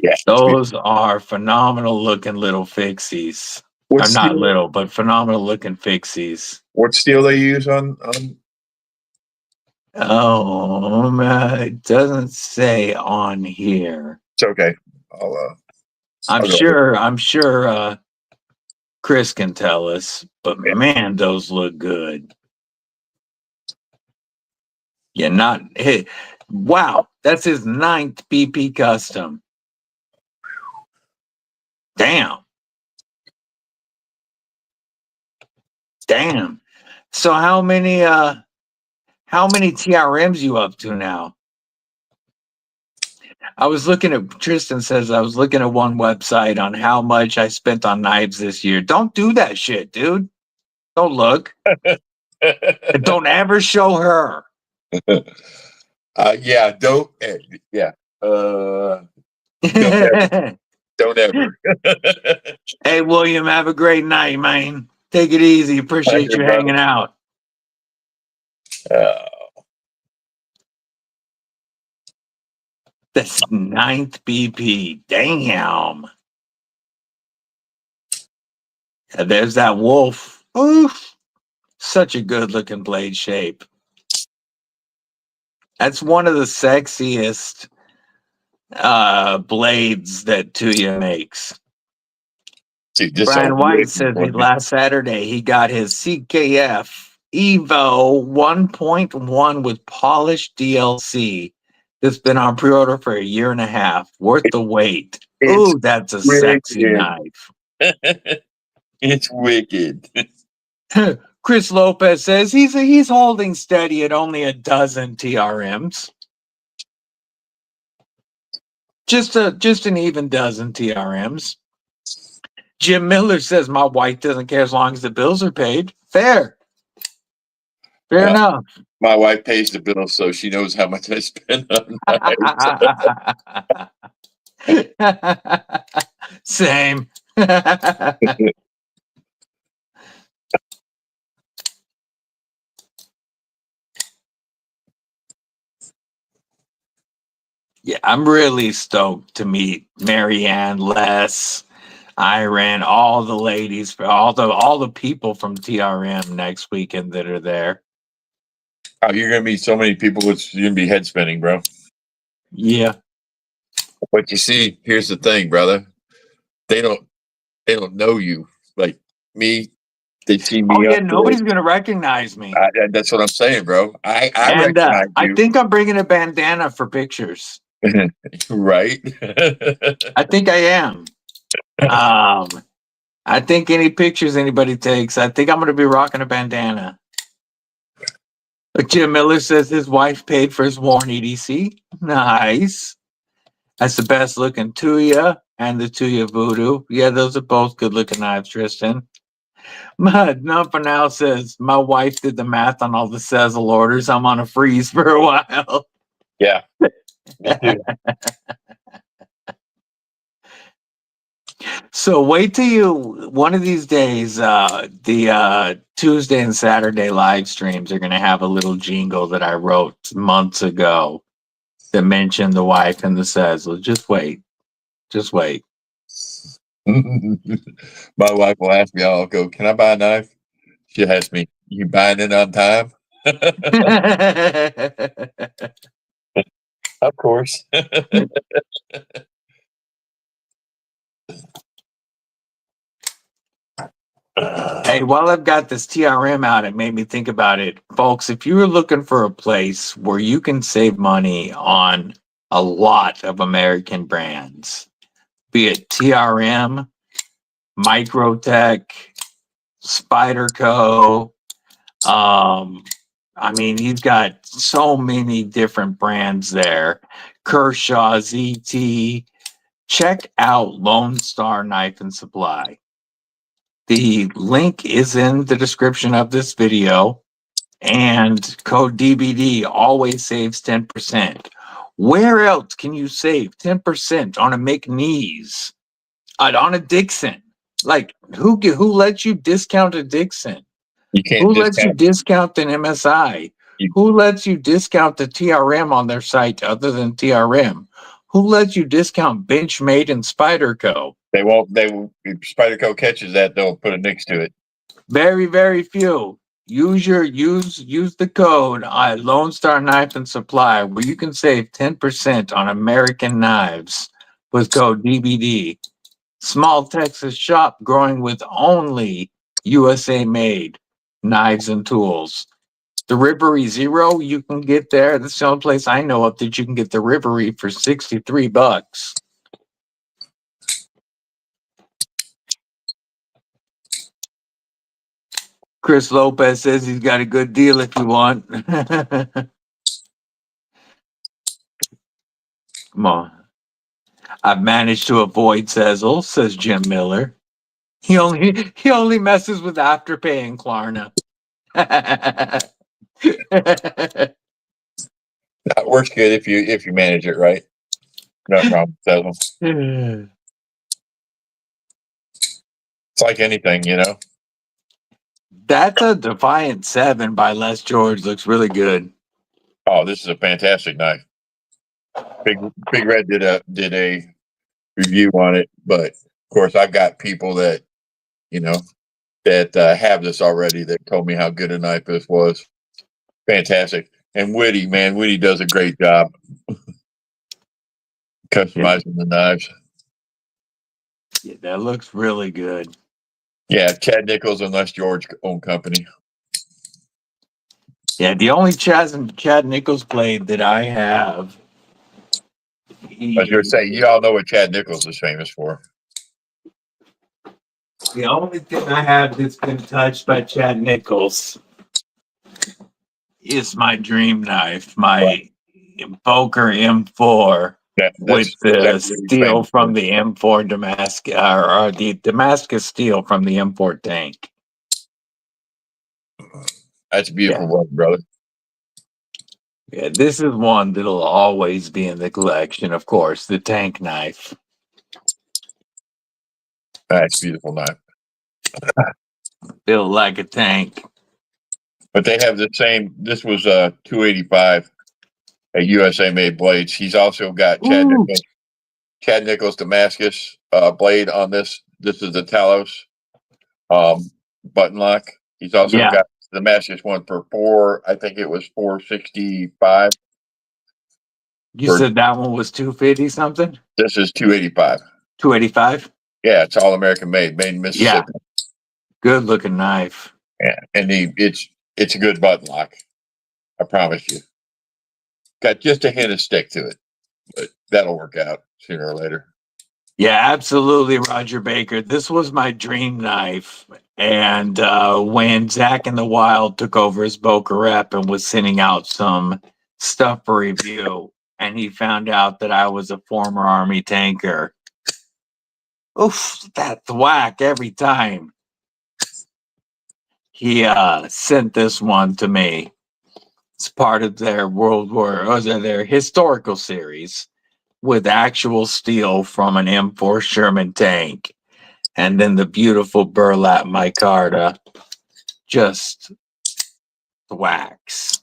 Speaker 2: Yeah,
Speaker 1: Those are phenomenal looking little fixies.
Speaker 2: What
Speaker 1: Or not
Speaker 2: steel,
Speaker 1: little, but phenomenal looking fixies.
Speaker 2: what steel they use on?
Speaker 1: Oh, it doesn't say on here.
Speaker 2: It's okay.
Speaker 1: I'm sure Chris can tell us, but
Speaker 2: Yeah.
Speaker 1: man, those look good. Yeah, wow, that's his 9th BP custom. Damn. So how many TRMs you up to now? I was looking at Tristan says I was looking at one website on how much I spent on knives this year. Don't do that shit, dude. Don't look. And don't ever show her.
Speaker 2: Yeah, don't. Yeah. Don't ever.
Speaker 1: Hey, William, have a great night, man. Take it easy. Appreciate you hanging out. That's 9th BP. Damn. And there's that wolf. Oof. Such a good looking blade shape. That's one of the sexiest blades that Tuya makes.
Speaker 2: Dude, this
Speaker 1: Brian
Speaker 2: all
Speaker 1: White
Speaker 2: wicked
Speaker 1: says
Speaker 2: for
Speaker 1: that
Speaker 2: me.
Speaker 1: last Saturday he got his CKF Evo 1.1 with polished DLC that's been on pre-order for a year and a half. Worth the wait.
Speaker 2: It's
Speaker 1: Ooh, that's a sexy
Speaker 2: wicked.
Speaker 1: knife.
Speaker 2: It's wicked.
Speaker 1: Chris Lopez says he's holding steady at only a dozen TRMs. Just an even dozen TRMs. Jim Miller says my wife doesn't care as long as the bills are paid. Fair. Fair enough.
Speaker 2: My wife pays the bills, so she knows how much I spend on knives.
Speaker 1: Same. Yeah, I'm really stoked to meet Marianne, Les, Iran, all the ladies, for all the people from TRM next weekend that are there.
Speaker 2: Oh, you're gonna meet so many people. It's gonna be head spinning, bro.
Speaker 1: Yeah.
Speaker 2: But you see, here's the thing, brother. They don't know you like me. They see
Speaker 1: Oh
Speaker 2: me
Speaker 1: yeah,
Speaker 2: up there.
Speaker 1: nobody's gonna recognize me.
Speaker 2: That's what I'm saying, bro. I
Speaker 1: And
Speaker 2: recognize
Speaker 1: I
Speaker 2: you,
Speaker 1: think I'm bringing a bandana for pictures.
Speaker 2: right?
Speaker 1: I think I am. I think any pictures anybody takes, I think I'm going to be rocking a bandana. But Jim Miller says his wife paid for his Warren EDC. Nice. That's the best looking Tuya and the Tuya Voodoo. Yeah, those are both good looking knives, Tristan. Mud Number Now says my wife did the math on all the Sezzle orders. I'm on a freeze for a while.
Speaker 2: Yeah, me too.
Speaker 1: So wait till you one of these days, the Tuesday and Saturday live streams are gonna have a little jingle that I wrote months ago that mentioned the wife and the Sezzle. Just wait. Just wait.
Speaker 2: My wife will ask me, I'll go, can I buy a knife? She asks me, you buying it on time? Of course.
Speaker 1: Hey, while I've got this TRM out, it made me think about it. Folks, if you're looking for a place where you can save money on a lot of American brands, be it TRM, Microtech, Spyderco, I mean, he's got so many different brands there. Kershaw, ZT. Check out Lone Star Knife and Supply. The link is in the description of this video, and code DBD always saves 10%. Where else can you save 10% on a McNeese, on a Dixon? Like who lets you discount a Dixon?
Speaker 2: You can't
Speaker 1: Who lets you
Speaker 2: discount.
Speaker 1: discount an MSI? Who lets you discount the TRM on their site other than TRM? Who lets you discount Benchmade and Spyderco?
Speaker 2: They won't. If Spyderco catches that, they'll put a nix to it.
Speaker 1: Very, very few. Use the code Lone Star Knife and Supply, where you can save 10% on American knives with code DBD. Small Texas shop growing with only USA made knives and tools. The Rivery Zero, you can get there. That's the only place I know of that you can get the Rivery for $63. Chris Lopez says he's got a good deal if you want. Come on. I've managed to avoid Sezzle, says Jim Miller. He only messes with Afterpay and Klarna.
Speaker 2: That works good if you manage it right. Nothing wrong with that. It's like anything, you know.
Speaker 1: That's a Defiant 7 by Les George. Looks really good.
Speaker 2: Oh, this is a fantastic knife. Big Red did a review on it, but of course I've got people that that have this already that told me how good a knife this was. Fantastic. And Witty does a great job customizing the knives.
Speaker 1: Yeah, that looks really good.
Speaker 2: Yeah, Chad Nichols and Les George own company.
Speaker 1: Yeah, the only Chad Nichols blade that I have.
Speaker 2: I was going to say, you all know what Chad Nichols is famous for.
Speaker 1: The only thing I have that's been touched by Chad Nichols is my dream knife, my Boker M4 with the
Speaker 2: That's what he's
Speaker 1: steel
Speaker 2: famous
Speaker 1: from
Speaker 2: for.
Speaker 1: the M4 Damascus, or the Damascus steel from the M4 tank.
Speaker 2: That's a beautiful one, brother.
Speaker 1: Yeah, this is one that'll always be in the collection, of course, the tank knife.
Speaker 2: That's a beautiful knife.
Speaker 1: Built like a tank.
Speaker 2: But they have the same. This was 285, a USA made blades. He's also got
Speaker 1: Ooh.
Speaker 2: Chad Nichols Damascus blade on this. This is the Talos button lock. He's also
Speaker 1: Yeah.
Speaker 2: got the Damascus one for four. I think it was 465.
Speaker 1: You said that one was 250 something?
Speaker 2: This is 285.
Speaker 1: 285?
Speaker 2: Yeah, it's all American made in Mississippi.
Speaker 1: Good looking knife.
Speaker 2: Yeah, and it's a good button lock. I promise you. Got just a hint of stick to it, but that'll work out sooner or later.
Speaker 1: Yeah, absolutely, Roger Baker. This was my dream knife. And when Zach in the Wild took over as Boca Rep and was sending out some stuff for review, and he found out that I was a former Army tanker. Oof, that thwack every time. He sent this one to me. It's part of their their historical series with actual steel from an M4 Sherman tank. And then the beautiful burlap micarta just wax.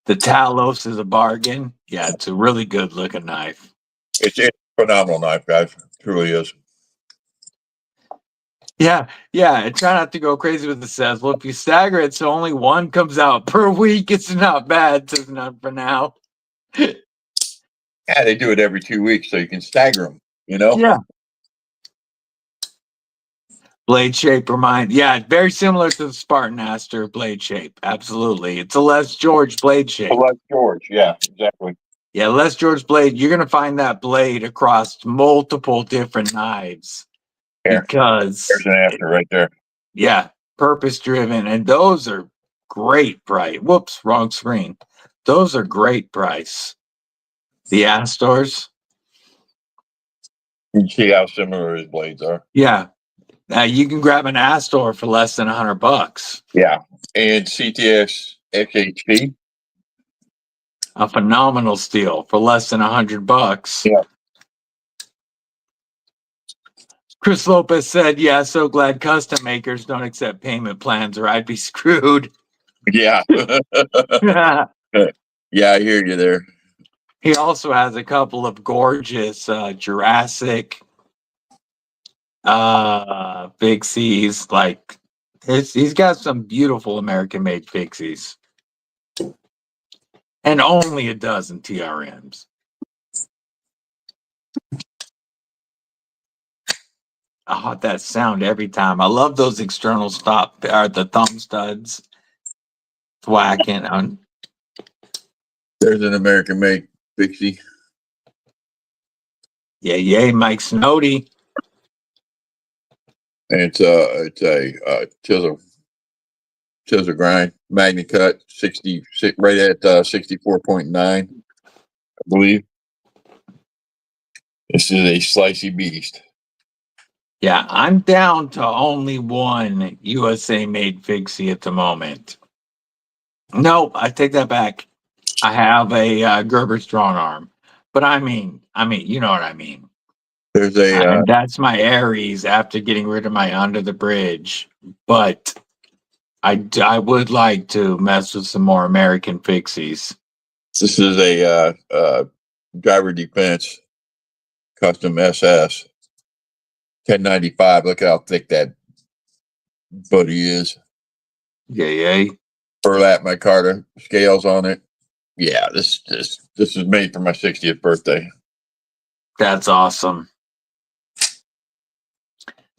Speaker 1: The Talos is a bargain. Yeah, it's a really good looking knife.
Speaker 2: It's a phenomenal knife, guys. It truly is.
Speaker 1: Yeah. And try not to go crazy with the says. Well, if you stagger it so only one comes out per week, it's not bad. It's not for now.
Speaker 2: Yeah, they do it every 2 weeks so you can stagger them, you know?
Speaker 1: Yeah. Blade shape very similar to the Spartan Aster blade shape. Absolutely. It's a Les George blade shape.
Speaker 2: Les George, yeah, exactly.
Speaker 1: Yeah, Les George blade, you're going to find that blade across multiple different knives.
Speaker 2: Here,
Speaker 1: because
Speaker 2: there's an Aster right there.
Speaker 1: Yeah, purpose driven. And those are great price. Whoops, wrong screen. Those are great price. The Astors.
Speaker 2: You can see how similar his blades are.
Speaker 1: Yeah. Now you can grab an Astor for less than $100.
Speaker 2: Yeah. And CTX XHP.
Speaker 1: A phenomenal steal for less than $100.
Speaker 2: Yeah.
Speaker 1: Chris Lopez said, yeah, so glad custom makers don't accept payment plans or I'd be screwed.
Speaker 2: Yeah. Yeah, I hear you there.
Speaker 1: He also has a couple of gorgeous Jurassic fixies. Like he's got some beautiful American made fixies. And only a dozen TRMs. Oh, that sound every time. I love those external the thumb studs. Thwacking on.
Speaker 2: There's an American made fixie.
Speaker 1: Yeah, Mike Snowdy.
Speaker 2: And it's a chisel grind, Magna Cut, 66, right at 64.9, I believe. This is a slicey beast.
Speaker 1: Yeah, I'm down to only one USA made fixie at the moment. Nope, I take that back. I have a Gerber strong arm, but I mean, you know what I mean.
Speaker 2: There's
Speaker 1: And that's my Aries after getting rid of my Under the Bridge. But I would like to mess with some more American fixies.
Speaker 2: This is a driver defense custom SS 1095. Look at how thick that buddy is.
Speaker 1: Yeah.
Speaker 2: Burlap micarta scales on it. Yeah, this is made for my 60th birthday.
Speaker 1: That's awesome.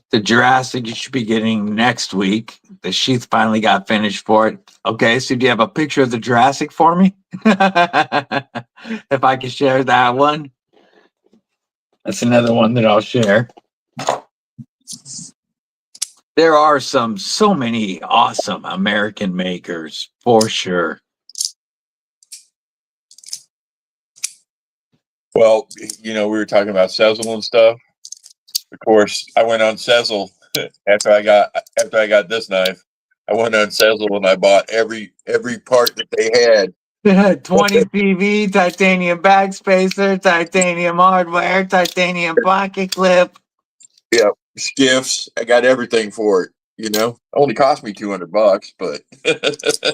Speaker 1: The Jurassic you should be getting next week. The sheath finally got finished for it. Okay, so do you have a picture of the Jurassic for me? If I could share that one. That's another one that I'll share. There are so many awesome American makers for sure.
Speaker 2: Well, we were talking about Sezzle and stuff. Of course, I went on Sezzle after I got this knife. I went on Sezzle and I bought every part that they had.
Speaker 1: 20 CV, titanium backspacer, titanium hardware, titanium pocket clip.
Speaker 2: Yeah, skiffs. I got everything for it. Only cost me $200, but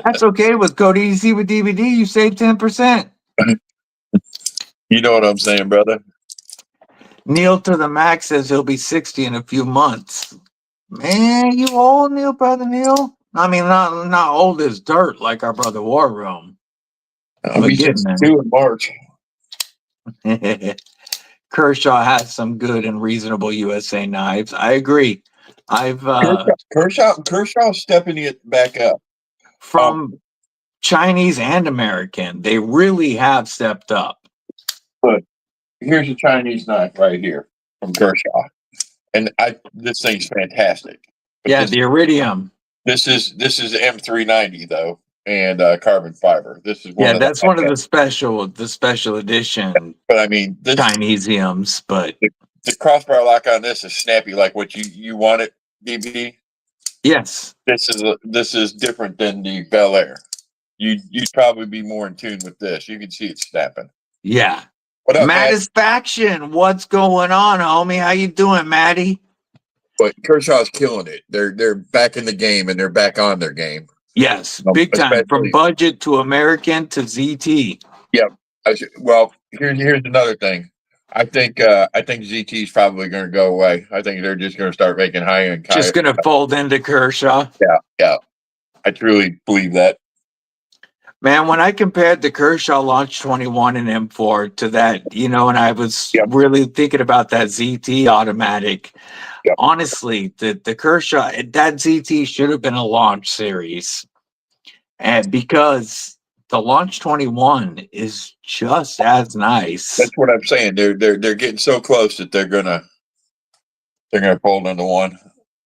Speaker 1: That's okay. With code EDC with DVD, you save 10%.
Speaker 2: you know what I'm saying, brother.
Speaker 1: Neil to the max says he'll be 60 in a few months. Man, you old, Neil, brother Neil? I mean, not old as dirt like our brother War Room.
Speaker 2: I'll be 62 in March.
Speaker 1: Kershaw has some good and reasonable USA knives. I agree.
Speaker 2: Kershaw's stepping it back up.
Speaker 1: From Chinese and American, they really have stepped up.
Speaker 2: But here's a Chinese knife right here from Kershaw, and this thing's fantastic. But
Speaker 1: yeah, the Iridium.
Speaker 2: This is the M390 though, and carbon fiber. This is one
Speaker 1: of the special edition.
Speaker 2: But I mean, this
Speaker 1: Chinesiums, but
Speaker 2: the crossbar lock on this is snappy, like what you want it, DB.
Speaker 1: Yes,
Speaker 2: this is different than the Bel Air. You'd probably be more in tune with this. You can see it snapping.
Speaker 1: Yeah.
Speaker 2: What up,
Speaker 1: Mattisfaction? What's going on, homie? How you doing, Matty?
Speaker 2: But Kershaw's killing it. They're back in the game and they're back on their game.
Speaker 1: Yes, big time. From budget to American to ZT.
Speaker 2: Yep. Well, here's another thing. I think ZT is probably going to go away. I think they're just going to start making high end.
Speaker 1: Just going to fold into Kershaw.
Speaker 2: Yeah. I truly believe that.
Speaker 1: Man, when I compared the Kershaw Launch 21 and M4 to that, and I was really thinking about that ZT automatic.
Speaker 2: Yep.
Speaker 1: Honestly, the Kershaw, that ZT should have been a launch series. And because the Launch 21 is just as nice.
Speaker 2: That's what I'm saying. They're getting so close that they're gonna fold into one.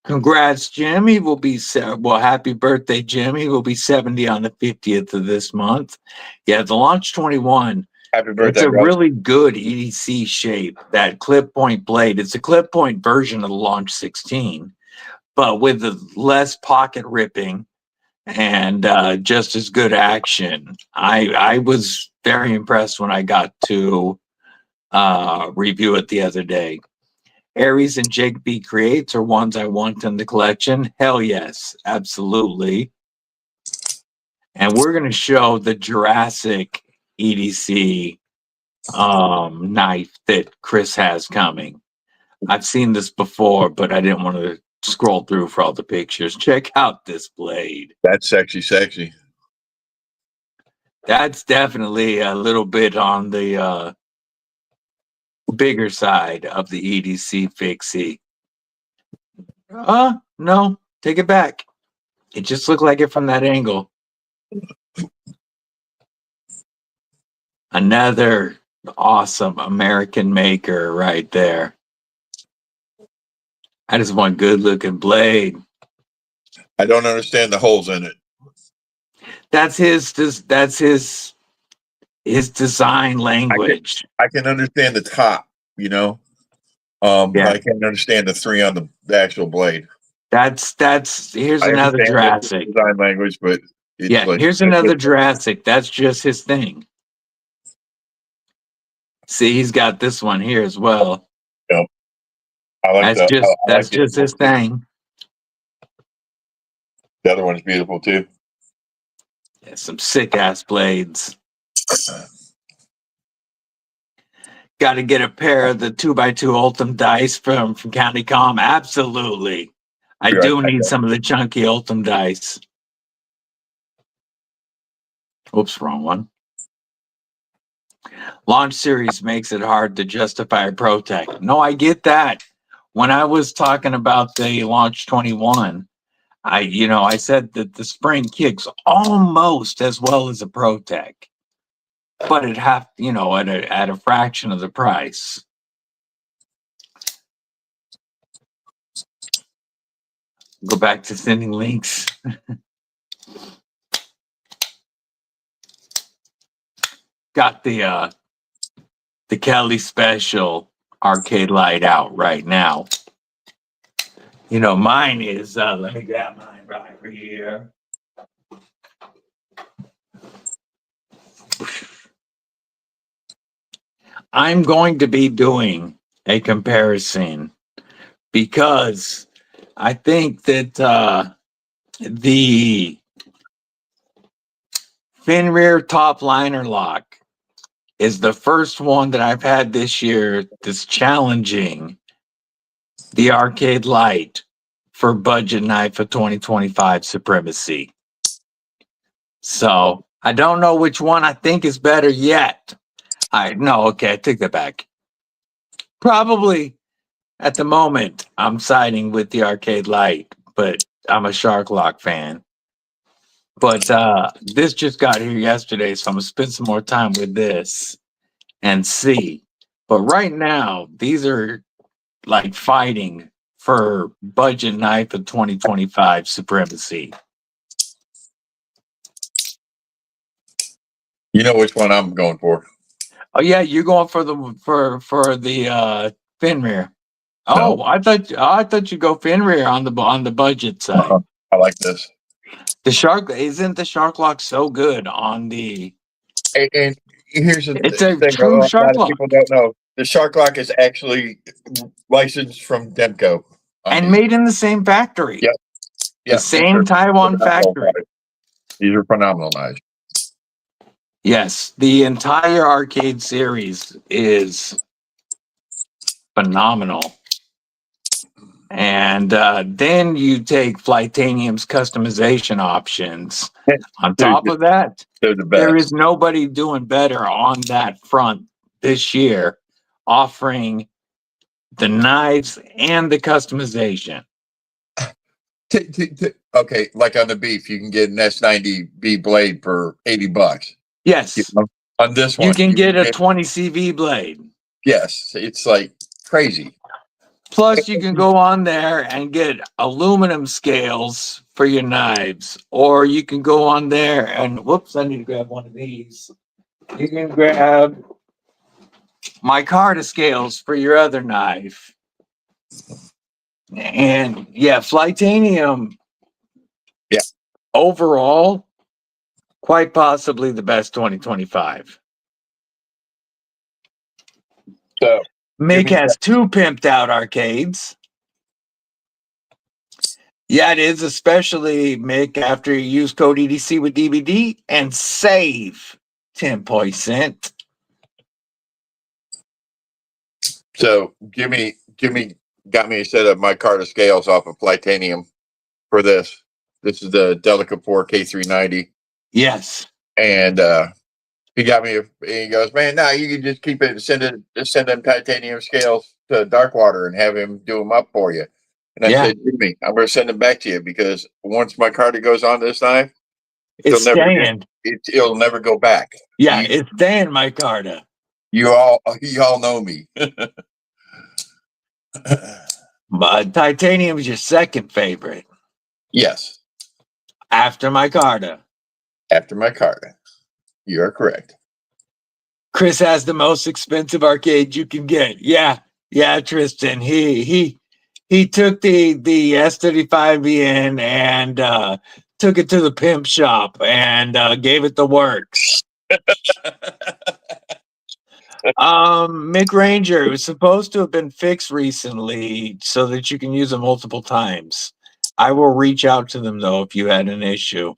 Speaker 1: Congrats, Jim. He will be happy birthday, Jim. He will be 70 on the 50th of this month. Yeah, the Launch 21.
Speaker 2: Happy birthday.
Speaker 1: It's a really good EDC shape. That clip point blade. It's a clip point version of the Launch 16, but with the less pocket ripping and just as good action. I was very impressed when I got to review it the other day. Aries and Jake B Creates are ones I want in the collection. Hell yes, absolutely. And we're going to show the Jurassic EDC knife that Chris has coming. I've seen this before, but I didn't want to scroll through for all the pictures. Check out this blade.
Speaker 2: That's sexy.
Speaker 1: That's definitely a little bit on the bigger side of the EDC fixie. No, take it back. It just looked like it from that angle. Another awesome American maker right there. That is one good looking blade.
Speaker 2: I don't understand the holes in it.
Speaker 1: That's his design language.
Speaker 2: I can understand the top, but I can't understand the three on the actual blade.
Speaker 1: Here's another Jurassic
Speaker 2: design language, but
Speaker 1: here's another Jurassic. That's just his thing. See, he's got this one here as well.
Speaker 2: Yep.
Speaker 1: That's just his thing.
Speaker 2: The other one's beautiful too.
Speaker 1: Yeah, some sick ass blades. Got to get a pair of the 2x2 Ultim dice from County Com. Absolutely. I do need some of the chunky Ultim dice. Oops, wrong one. Launch series makes it hard to justify a ProTech. No, I get that. when I was talking about the Launch 21, I said that the spring kicks almost as well as a ProTech, but it at a fraction of the price. Go back to sending links. Got the Kelly Special arcade light out right now. Mine is, let me grab mine right here. I'm going to be doing a comparison because I think that the Fenrir top liner lock is the first one that I've had this year that's challenging the arcade light for budget knife of 2025 supremacy. So I don't know which one I think is better yet. I take that back. Probably at the moment I'm siding with the arcade light, but I'm a Shark Lock fan. But this just got here yesterday, so I'm gonna spend some more time with this and see. But right now, these are like fighting for budget knife of 2025 supremacy.
Speaker 2: You know which one I'm going for?
Speaker 1: Oh yeah, you're going for the Fenrir. Oh,
Speaker 2: No.
Speaker 1: I thought you'd go Fenrir on the budget side.
Speaker 2: I like this.
Speaker 1: The Shark Lock so good on the?
Speaker 2: And here's the
Speaker 1: It's a
Speaker 2: thing:
Speaker 1: true
Speaker 2: a lot
Speaker 1: Shark
Speaker 2: of
Speaker 1: Lock
Speaker 2: people don't know the Shark Lock is actually licensed from Demco
Speaker 1: and made in the same factory.
Speaker 2: Yep.
Speaker 1: The same Taiwan factory.
Speaker 2: These are phenomenal knives.
Speaker 1: Yes, the entire arcade series is phenomenal. And then you take Flightanium's customization options. On top of that,
Speaker 2: they're the best.
Speaker 1: There is nobody doing better on that front this year, offering the knives and the customization.
Speaker 2: Okay, like on the beef, you can get an S90B blade for $80.
Speaker 1: Yes.
Speaker 2: On this one,
Speaker 1: you can get a 20 CV blade.
Speaker 2: Yes, it's like crazy.
Speaker 1: Plus, you can go on there and get aluminum scales for your knives, or you can go on there and I need to grab one of these. You can grab micarta scales for your other knife. And yeah, Flightanium.
Speaker 2: Yeah.
Speaker 1: Overall, quite possibly the best 2025.
Speaker 2: So
Speaker 1: Mick has 2 pimped out arcades. Yeah, it is, especially Mick, after you use code EDC with DVD and save 10%.
Speaker 2: So Jimmy got me a set of micarta scales off of Flightanium for this. This is the Delica-4 K390.
Speaker 1: Yes.
Speaker 2: And he got me he goes, man, now you can just keep it and send them titanium scales to Darkwater and have him do them up for you. And I said, Jimmy, I'm going to send them back to you because once micarta goes on this knife,
Speaker 1: it's staying.
Speaker 2: It'll never go back.
Speaker 1: Yeah, it's staying micarta.
Speaker 2: You all know me.
Speaker 1: But titanium is your second favorite.
Speaker 2: Yes.
Speaker 1: After micarta.
Speaker 2: After micarta. You're correct.
Speaker 1: Chris has the most expensive arcade you can get. Yeah, Tristan. He took the S35 and took it to the pimp shop and gave it the works. Mick Ranger, it was supposed to have been fixed recently so that you can use it multiple times. I will reach out to them though if you had an issue.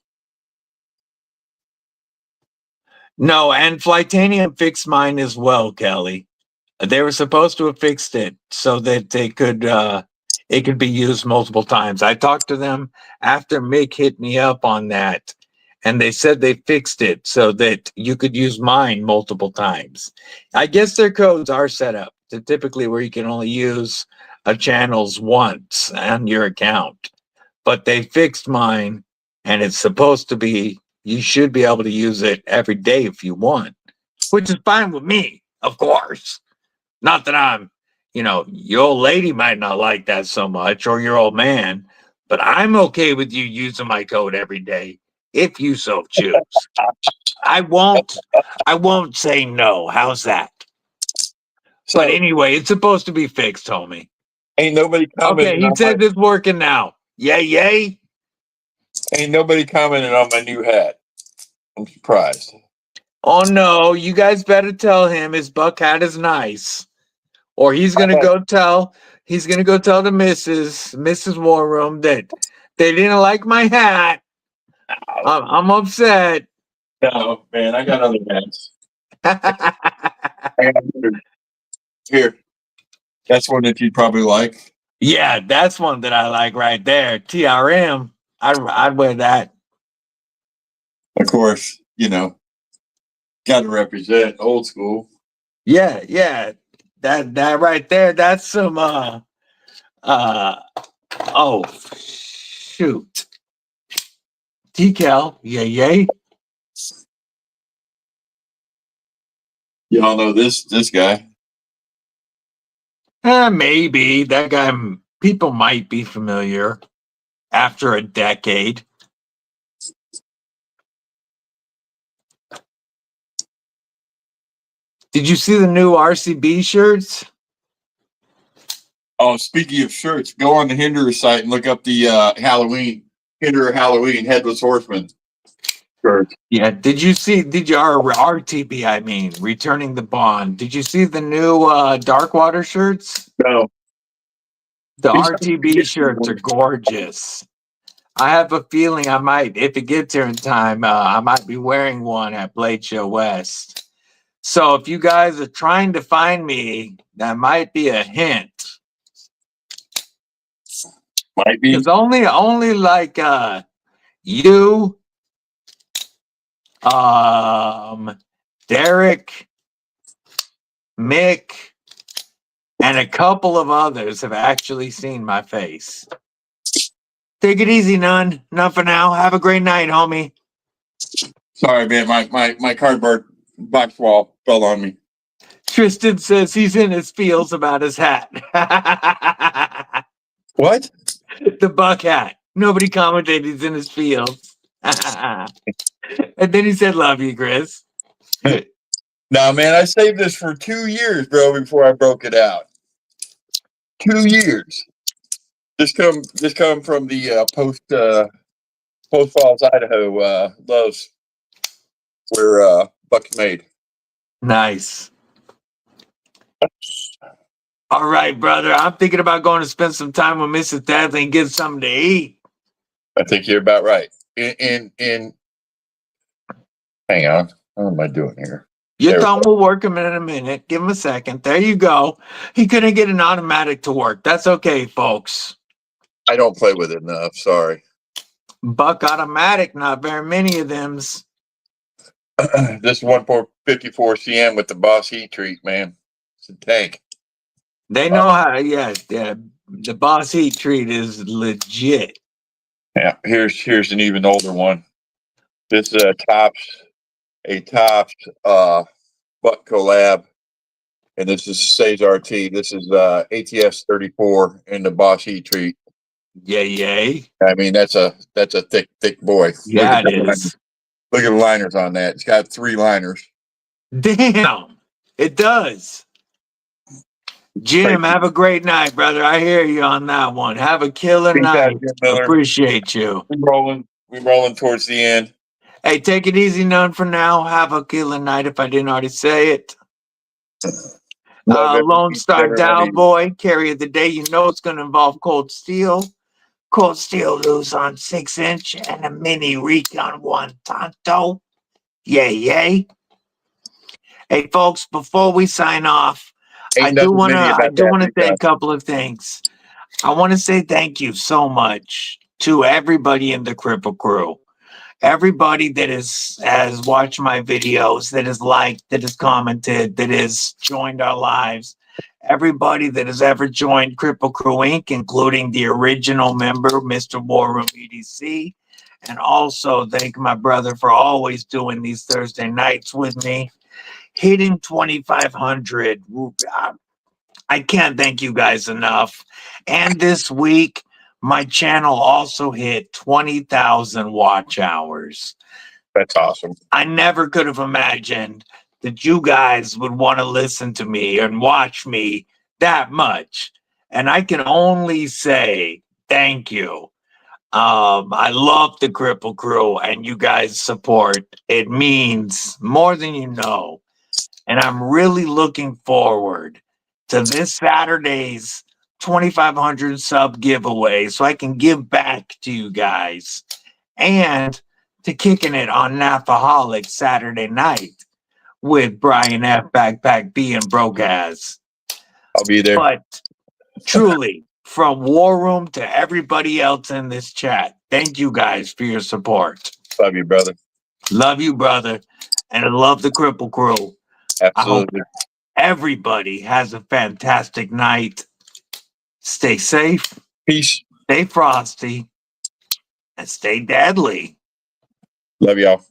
Speaker 1: No, and Flightanium fixed mine as well, Kelly. They were supposed to have fixed it so that they could it could be used multiple times. I talked to them after Mick hit me up on that, and they said they fixed it so that you could use mine multiple times. I guess their codes are set up to typically where you can only use channels once on your account, but they fixed mine, and it's supposed to be you should be able to use it every day if you want, which is fine with me, of course. Not that I'm, your old lady might not like that so much, or your old man, but I'm okay with you using my code every day if you so choose. I won't say no. How's that?
Speaker 2: So
Speaker 1: But anyway, it's supposed to be fixed, homie.
Speaker 2: ain't nobody
Speaker 1: Okay,
Speaker 2: commenting
Speaker 1: he
Speaker 2: on my
Speaker 1: says it's working now. Yay, yay.
Speaker 2: ain't nobody commenting on my new hat. I'm surprised.
Speaker 1: Oh no, you guys better tell him his buck hat is nice. Or he's gonna go tell the Mrs. War Room that they didn't like my hat. I'm upset.
Speaker 2: No, man, I got other hats. I got other- Here, that's one that you'd probably like.
Speaker 1: Yeah, that's one that I like right there. TRM. I'd wear that.
Speaker 2: Of course, got to represent old school.
Speaker 1: Yeah, yeah. That right there, that's some oh shoot. Decal, yay.
Speaker 2: Y'all know this guy.
Speaker 1: Maybe that guy people might be familiar after a decade. Did you see the new RCB shirts?
Speaker 2: Oh, speaking of shirts, go on the Hinderer site and look up the Hinderer Halloween Headless Horseman shirt.
Speaker 1: Yeah. Did you RTB, I mean, returning the bond. Did you see the new Darkwater shirts?
Speaker 2: No.
Speaker 1: The RTB shirts are gorgeous. I have a feeling I might, if it gets here in time, I might be wearing one at Blade Show West. So if you guys are trying to find me, that might be a hint.
Speaker 2: Might be.
Speaker 1: Because only like you, Derek, Mick, and a couple of others have actually seen my face. Take it easy, none. Enough for now. Have a great night, homie.
Speaker 2: Sorry, man. My cardboard box wall fell on me.
Speaker 1: Tristan says he's in his feels about his hat.
Speaker 2: What?
Speaker 1: The buck hat. Nobody commented he's in his feels. And then he said, love you, Chris.
Speaker 2: Nah, man, I saved this for 2 years, bro, before I broke it out. 2 years. This come from the Post Falls, Idaho, Lowe's, where Buck's made.
Speaker 1: Nice. All right, brother. I'm thinking about going to spend some time with Mrs. Dudley and get something to eat.
Speaker 2: I think you're about right. Hang on. What am I doing here?
Speaker 1: Your
Speaker 2: There we
Speaker 1: thumb will work him in a minute. Give him a second. There you go. He couldn't get an automatic to work. That's okay, folks.
Speaker 2: I don't play with it enough. Sorry.
Speaker 1: Buck automatic, not very many of them's.
Speaker 2: This 154 CM with the Boss Heat treat, man. It's a tank.
Speaker 1: They know how. Yeah, the Boss Heat treat is legit.
Speaker 2: Yeah. Here's an even older one. This is a Tops Buck collab, and this is Cesar T. This is ATS 34 in the Boss Heat treat.
Speaker 1: Yay.
Speaker 2: I mean, that's a thick boy.
Speaker 1: Yeah, it is.
Speaker 2: Look at the liners on that. It's got 3 liners.
Speaker 1: Damn, it does. Jim, have a great night, brother. I hear you on that one. Have a killer night. Appreciate you.
Speaker 2: We're rolling towards the end.
Speaker 1: Hey, take it easy, none for now. Have a killer night if I didn't already say it. Lone Star Dow Boy, carry of the day. You know it's going to involve Cold Steel. Cold Steel loose on 6-inch and a mini Recon 1 Tonto. Yay. Hey, folks, before we sign off, I do want to say a couple of things. I want to say thank you so much to everybody in the Cripple Crew. everybody that has watched my videos, that has liked, that has commented, that has joined our lives, everybody that has ever joined Cripple Crew Inc., including the original member, Mr. War Room EDC. And also thank my brother for always doing these Thursday nights with me. Hitting 2,500. I can't thank you guys enough. And this week, my channel also hit 20,000 watch hours.
Speaker 2: That's awesome.
Speaker 1: I never could have imagined that you guys would want to listen to me and watch me that much. And I can only say thank you. I love the Cripple Crew and you guys' support. It means more than you know. And I'm really looking forward to this Saturday's 2,500 sub giveaway so I can give back to you guys, and to kicking it on Napaholic Saturday night with Brian F, Backpack B, and Brogaz.
Speaker 2: I'll be there.
Speaker 1: But truly, from War Room to everybody else in this chat, thank you guys for your support.
Speaker 2: Love you, brother.
Speaker 1: Love you, brother. And I love the Cripple Crew.
Speaker 2: Absolutely.
Speaker 1: Everybody has a fantastic night. Stay safe,
Speaker 2: Peace.
Speaker 1: stay frosty, and stay deadly.
Speaker 2: Love y'all.